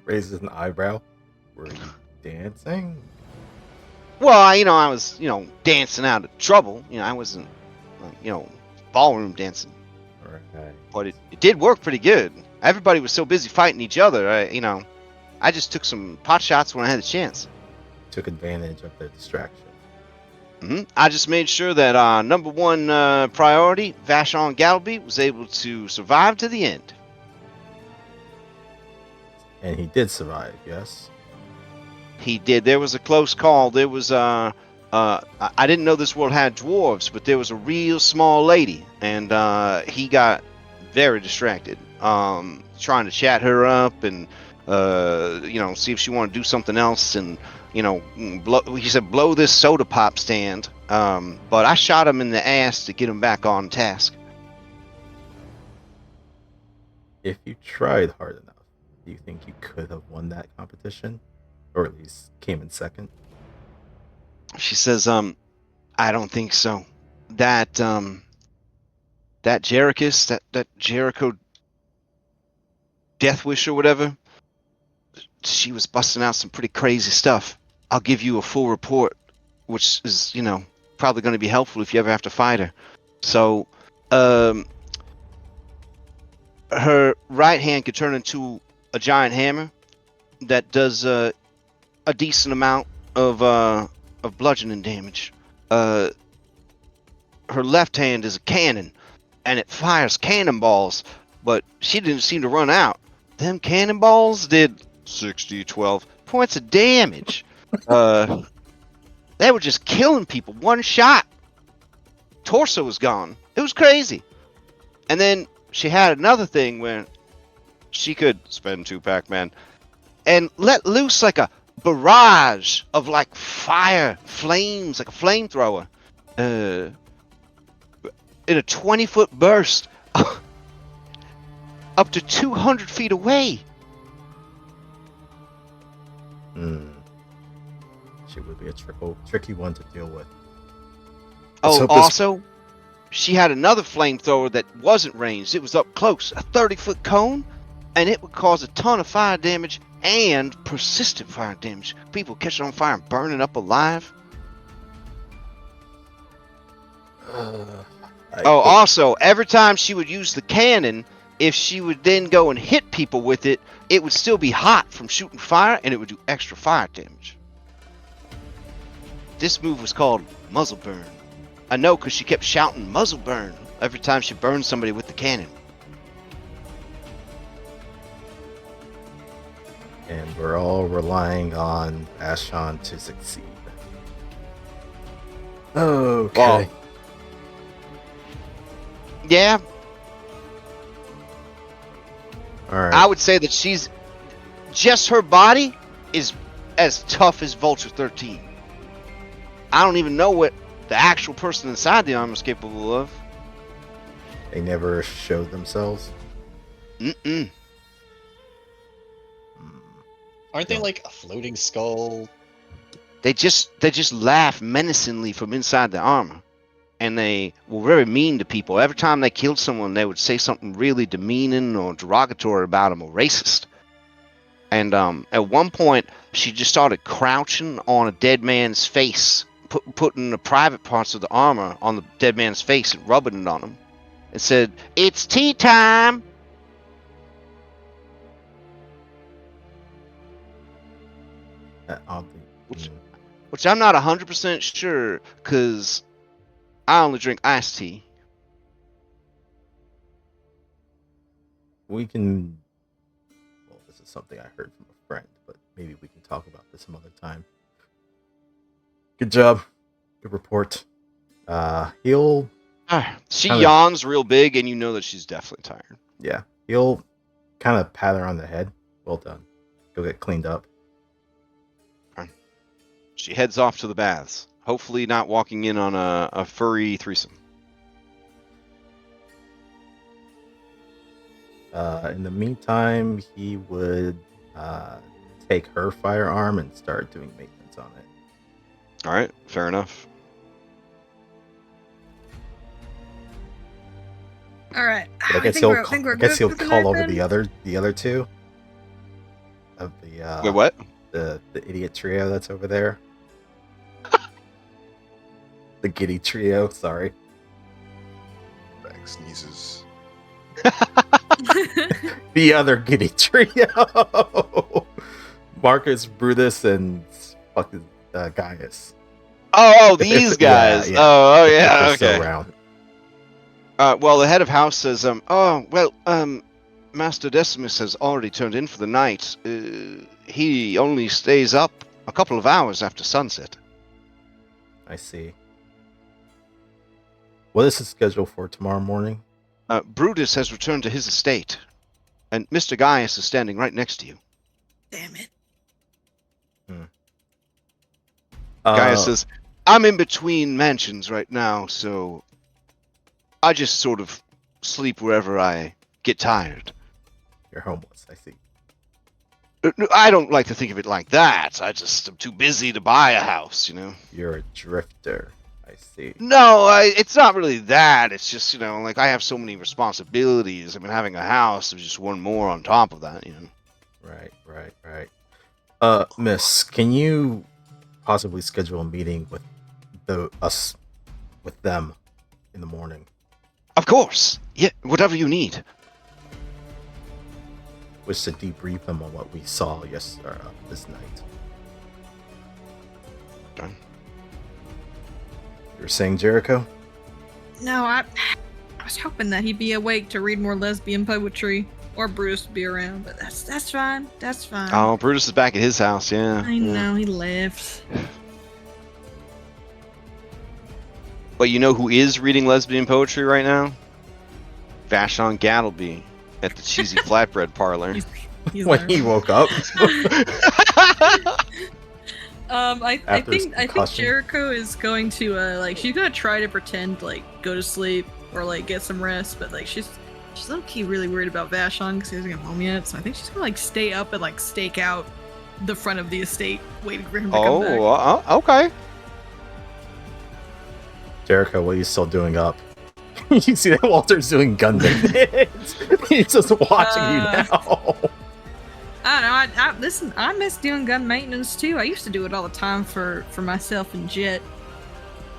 Raises an eyebrow. Were you dancing? Well, I was, dancing out of trouble. I wasn't, ballroom dancing. Right. But it did work pretty good. Everybody was so busy fighting each other. I just took some pot shots when I had a chance. Took advantage of their distraction. I just made sure that number one priority, Vashon Galby, was able to survive to the end. And he did survive, yes? He did. There was a close call. There was I didn't know this world had dwarves, but there was a real small lady, and he got very distracted, trying to chat her up and see if she wanted to do something else, and he said blow this soda pop stand, but I shot him in the ass to get him back on task. If you tried hard enough, do you think you could have won that competition? Or at least came in second? She says, I don't think so. That Jericus, that Jericho Death Wish or whatever, she was busting out some pretty crazy stuff. I'll give you a full report, which is, probably going to be helpful if you ever have to fight her. So, her right hand could turn into a giant hammer that does a decent amount of bludgeoning damage. Her left hand is a cannon, and it fires cannonballs, but she didn't seem to run out. Them cannonballs did 60, 12, points of damage. They were just killing people. One shot. Torso was gone. It was crazy. And then she had another thing where she could spend 2 Pac-Man and let loose like a barrage of like fire, flames, like a flamethrower. In a 20-foot burst. Up to 200 feet away. She would be a tricky one to deal with. Oh, also, she had another flamethrower that wasn't ranged. It was up close, a 30-foot cone, and it would cause a ton of fire damage and persistent fire damage. People catching on fire and burning up alive. Also, every time she would use the cannon, if she would then go and hit people with it, it would still be hot from shooting fire, and it would do extra fire damage. This move was called muzzle burn. I know because she kept shouting muzzle burn every time she burned somebody with the cannon. And we're all relying on Ashon to succeed. Okay. Well, yeah. All right. I would say that she's just her body is as tough as Vulture 13. I don't even know what the actual person inside the armor is capable of. They never showed themselves. Mm-mm. Aren't they like a floating skull? They just laugh menacingly from inside the armor. And they were very mean to people. Every time they killed someone, they would say something really demeaning or derogatory about them or racist. And at one point, she just started crouching on a dead man's face, putting the private parts of the armor on the dead man's face and rubbing it on him. And said, "It's tea time!" Which I'm not 100% sure, because I only drink iced tea. We can... Well, this is something I heard from a friend, but maybe we can talk about this some other time. Good job. Good report. He'll... She yawns real big, and you know that she's definitely tired. Yeah. He'll kind of pat her on the head. Well done. Go get cleaned up. She heads off to the baths. Hopefully not walking in on a furry threesome. In the meantime, he would take her firearm and start doing maintenance on it. All right, fair enough. All right. But I guess he'll call over the other two of the Wait, what? The idiot trio that's over there. The giddy trio, sorry. Back sneezes. The other giddy trio. Marcus, Brutus, and fucking Gaius. Oh, these guys. Yeah. Oh, yeah. They're Okay. still around. Well, the head of house says, Master Decimus has already turned in for the night. He only stays up a couple of hours after sunset. I see. What is his schedule for tomorrow morning? Brutus has returned to his estate, and Mr. Gaius is standing right next to you. Damn it. Gaius says, I'm in between mansions right now, so I just sort of sleep wherever I get tired. You're homeless, I see. I don't like to think of it like that. I just am too busy to buy a house, you know? You're a drifter, I see. No, it's not really that. It's just, you know, like I have so many responsibilities. I mean, having a house is just one more on top of that, you know? Right. Miss, can you possibly schedule a meeting with them in the morning? Of course. Yeah, whatever you need. Wish to debrief them on what we saw this night. Done. You were saying Jericho? No, I was hoping that he'd be awake to read more lesbian poetry or Bruce would be around, but that's fine. That's fine. Oh, Brutus is back at his house. Yeah. I know he left. But you know who is reading lesbian poetry right now? Vashon Gattleby at the Cheesy Flatbread Parlor. He's When there. he woke up. I After his think concussion. Jericho is going to like she's gonna try to pretend like go to sleep or like get some rest, but like she's low key really worried about Vashon because he hasn't come home yet. So I think she's gonna like stay up and like stake out the front of the estate, waiting for him to come back. Okay. Jericho, what are you still doing up? You see that Walter's doing gun maintenance. He's just watching you now. I don't know. Listen, I miss doing gun maintenance too. I used to do it all the time for myself and Jet.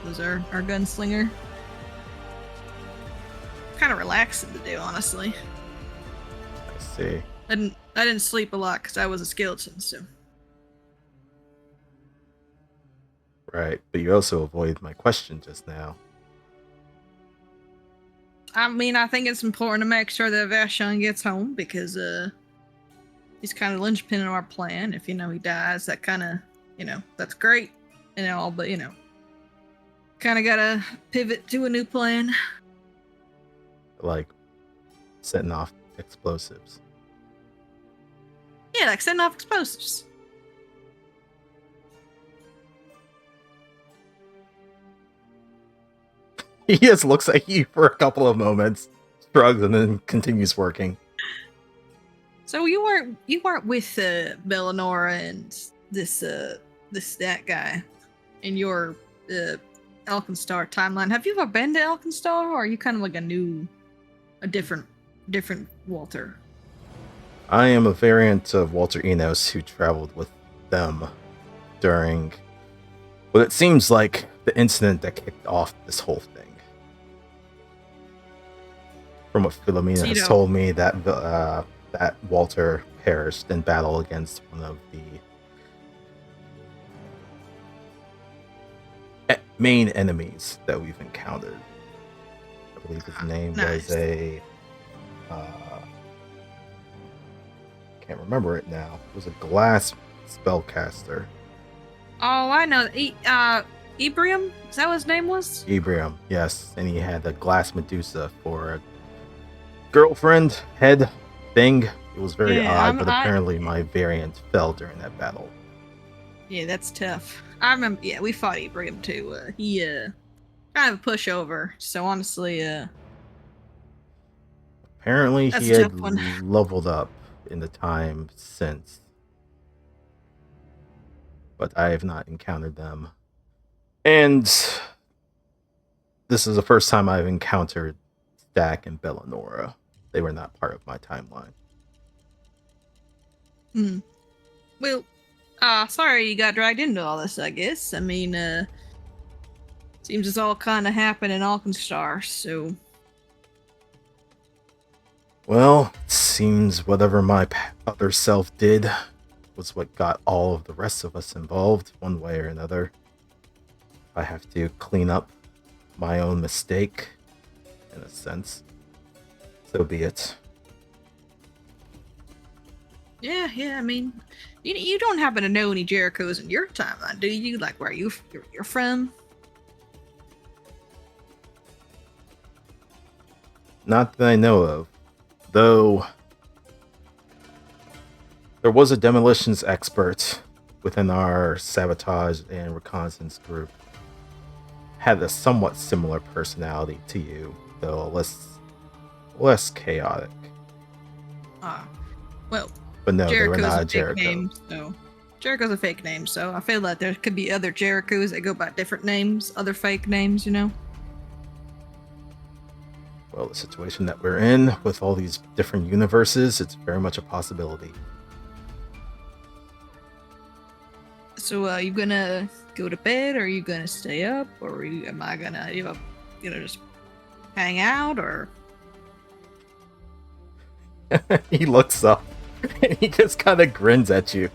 Was our gunslinger. Kind of relaxing to do, honestly. I see. I didn't sleep a lot because I was a skeleton, so. Right, but you also avoided my question just now. I mean, I think it's important to make sure that Vashon gets home because he's kind of linchpin in our plan. If he dies, that kind of that's great and all, but kind of gotta pivot to a new plan. Like setting off explosives. Yeah, like setting off explosives. He just looks at you for a couple of moments, shrugs, and then continues working. So you weren't with Bellinora and that guy in your Alkenstar timeline. Have you ever been to Alkenstar, or are you kind of like a different Walter? I am a variant of Walter Enos who traveled with them during what it seems like the incident that kicked off this whole thing. From what Philomena has told me, that that Walter perished in battle against one of the main enemies that we've encountered. I believe his name was can't remember it now. It was a glass spellcaster. Oh, I know. Ebrium? Is that what his name was? Ebrium, yes. And he had a glass Medusa for a girlfriend head thing. It was very odd, but apparently my variant fell during that battle. Yeah, that's tough. I remember, we fought Ebrium too. He kind of a pushover, so honestly, apparently that's he a had tough one. leveled up in the time since. But I have not encountered them. And this is the first time I've encountered Stack and Bellinora. They were not part of my timeline. Well, sorry you got dragged into all this, I guess. I mean, seems it's all kind of happened in Alkenstar, so... Well, it seems whatever my other self did was what got all of the rest of us involved, one way or another. I have to clean up my own mistake, in a sense. So be it. Yeah, I mean, you don't happen to know any Jericos in your timeline, do you? Like, where you're from? Not that I know of. Though, there was a demolitions expert within our sabotage and reconnaissance group. Had a somewhat similar personality to you, though less chaotic. Well, but no, they were Jericho's not a a Jericho. fake name, so Jericho's a fake name, so I feel like there could be other Jericos that go by different names, other fake names, Well, the situation that we're in with all these different universes, it's very much a possibility. So, are you gonna go to bed, or are you gonna stay up, or am I gonna, just hang out, or? He looks up and he just kind of grins at you.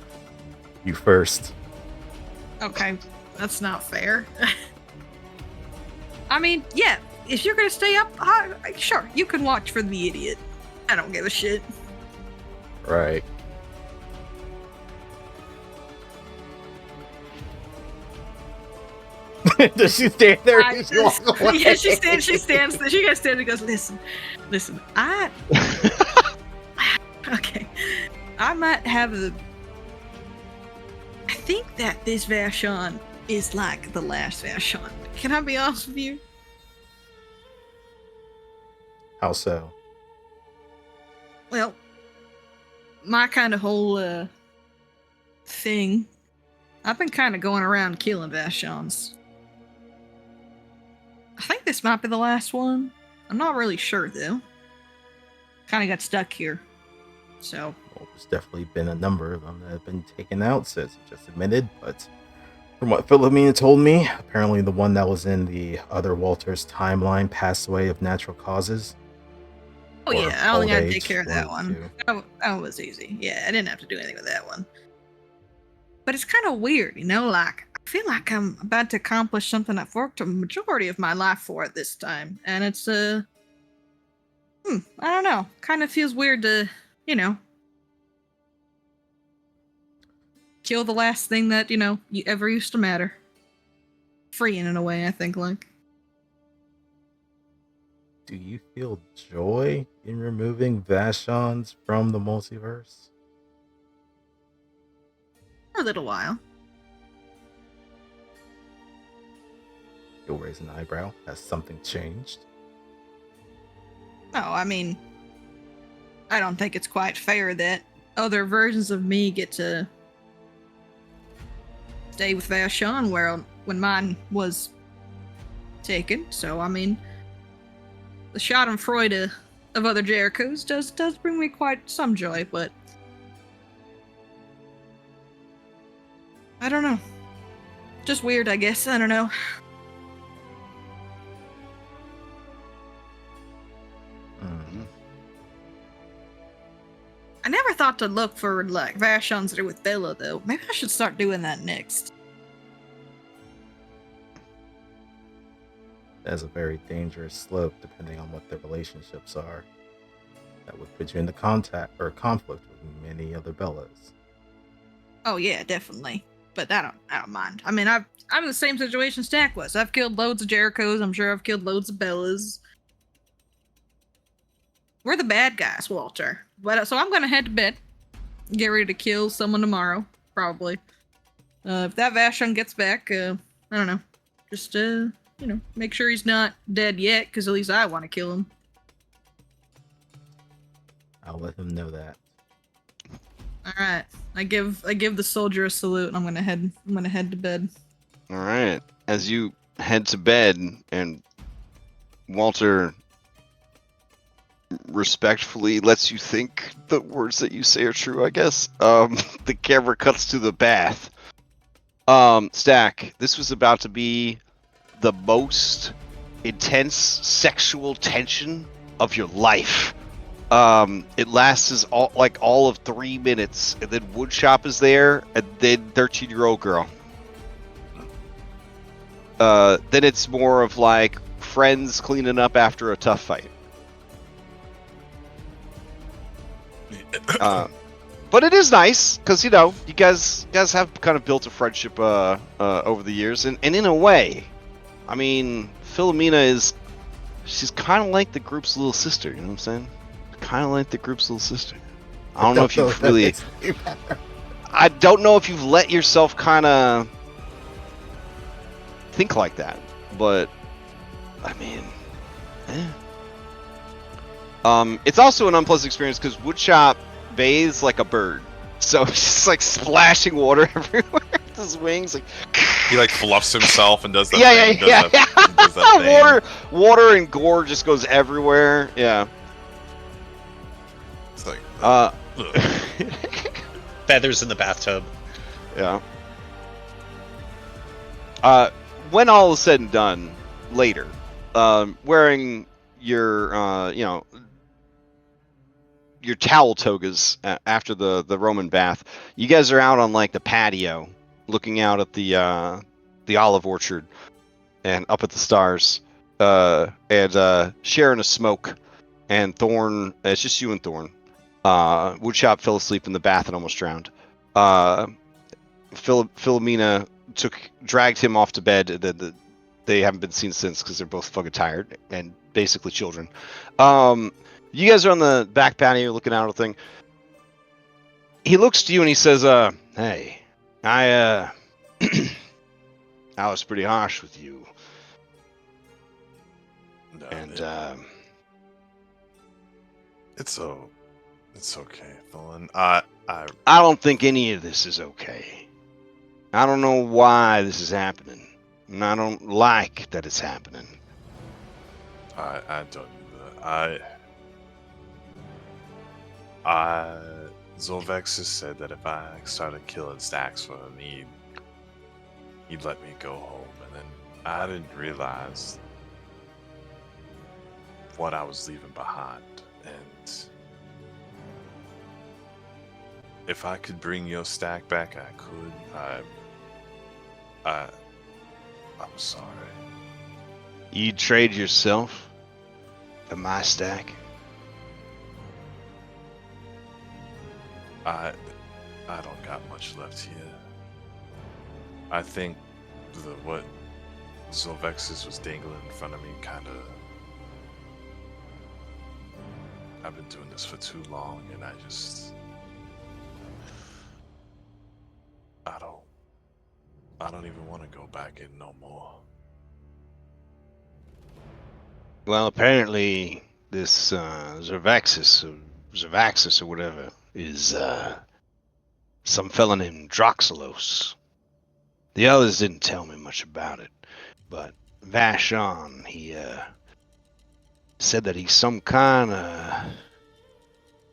You first. Okay, that's not fair. I mean, yeah, if you're gonna stay up, sure, you can watch for the idiot. I don't give a shit. Right. Does she stand there? And just walk away? Yeah, she stands. She stands. She guys stands and goes, listen. Okay. I might have the. I think that this Vashon is like the last Vashon. Can I be honest with you? How so? Well, my kind of whole thing. I've been kind of going around killing Vashons. I think this might be the last one. I'm not really sure though. Kind of got stuck here. So. Well, there's definitely been a number of them that have been taken out, says he just admitted, but from what Philomena told me, apparently the one that was in the other Walter's timeline passed away of natural causes. Oh yeah, I don't think I'd take care of that one one. That was easy. Yeah, I didn't have to do anything with that one. But it's kind of weird, you know, like, I feel like I'm about to accomplish something I've worked a majority of my life for at this time. And it's, I don't know. Kind of feels weird to, you know, kill the last thing that, you know, ever used to matter. Freeing in a way, I think, like. Do you feel joy in removing Vashons from the multiverse? For a little while. You'll raise an eyebrow. Has something changed? No, I mean, I don't think it's quite fair that other versions of me get to stay with Vashon when mine was taken. So, I mean, the schadenfreude of other Jericos does bring me quite some joy, but I don't know. Just weird, I guess. I don't know. I never thought to look for, like, Vashons that are with Bella, though. Maybe I should start doing that next. That's a very dangerous slope, depending on what the relationships are. That would put you into contact or conflict with many other Bellas. Oh yeah, definitely. But I don't mind. I mean, I'm in the same situation Stack was. I've killed loads of Jericos. I'm sure I've killed loads of Bellas. We're the bad guys, Walter. But so I'm gonna head to bed. Get ready to kill someone tomorrow, probably. If that Vashon gets back, I don't know. Just you know, make sure he's not dead yet, because at least I want to kill him. I'll let him know that. All right, I give the soldier a salute, and I'm gonna head to bed. All right, as you head to bed, and Walter respectfully lets you think the words that you say are true, I guess. The camera cuts to the bath. Stack, this was about to be the most intense sexual tension of your life. It lasts all of 3 minutes, and then Woodshop is there, and then 13-year-old girl. Then it's more of like friends cleaning up after a tough fight. But it is nice because, you know, you guys have kind of built a friendship over the years, and in a way, I mean, Philomena she's kind of like the group's little sister. You know what I'm saying? Kind of like the group's little sister. I don't know if you've really. I don't know if you've let yourself kind of think like that, but I mean, it's also an unpleasant experience because Woodshop bathes like a bird, so he's just like splashing water everywhere with his wings. Like he like fluffs himself and does that. Yeah. Water and gore just goes everywhere. Yeah. It's like feathers in the bathtub. Yeah. When all is said and done, later, wearing your your towel togas after the Roman bath, you guys are out on like the patio, looking out at the olive orchard, and up at the stars, and sharing a smoke. And Thorn, it's just you and Thorn. Woodchop fell asleep in the bath and almost drowned. Philomena dragged him off to bed. They haven't been seen since because they're both fucking tired and basically children. You guys are on the back patio looking out at the thing. He looks to you and he says, "Hey, I was pretty harsh with you, No, and it's okay, Thorn. I don't think any of this is okay. I don't know why this is happening, and I don't like that it's happening." I don't Zolvexus said that if I started killing stacks for him, he'd let me go home, and then I didn't realize what I was leaving behind, and if I could bring your stack back, I could. I'm sorry. You'd trade yourself for my stack? I don't got much left here. I think what Zolvexus was dangling in front of me I've been doing this for too long, and I don't even want to go back in no more. Well, apparently this Zervaxis or whatever is some fella named Droxelos. The others didn't tell me much about it, but Vashon, he said that he's some kind of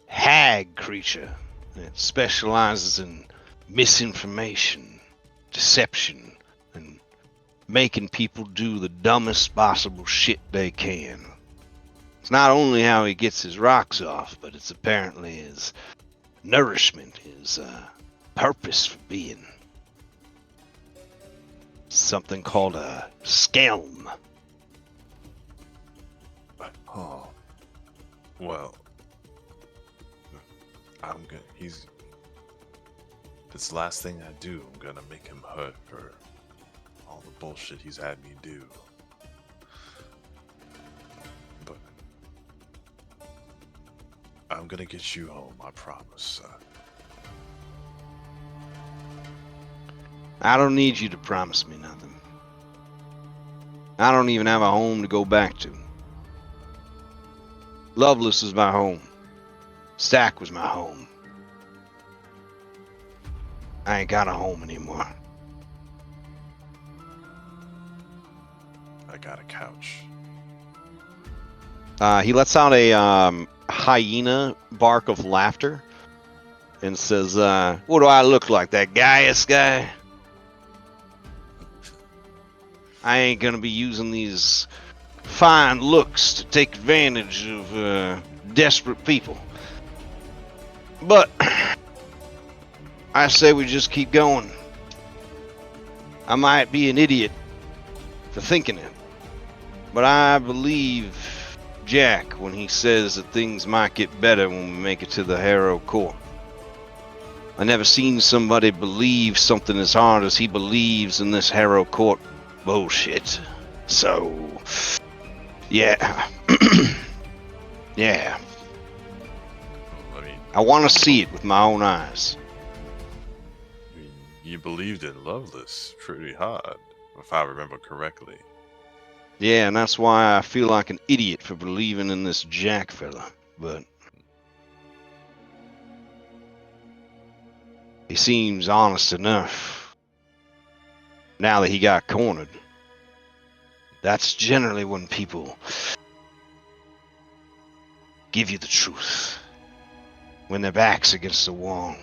hag creature that specializes in misinformation, deception, and making people do the dumbest possible shit they can. It's not only how he gets his rocks off, but it's apparently his nourishment, his purpose for being. Something called a skelm. Oh, well, it's the last thing I do. I'm gonna make him hurt for all the bullshit he's had me do. But I'm gonna get you home, I promise. I don't need you to promise me nothing. I don't even have a home to go back to. Loveless was my home. Stack was my home. I ain't got a home anymore. I got a couch. He lets out a hyena bark of laughter and says, "What do I look like, that Gaius guy? I ain't gonna be using these fine looks to take advantage of desperate people. But I say we just keep going. I might be an idiot for thinking it, but I believe Jack when he says that things might get better when we make it to the Harrow Court. I never seen somebody believe something as hard as he believes in this Harrow Court bullshit. So, yeah. Yeah. I want to see it with my own eyes." You believed in Loveless pretty hard, if I remember correctly. Yeah, and that's why I feel like an idiot for believing in this Jack fella, but he seems honest enough. Now that he got cornered. That's generally when people give you the truth. When their back's against the wall.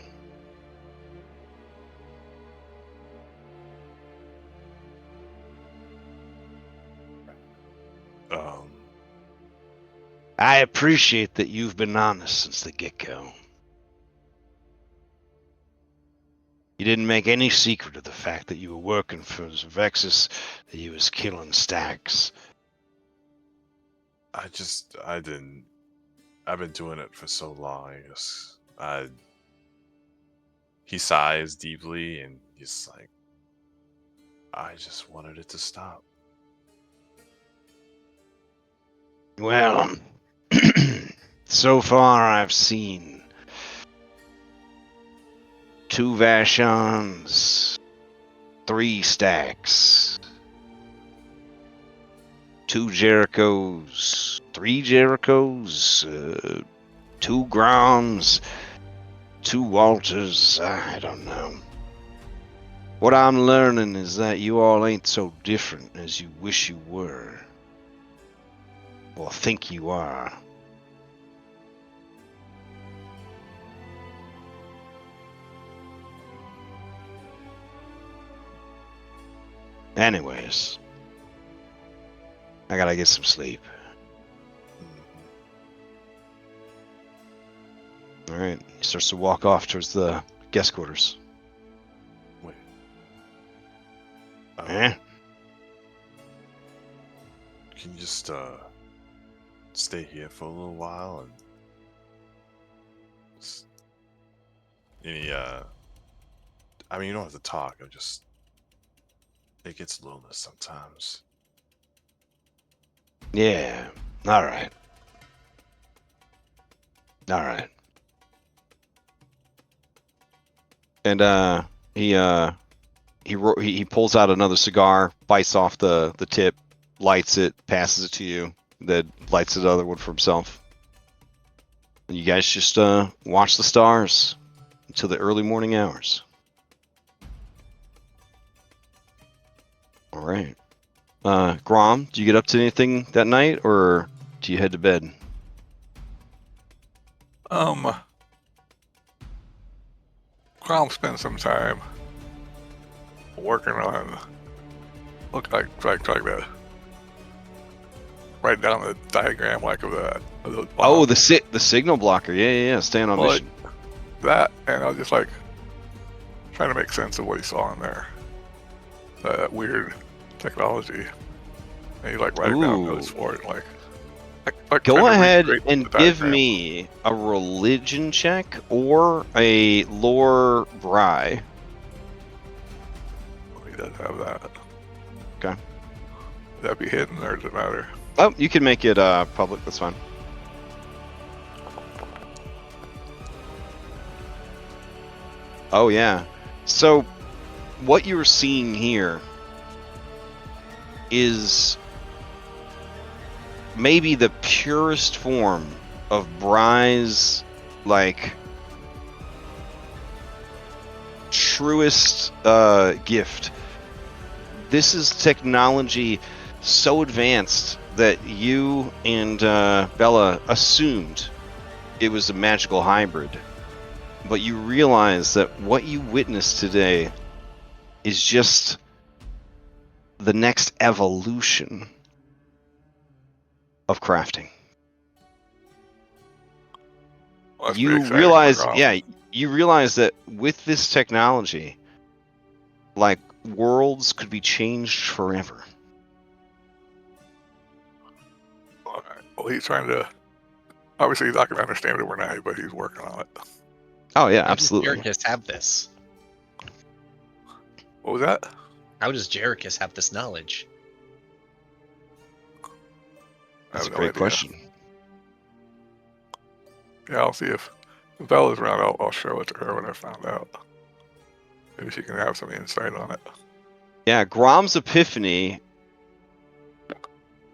I appreciate that you've been honest since the get-go. You didn't make any secret of the fact that you were working for Vexus, that you was killing stacks. I I've been doing it for so long. I guess he sighs deeply and he's like, I just wanted it to stop. Well, so far I've seen 2 Vashons, 3 stacks, 2 Jericos, 3 Jericos, 2 Groms, 2 Walters. I don't know. What I'm learning is that you all ain't so different as you wish you were. Or think you are. Anyways, I gotta get some sleep. Alright, he starts to walk off towards the guest quarters. Wait. Eh? Can you just stay here for a little while and any I mean, you don't have to talk. It gets lonely sometimes. Yeah. Alright. Alright. And he pulls out another cigar, bites off the tip, lights it, passes it to you, then lights another one for himself. And you guys just watch the stars until the early morning hours. All right. Grom, do you get up to anything that night, or do you head to bed? Grom spent some time working on trying to write down the diagram of the Oh, the signal blocker. Yeah. Staying on mission. That, and I was just like trying to make sense of what he saw in there. That weird technology. And he write down notes for it. Go ahead and give me a religion check or a lore bry. He does have that. Okay. Would that be hidden or does it matter? Oh, you can make it public. That's fine. Oh yeah. So, what you're seeing here is maybe the purest form of Bry's, truest gift. This is technology so advanced that you and Bella assumed it was a magical hybrid. But you realize that what you witnessed today is just the next evolution of crafting. Well, You realize that with this technology, worlds could be changed forever. All right. Well, he's trying to. Obviously, he's not going to understand it overnight, but he's working on it. Oh yeah, absolutely. How does Jericus have this? What was that? How does Jericus have this knowledge? That's a great question. Yeah, I'll see if Bella's around. I'll show it to her when I found out. Maybe she can have some insight on it. Yeah, Grom's epiphany,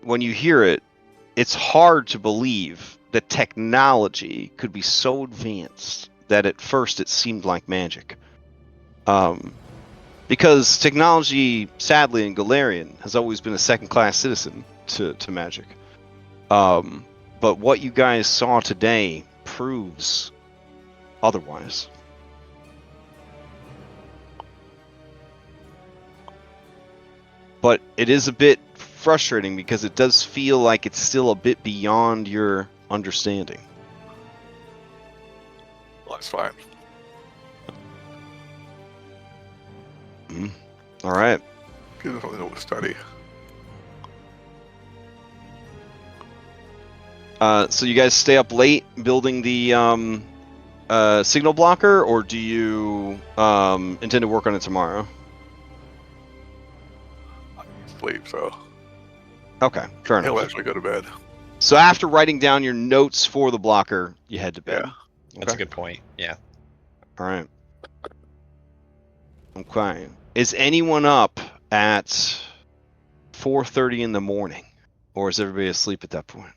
when you hear it, it's hard to believe that technology could be so advanced that at first it seemed like magic. Because technology, sadly, in Galarian, has always been a second-class citizen to magic. But what you guys saw today proves otherwise. But it is a bit frustrating because it does feel like it's still a bit beyond your understanding. Well, that's fine. All right. Gives them something to study. So you guys stay up late building the signal blocker, or do you intend to work on it tomorrow? Sleep, so Okay, fair enough. he'll actually go to bed. So after writing down your notes for the blocker, you head to bed. Yeah. That's a Okay. good point. Yeah. All right. Okay. Is anyone up at 4:30 in the morning, or is everybody asleep at that point?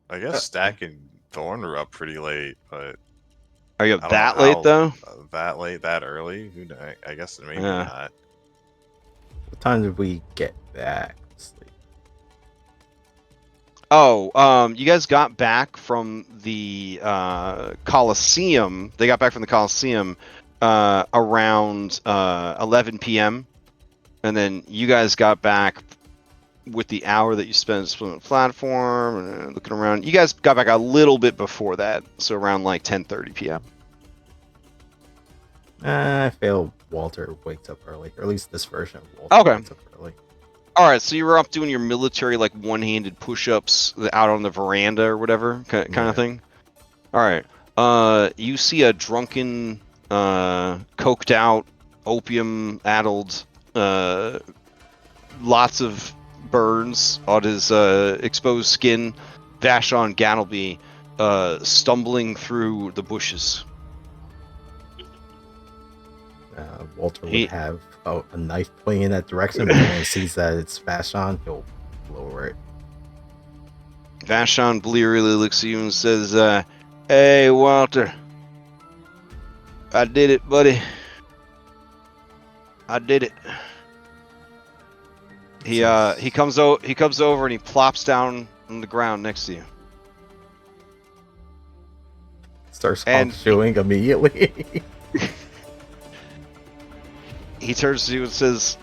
I guess Stack and Thorn are up pretty late, but Are you I up don't know that late how- though? That late, that early? I guess maybe Yeah. not. What time did we get back to sleep? Oh, you guys got back from the Coliseum. They got back from the Coliseum around 11 p.m. And then you guys got back with the hour that you spent on the platform and looking around. You guys got back a little bit before that, so around like 10:30 p.m. I feel Walter wakes up early, or at least this version of Walter Okay. wakes up early. All right, so you were up doing your military like one-handed push-ups out on the veranda or whatever kind Yeah. of thing. All right. You see a drunken, coked out, opium-addled, lots of burns on his exposed skin, Vashon Gattleby, stumbling through the bushes. Walter would He- have a knife pointing in that direction, but when he sees that it's Vashon, he'll lower it. Vashon blearily looks at you and says, "Hey, Walter. I did it, buddy. I did it." He comes over and he plops down on the ground next to you. Starts And chewing immediately. He turns to you and says,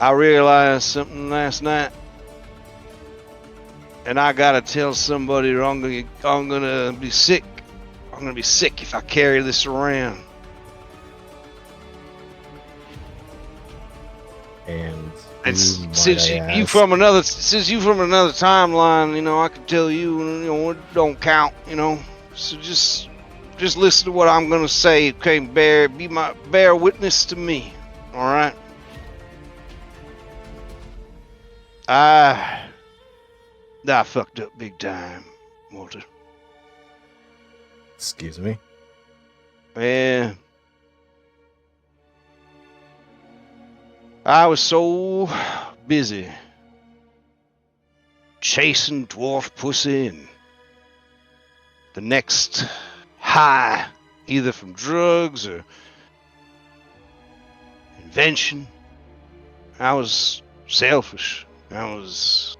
"I realized something last night, and I gotta tell somebody or I'm gonna be sick. I'm gonna be sick if I carry this around." And And who, might since I you ask? from another timeline, I can tell you, it don't count, So just listen to what I'm gonna say, okay? Bear witness to me, all right? I fucked up big time, Walter. Excuse me. Yeah. I was so busy chasing dwarf pussy and the next high, either from drugs or invention. I was selfish. I was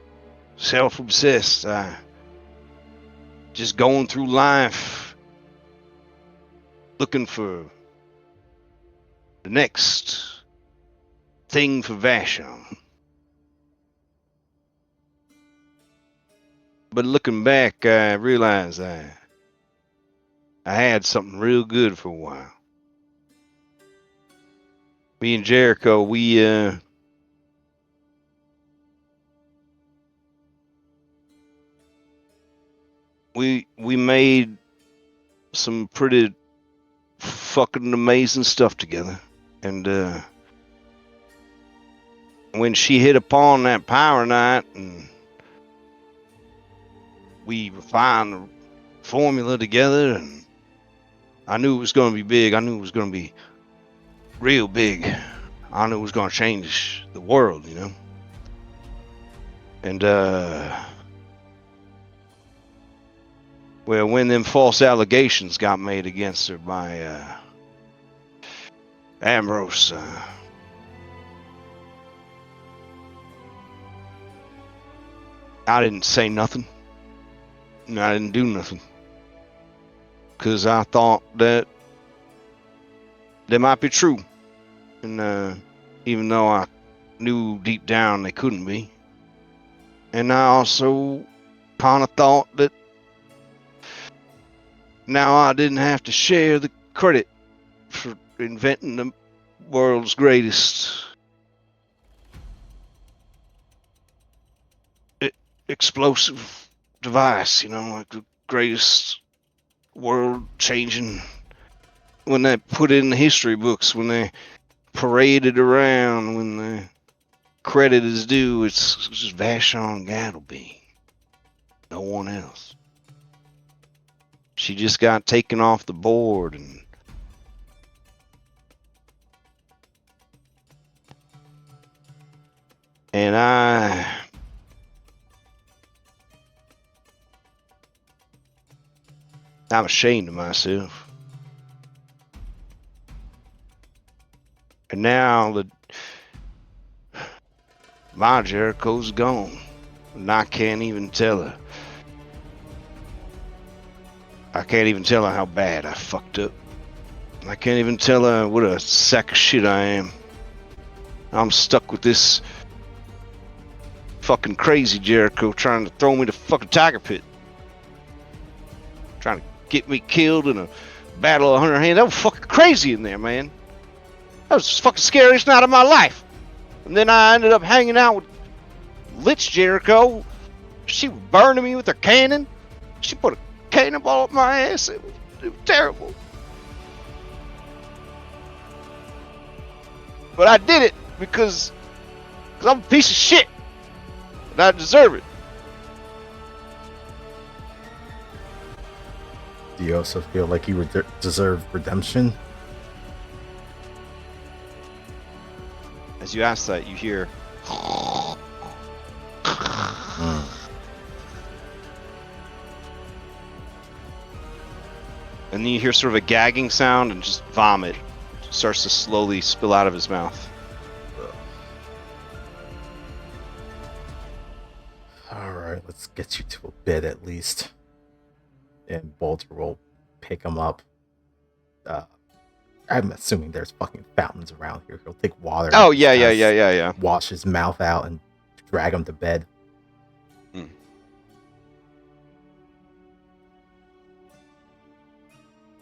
self-obsessed. I just going through life looking for the next thing for Vashon. But looking back, I realized I had something real good for a while. Me and Jericho, we made some pretty fucking amazing stuff together. And when she hit upon that power night and we refined the formula together, and I knew it was going to be big. I knew it was going to be real big. I knew it was going to change the world, And well, when them false allegations got made against her by Ambrose, I didn't say nothing. And I didn't do nothing. Because I thought that they might be true. And even though I knew deep down they couldn't be. And I also kind of thought that now I didn't have to share the credit for inventing the world's greatest explosive device, like the greatest world-changing. When they put it in the history books, when they parade it around, when the credit is due, it's just Vashon Gattleby. No one else. She just got taken off the board and I'm ashamed of myself. And now my Jericho's gone, and I can't even tell her. I can't even tell her how bad I fucked up. I can't even tell her what a sack of shit I am. I'm stuck with this fucking crazy Jericho trying to throw me to fucking tiger pit. Trying to get me killed in a battle of 100 hands. That was fucking crazy in there, man. That was the fucking scariest night of my life. And then I ended up hanging out with Lich Jericho. She was burning me with her cannon. She put a cannonball up my ass. It was terrible. But I did it because I'm a piece of shit. And I deserve it. Do you also feel like you deserve redemption? As you ask that, you hear. And then you hear sort of a gagging sound and just vomit starts to slowly spill out of his mouth. Alright, let's get you to a bed at least. And Bolter will pick him up. I'm assuming there's fucking fountains around here. He'll take water. Oh, yeah. Wash his mouth out and drag him to bed.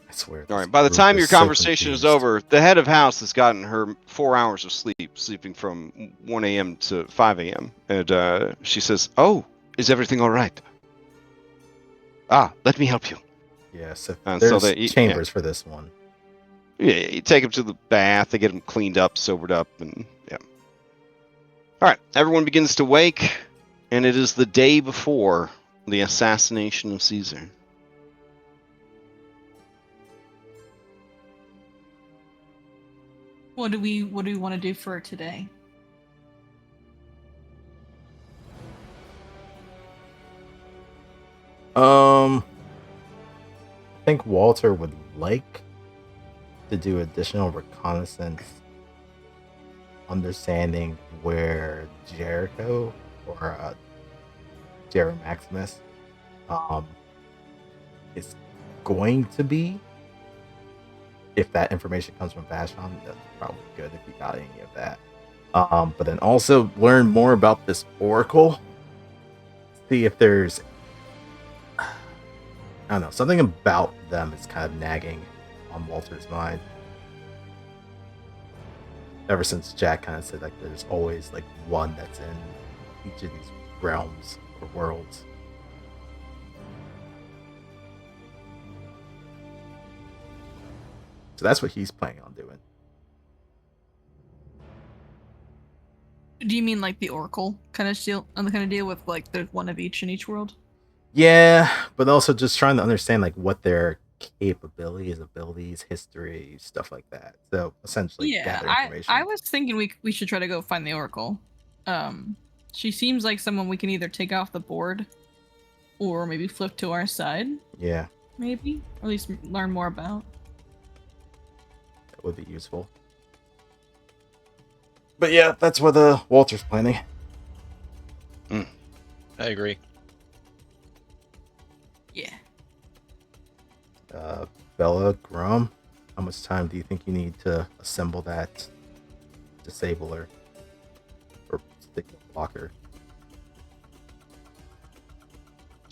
I swear. All right, by the time your conversation is over, the head of house has gotten her 4 hours of sleep, sleeping from 1 a.m. to 5 a.m. And she says, "Oh, is everything all right? Ah, let me help you." Yes, there's chambers for this one. Yeah, you take him to the bath, they get him cleaned up, sobered up, and yeah. All right, everyone begins to wake, and it is the day before the assassination of Caesar. What do we want to do for today? I think Walter would like to do additional reconnaissance, understanding where Jericho or Maximus is going to be. If that information comes from Vashon, that's probably good if we got any of that. But then also learn more about this Oracle. See if there's, I don't know, something about them is kind of nagging on Walter's mind. Ever since Jack kind of said like there's always like one that's in each of these realms or worlds. So that's what he's planning on doing. Do you mean like the Oracle kind of deal with like there's one of each in each world? Yeah, but also just trying to understand like what their capabilities, abilities, history, stuff like that. So essentially, gather information. I was thinking we should try to go find the Oracle. She seems like someone we can either take off the board, or maybe flip to our side. Yeah, maybe, or at least learn more about. That would be useful. But yeah, that's what Walter's planning. I agree. Yeah. Bella, Grum, how much time do you think you need to assemble that disabler or stick blocker?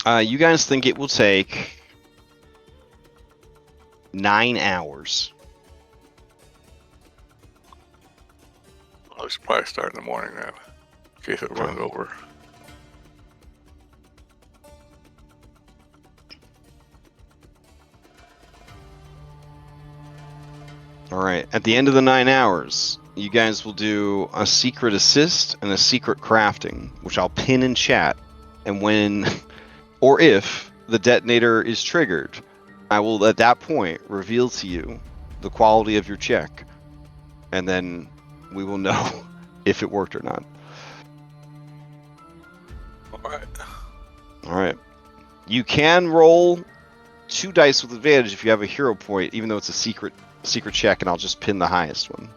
You guys think it will take 9 hours? I should probably start in the morning then, in case it runs over. All right. At the end of the 9 hours, you guys will do a secret assist and a secret crafting, which I'll pin in chat. And when, or if, the detonator is triggered, I will at that point reveal to you the quality of your check. And then we will know if it worked or not. Alright. Alright. You can roll 2 dice with advantage if you have a hero point, even though it's a secret check, and I'll just pin the highest one.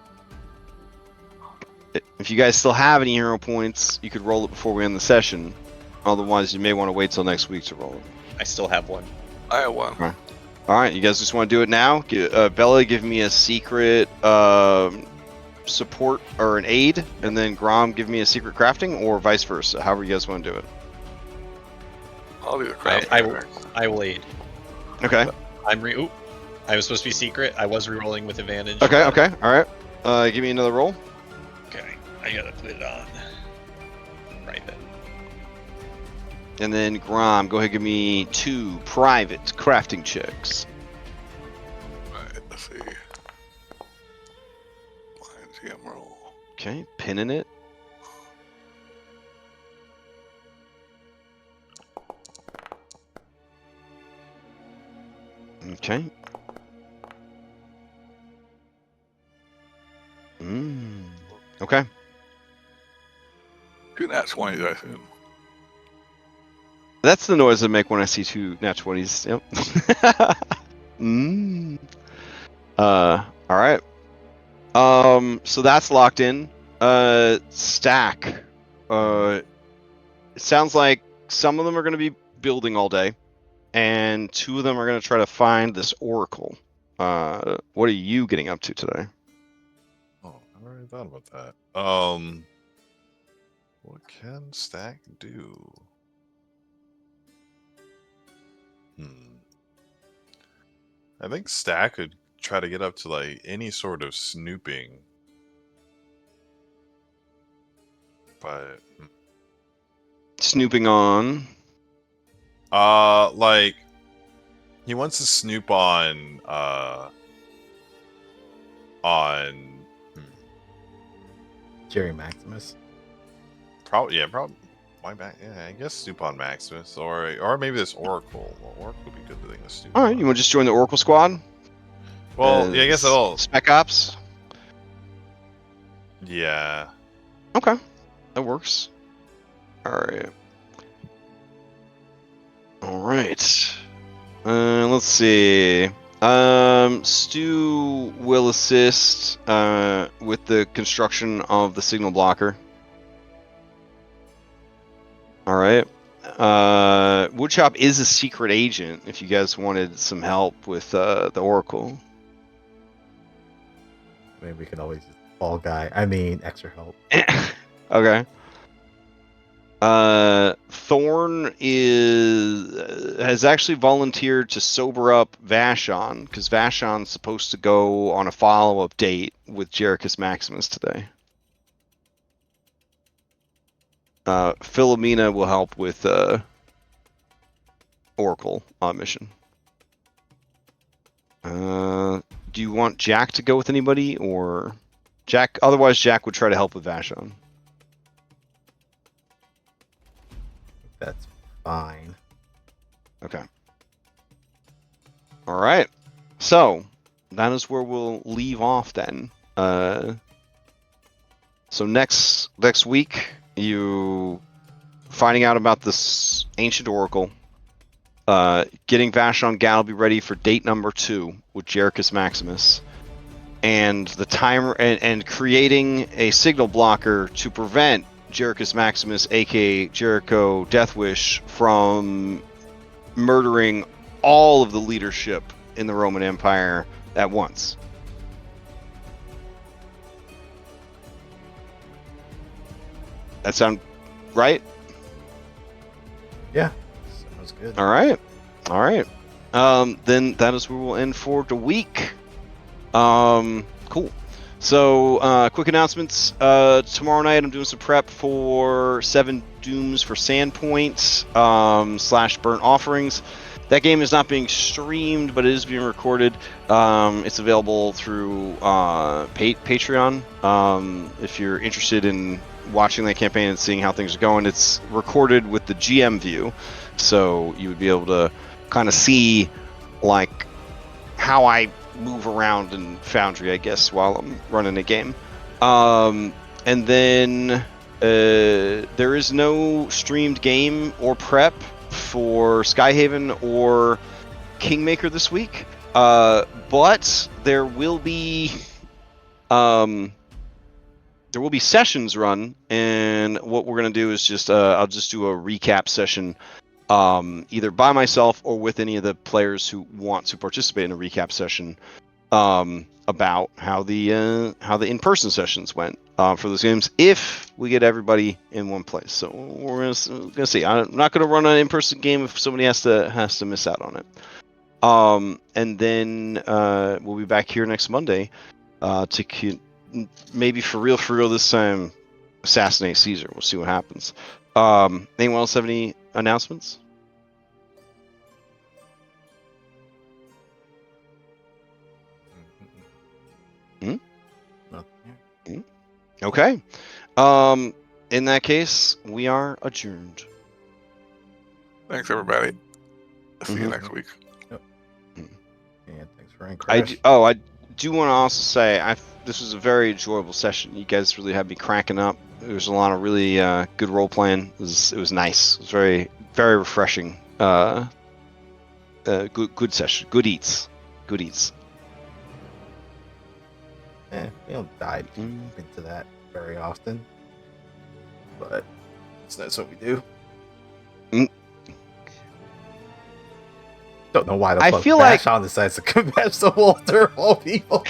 If you guys still have any hero points, you could roll it before we end the session. Otherwise, you may want to wait till next week to roll it. I still have one. I have one. Alright, you guys just want to do it now? Bella, give me a secret support or an aid, and then Grom, give me a secret crafting, or vice versa, however you guys want to do it. I'll do the crafting. I will aid. Okay. Oop. I was supposed to be secret. I was rerolling with advantage. Okay, alright. Give me another roll. Okay, I gotta put it on. Right then. And then Grom, go ahead and give me 2 private crafting checks. Alright, let's see. Mine's the emerald. Okay, pinning it. Okay. Okay. 2 nat 20s, I assume. That's the noise I make when I see 2 nat 20s. Yep. Alright. So that's locked in. Stack. It sounds like some of them are going to be building all day, and 2 of them are going to try to find this oracle. What are you getting up to today? Oh, I already thought about that. What can Stack do? I think Stack could try to get up to like any sort of snooping, but Snooping on. Like he wants to snoop on Jerry Maximus. probably my back. Yeah, I guess snoop on Maximus or maybe this Oracle. Well, Oracle would be a good thing to snoop. All right, on. you want to just join the oracle squad? Well, yeah, I guess that'll. Spec Ops. Yeah. Okay, that works. All right. Let's see. Stu will assist with the construction of the signal blocker. All right. Woodchop is a secret agent. If you guys wanted some help with the Oracle. I mean, we could always just fall guy. I mean, extra help. Okay. Thorn has actually volunteered to sober up Vashon, because Vashon's supposed to go on a follow-up date with Jericus Maximus today. Philomena will help with Oracle on mission. Do you want Jack to go with anybody, or Jack? Otherwise, Jack would try to help with Vashon. That's fine. Okay. All right. So that is where we'll leave off then. So next week, you finding out about this ancient oracle, getting Vashon Gal ready for date number 2 with Jericus Maximus, and the timer and creating a signal blocker to prevent Jericus Maximus, aka Jericho Deathwish, from murdering all of the leadership in the Roman Empire at once. That sound right? Yeah, sounds good. All right. Then that is where we'll end for the week. Cool. So, quick announcements. Tomorrow night I'm doing some prep for 7 Dooms for Sandpoint / Burnt Offerings. That game is not being streamed, but it is being recorded. It's available through Patreon. If you're interested in watching that campaign and seeing how things are going, it's recorded with the GM view, so you would be able to kind of see like how I move around in Foundry, I guess, while I'm running a game. And then there is no streamed game or prep for Skyhaven or Kingmaker this week, but there will be sessions run, and what we're gonna do is just I'll just do a recap session, either by myself or with any of the players who want to participate in a recap session, about how the in-person sessions went for those games, if we get everybody in one place. So we're gonna see. I'm not gonna run an in-person game if somebody has to miss out on it. And then we'll be back here next Monday to maybe for real this time assassinate Caesar. We'll see what happens. Anyone else have any announcements? Okay. In that case, we are adjourned. Thanks, everybody. See you next week. Yep. And thanks for I do want to also say this was a very enjoyable session. You guys really had me cracking up. There was a lot of really good role playing. It was nice. It was very, very refreshing. Good session. Good eats. We don't dive into that very often, but that's what we do. Don't know why the fuck Vashon decides to confess to Walter of all people.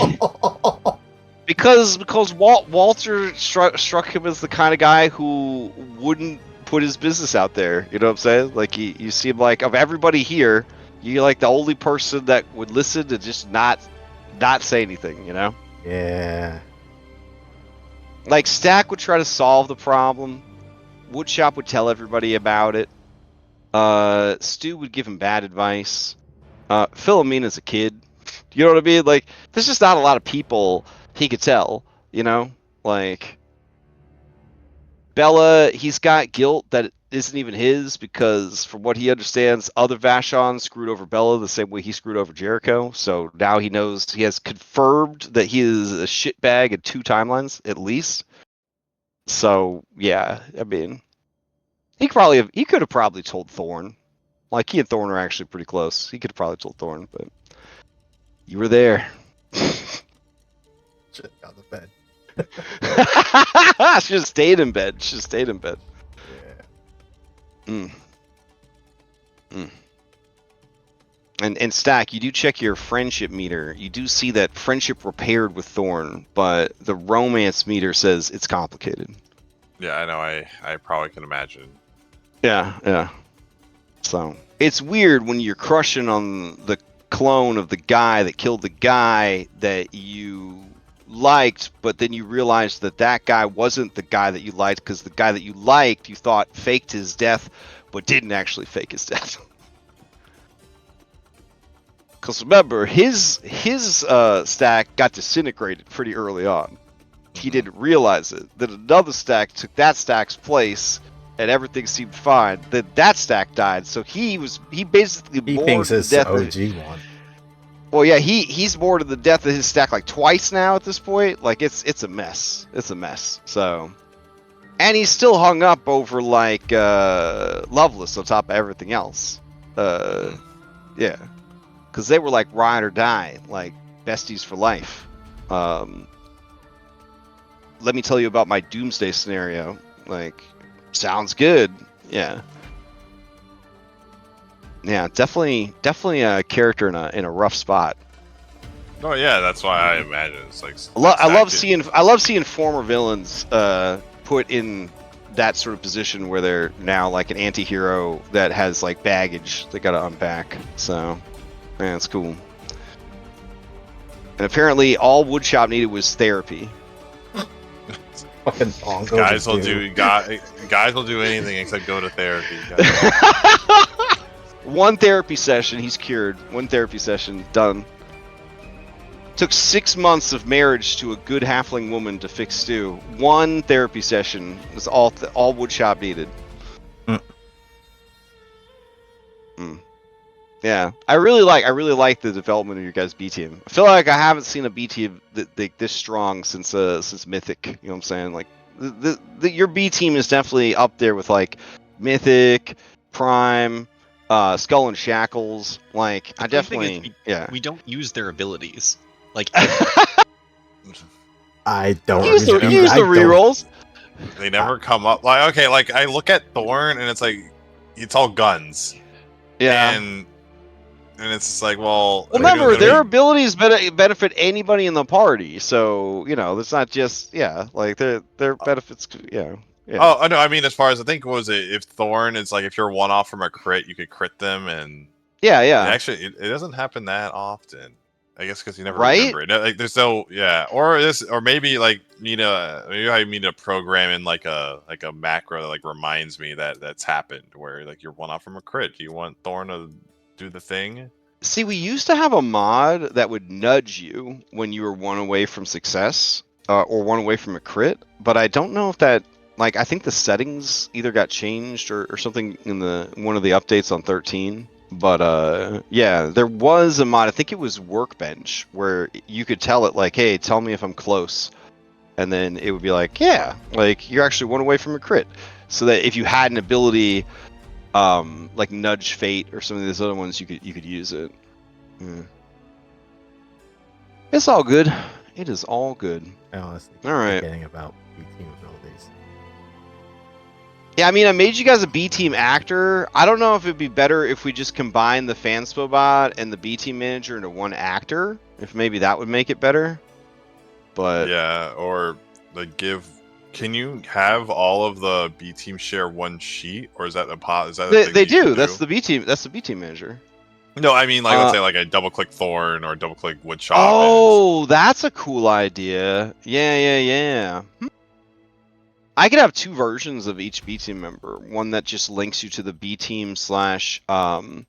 because Walter struck him as the kind of guy who wouldn't put his business out there. You know what I'm saying? Like you seem like, of everybody here, you're like the only person that would listen to just not say anything. You know? Yeah. Like Stack would try to solve the problem. Woodshop would tell everybody about it. Stu would give him bad advice. Philomena's a kid. You know what I mean? Like, there's just not a lot of people he could tell, you know? Like, Bella, he's got guilt that isn't even his, because from what he understands, other Vashon screwed over Bella the same way he screwed over Jericho. So now he knows, he has confirmed that he is a shitbag in 2 timelines, at least. So, yeah, I mean, he could have probably told Thorn. Like, he and Thorn are actually pretty close. He could have probably told Thorn, but you were there. Should have got the bed. Should have stayed in bed. Yeah. And Stack, you do check your friendship meter. You do see that friendship repaired with Thorn, but the romance meter says it's complicated. Yeah, I know. I probably can imagine. Yeah. So it's weird when you're crushing on the clone of the guy that killed the guy that you liked, but then you realize that guy wasn't the guy that you liked, because the guy that you liked, you thought faked his death, but didn't actually fake his death. Because remember, his stack got disintegrated pretty early on. He didn't realize it. Then another stack took that stack's place, and everything seemed fine. Then that stack died, so he basically thinks it's the OG one. Well, yeah, he's more to the death of his stack like twice now at this point. Like it's a mess. It's a mess. So, and he's still hung up over like Loveless on top of everything else. Yeah, because they were like ride or die, like besties for life. Let me tell you about my doomsday scenario. Like, sounds good. Yeah, definitely a character in a rough spot. Oh yeah, that's why I imagine it's like. I love seeing former villains put in that sort of position where they're now like an anti-hero that has like baggage they gotta unpack. So, yeah, it's cool. And apparently, all Woodshop needed was therapy. Fucking guys will do anything except go to therapy. One therapy session, he's cured. One therapy session, done. Took 6 months of marriage to a good halfling woman to fix Stu. One therapy session was all woodshop needed. Yeah, I really like the development of your guys' B team. I feel like I haven't seen a B team this strong since Mythic. You know what I'm saying? Like, your B team is definitely up there with like Mythic, Prime, Skull and Shackles. Like, I definitely we don't use their abilities. Like, I don't use the rerolls. They never come up. Like, okay, like I look at Thorn and it's like it's all guns. Yeah. And it's just like, well, remember, their abilities benefit anybody in the party, so it's not just like their benefits. Yeah. Oh no, I mean, as far as I think, what was it? If Thorn is like, if you're one off from a crit, you could crit them, and Actually, it doesn't happen that often. I guess because you never remember it. Like, there's no or maybe like maybe I need a program in like a macro that like reminds me that that's happened, where like you're one off from a crit. Do you want Thorn to do the thing? See, we used to have a mod that would nudge you when you were one away from success or one away from a crit, but I don't know if that, like, I think the settings either got changed or something in one of the updates on 13. But yeah, there was a mod, I think it was Workbench, where you could tell it like, hey, tell me if I'm close, and then it would be like, yeah, like you're actually one away from a crit, so that if you had an ability like Nudge Fate or some of these other ones, you could use it. It's all good. It is all good. I honestly all right. Forgetting about B team abilities. Yeah, I mean, I made you guys a B team actor. I don't know if it'd be better if we just combine the Fanspo bot and the B team manager into one actor. If maybe that would make it better. But yeah, or like can you have all of the B team share one sheet, or is that they do? That's the B team. That's the B team manager. No, I mean, like, let's say like I double click Thorn or double click Woodshop. Oh, that's a cool idea. Yeah. I could have two versions of each B team member. One that just links you to the B team / Fanspo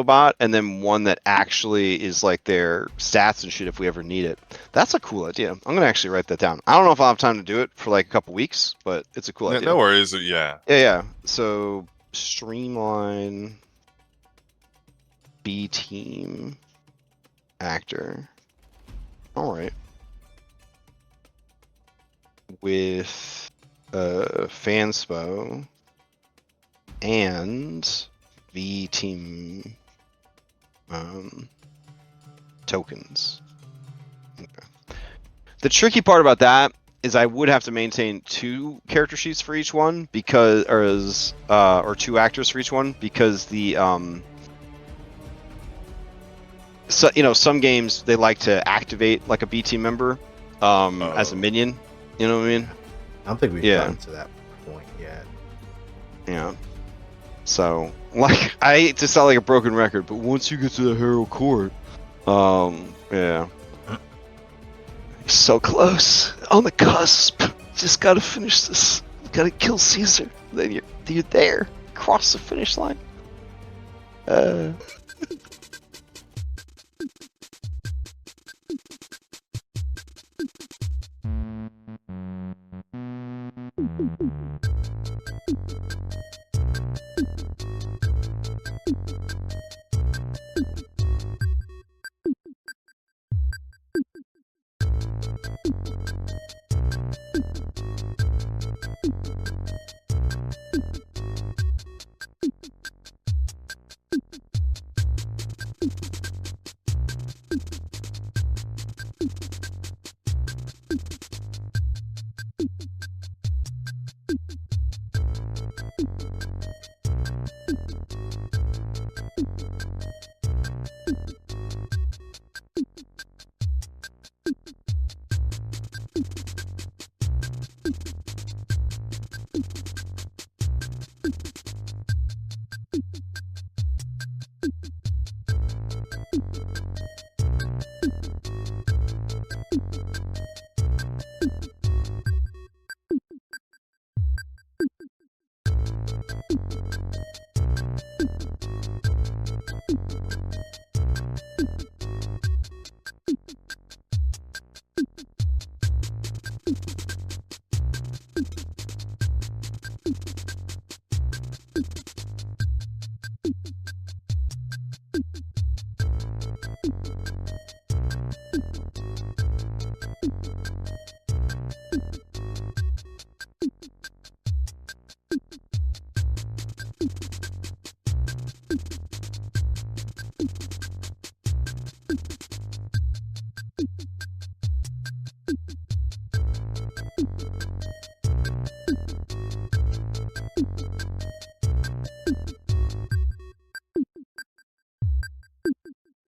bot, and then one that actually is like their stats and shit if we ever need it. That's a cool idea. I'm gonna actually write that down. I don't know if I'll have time to do it for like a couple weeks, but it's a cool idea. No worries. Yeah. Yeah. So streamline B team actor. All right. With Fanspo and V team tokens. Okay. The tricky part about that is I would have to maintain 2 character sheets for each one because, or 2 actors for each one, because the so some games they like to activate like a B team member as a minion. You know what I mean? I don't think we've gotten to that point yet. Yeah. So, like, I hate to sound like a broken record, but once you get to the Herald Court, yeah. You're so close. On the cusp. Just gotta finish this. You gotta kill Caesar. Then you're there. Cross the finish line.